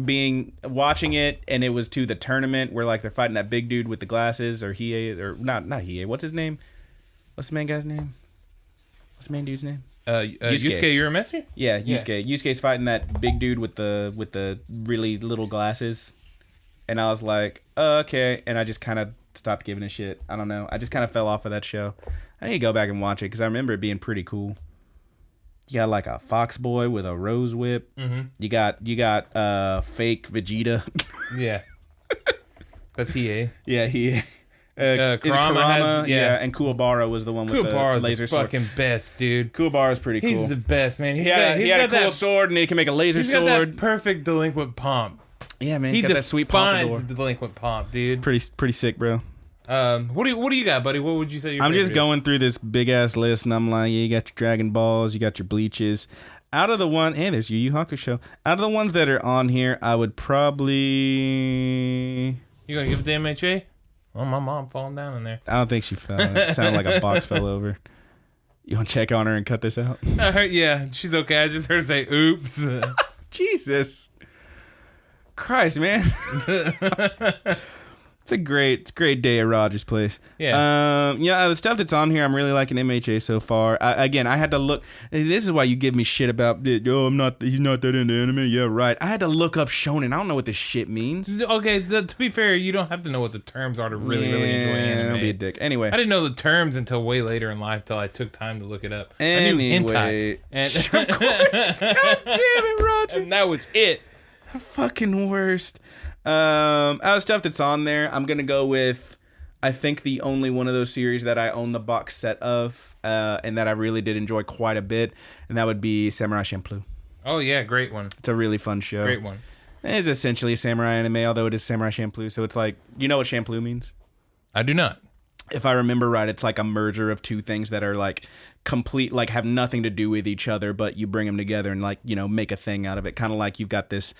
watching it, and it was to the tournament where like they're fighting that big dude with the glasses, or Hiei, or not Hiei. What's his name? What's the main guy's name? What's the main dude's name? Yusuke Urameshi? Yeah, Yusuke. Yeah. Yusuke's fighting that big dude with the really little glasses, and I was like, oh, okay, and I just kind of stopped giving a shit. I don't know. I just kind of fell off of that show. I need to go back and watch it because I remember it being pretty cool. You got like a fox boy with a rose whip. Mm-hmm. You got fake Vegeta. Yeah, that's Hiei. Yeah, he. Kurama yeah, and Kuwabara was the one with the laser sword. Fucking best, dude. Kuwabara's pretty cool. He's the best, man. He had a cool sword, and he can make a laser sword. Got that perfect delinquent pomp. Yeah, man. He Got that sweet pompadour. defines delinquent pomp, dude. Pretty sick, bro. What do you got, buddy? What would you say your I'm favorite just is? going through this big ass list, and I'm like, yeah, you got your Dragon Balls, you got your Bleaches. Out of the one, hey, there's Yu Yu Hakusho. Out of the ones that are on here, I would probably. You gonna give it to MHA? Oh, my mom falling down in there. I don't think she fell. It sounded like a box fell over. You want to check on her and cut this out? Yeah, she's okay. I just heard her say, "Oops." Jesus Christ, man. It's a great day at Rogers Place. Yeah. The stuff that's on here, I'm really liking MHA so far. I had to look. This is why you give me shit about, he's not that into anime. Yeah, right. I had to look up shonen. I don't know what this shit means. Okay, to be fair, you don't have to know what the terms are to really enjoy anime. Don't be a dick. Anyway. I didn't know the terms until way later in life, till I took time to look it up. Anyway. I knew hentai. And Of course. God damn it, Roger. and that was it. The fucking worst. Out of stuff that's on there, I'm gonna go with, I think, the only one of those series that I own the box set of, and that I really did enjoy quite a bit, and that would be Samurai Champloo. Oh yeah, great one. It's a really fun show. Great one. It's essentially a samurai anime, although it is Samurai Champloo, so it's like, you know what Champloo means? I do not. If I remember right, it's like a merger of two things that are like complete, like have nothing to do with each other, but you bring them together and like, make a thing out of it. Kind of like you've got this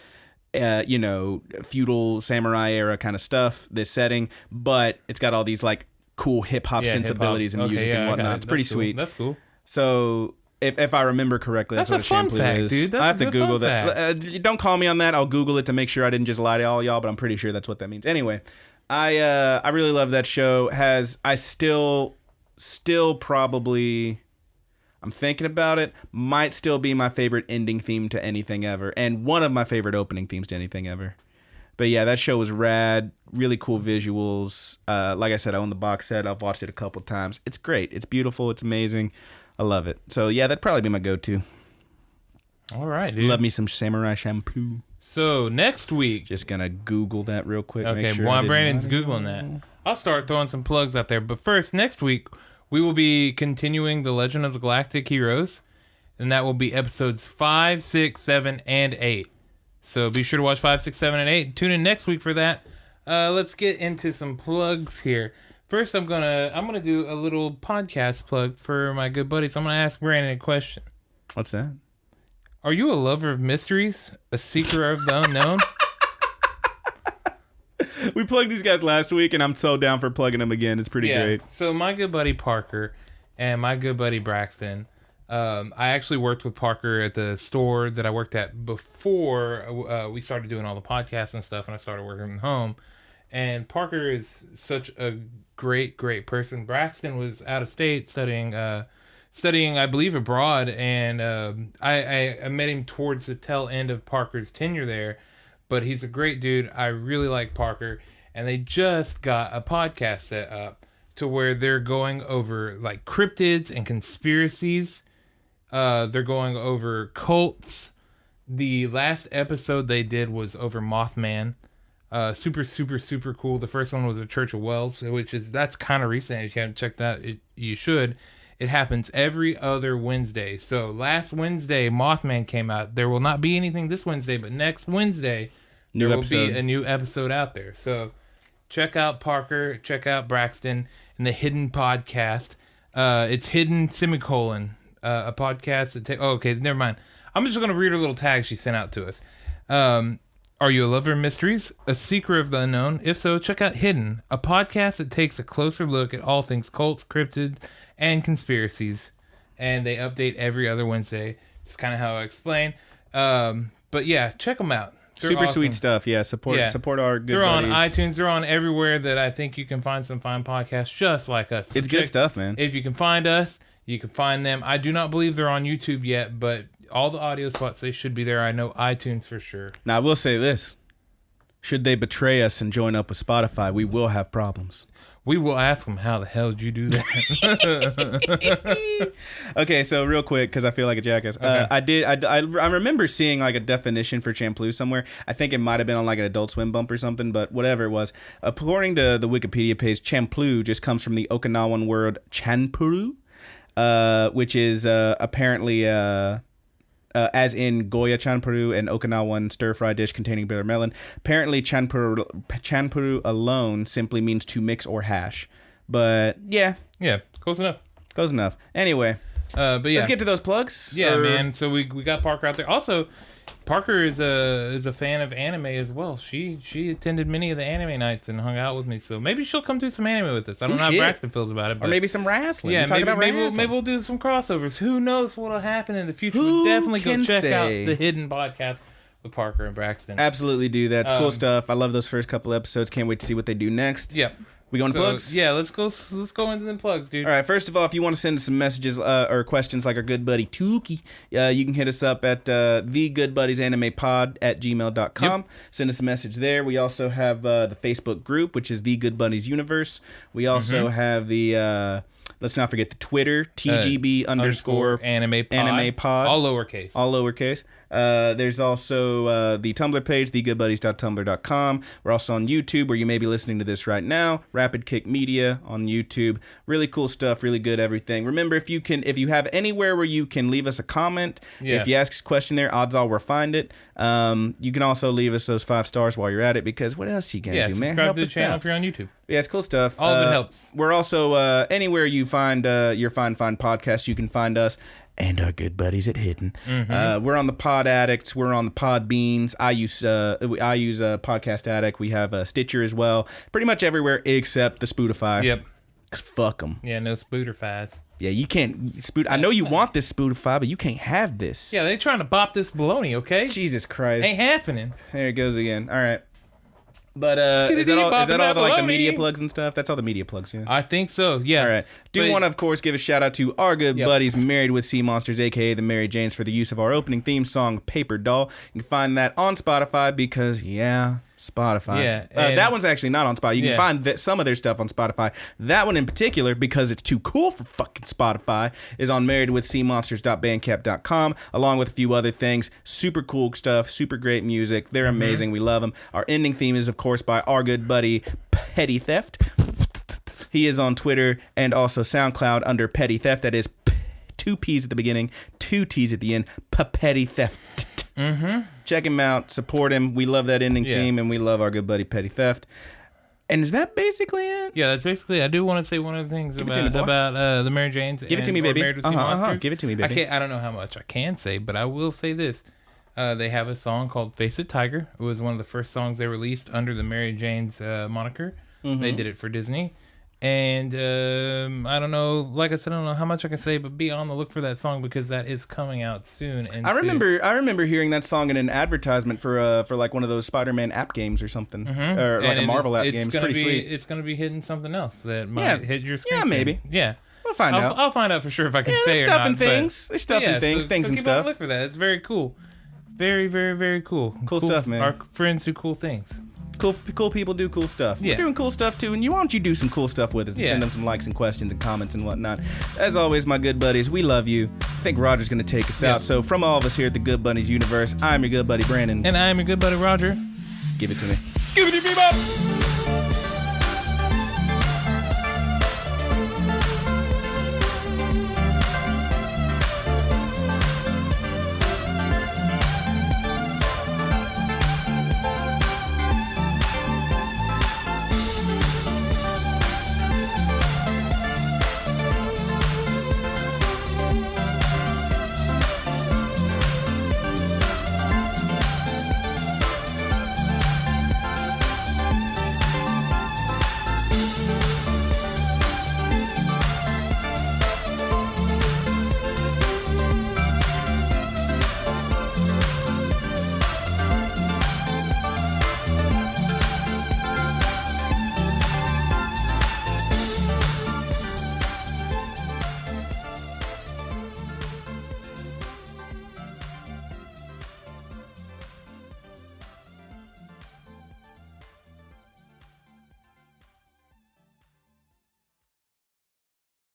feudal samurai era kind of stuff, this setting, but it's got all these like cool hip hop sensibilities and music and whatnot. It's pretty sweet. That's cool. So if I remember correctly, that's what a fun Champloo fact, is. dude. That's I have a to good Google fun that. Don't call me on that. I'll Google it to make sure I didn't just lie to all y'all, but I'm pretty sure that's what that means. Anyway, I really love that show. I still probably, I'm thinking about it, might still be my favorite ending theme to anything ever, and one of my favorite opening themes to anything ever. But yeah, that show was rad. Really cool visuals. Like I said, I own the box set. I've watched it a couple times. It's great. It's beautiful. It's amazing. I love it. So yeah, that'd probably be my go-to. All right, dude. Love me some Samurai Champloo. So next week, Just gonna Google that real quick. okay, make sure while Brandon's Googling that, I'll start throwing some plugs out there. But first, next week, we will be continuing The Legend of the Galactic Heroes, and that will be episodes 5, 6, 7, and 8. So be sure to watch 5, 6, 7, and 8. Tune in next week for that. Let's get into some plugs here. First, I'm gonna do a little podcast plug for my good buddies. I'm gonna ask Brandon a question. What's that? Are you a lover of mysteries? A seeker of the unknown? We plugged these guys last week, and I'm so down for plugging them again. It's pretty great. So my good buddy Parker and my good buddy Braxton, I actually worked with Parker at the store that I worked at before we started doing all the podcasts and stuff, and I started working from home. And Parker is such a great person. Braxton was out of state studying, I believe, abroad, and I met him towards the tail end of Parker's tenure there. But he's a great dude. I really like Parker, and they just got a podcast set up to where they're going over like cryptids and conspiracies. They're going over cults. The last episode they did was over Mothman. Super cool. The first one was a Church of Wells, that's kind of recent. If you haven't checked that, you should. It happens every other Wednesday. So last Wednesday, Mothman came out. There will not be anything this Wednesday, but next Wednesday, there will be a new episode out there. So check out Parker, check out Braxton, and the Hidden Podcast. It's Hidden semicolon, a podcast that okay, never mind. I'm just going to read her little tag she sent out to us. Are you a lover of mysteries? A seeker of the unknown? If so, check out Hidden, a podcast that takes a closer look at all things cults, cryptids, and conspiracies. And they update every other Wednesday. Just kind of how I explain. But yeah, check them out. They're Super awesome. sweet stuff. Yeah, support our good They're buddies. on iTunes. They're on everywhere that I think you can find some fine podcasts just like us. So It's good stuff, man. If you can find us, you can find them. I do not believe they're on YouTube yet, but all the audio spots, they should be there. I know iTunes for sure. Now, I will say this. Should they betray us and join up with Spotify, we will have problems. We will ask them, how the hell did you do that? Okay, so real quick, because I feel like a jackass. Okay. I remember seeing like a definition for Champloo somewhere. I think it might have been on like an Adult Swim bump or something, but whatever it was. According to the Wikipedia page, Champloo just comes from the Okinawan word chanpuru, which is apparently as in Goya chanpuru and Okinawan stir-fry dish containing bitter melon. Apparently, chanpuru alone simply means to mix or hash. But yeah, close enough. Close enough. Anyway, but yeah, let's get to those plugs. Yeah, man. So we got Parker out there. Also, Parker is a fan of anime as well. She attended many of the anime nights and hung out with me. So maybe she'll come do some anime with us. I don't know how Braxton feels about it, but or maybe some wrestling. Yeah, maybe we'll do some crossovers. Who knows what'll happen in the future? We'll definitely go check out the Hidden podcast with Parker and Braxton. Absolutely do. That's cool stuff. I love those first couple episodes. Can't wait to see what they do next. Yep. We going to plugs? Yeah, let's go into the plugs, dude. All right, first of all, if you want to send us some messages or questions like our good buddy Tuki, you can hit us up at thegoodbuddiesanimepod@gmail.com. Yep. Send us a message there. We also have the Facebook group, which is The Good Buddies Universe. We also have the... let's not forget the Twitter, TGB _ anime pod. All lowercase. There's also the Tumblr page, thegoodbuddies.tumblr.com. We're also on YouTube, where you may be listening to this right now. Rapid Kick Media on YouTube. Really cool stuff, really good everything. Remember, if you have anywhere where you can leave us a comment, if you ask us a question there, odds are we'll find it. You can also leave us those 5 stars while you're at it, because what else you gonna do, man? Subscribe to the channel if you're on YouTube. Yeah, it's cool stuff. All of it helps. We're also anywhere you find your fine podcast, you can find us and our good buddies at Hidden. We're on the Pod Addicts. We're on the Pod Beans. I use Podcast Addict. We have Stitcher as well. Pretty much everywhere except the Spotify. Yep. 'Cause fuck them. Yeah, no Spooterfies. Yeah, you can't. I know you want this Spotify, but you can't have this. Yeah, they trying to bop this baloney, okay? Jesus Christ. Ain't happening. There it goes again. All right. But is that all the media plugs and stuff? That's all the media plugs, yeah. I think so, yeah. All right. Want to, of course, give a shout out to our good buddies Married with Seamonsters, a.k.a. the Mary Janes, for the use of our opening theme song, Paperdoll. You can find that on Spotify because, Spotify. Yeah. That one's actually not on Spotify. You can find some of their stuff on Spotify. That one in particular, because it's too cool for fucking Spotify, is on marriedwithseamonsters.bandcamp.com, along with a few other things. Super cool stuff, super great music. They're amazing. We love them. Our ending theme is, of course, by our good buddy Petty Theft. He is on Twitter and also SoundCloud under Petty Theft. That is 2 P's at the beginning, 2 T's at the end. Petty Theft. Check him out. Support him. We love that ending theme, and we love our good buddy Petty Theft. And is that basically it? Yeah, that's basically. I do want to say one of the things about the Mary Janes. Give it to me, baby. Married with Seamonsters. Give it to me, baby. I don't know how much I can say, but I will say this. They have a song called Face It Tiger. It was one of the first songs they released under the Mary Janes moniker. They did it for Disney. And I don't know, like I said, I don't know how much I can say, but be on the look for that song because that is coming out soon. And I remember hearing that song in an advertisement for like one of those Spider-Man app games or something, or like a Marvel app game. It's pretty sweet. It's going to be hitting something else that might hit your screen. Yeah, maybe. Yeah. We'll find out. I'll find out for sure if I can say or not. There's stuff and things, things and keep stuff. On look for that. It's very cool. Very, very, very cool. Cool stuff, man. Our friends do cool things. Cool people do cool stuff. Yeah. We're doing cool stuff too, and why don't you do some cool stuff with us and send them some likes and questions and comments and whatnot. As always, my good buddies, we love you. I think Roger's going to take us out. So from all of us here at the Good Buddies Universe, I'm your good buddy Brandon. And I'm your good buddy Roger. Give it to me. Skibbity bebop!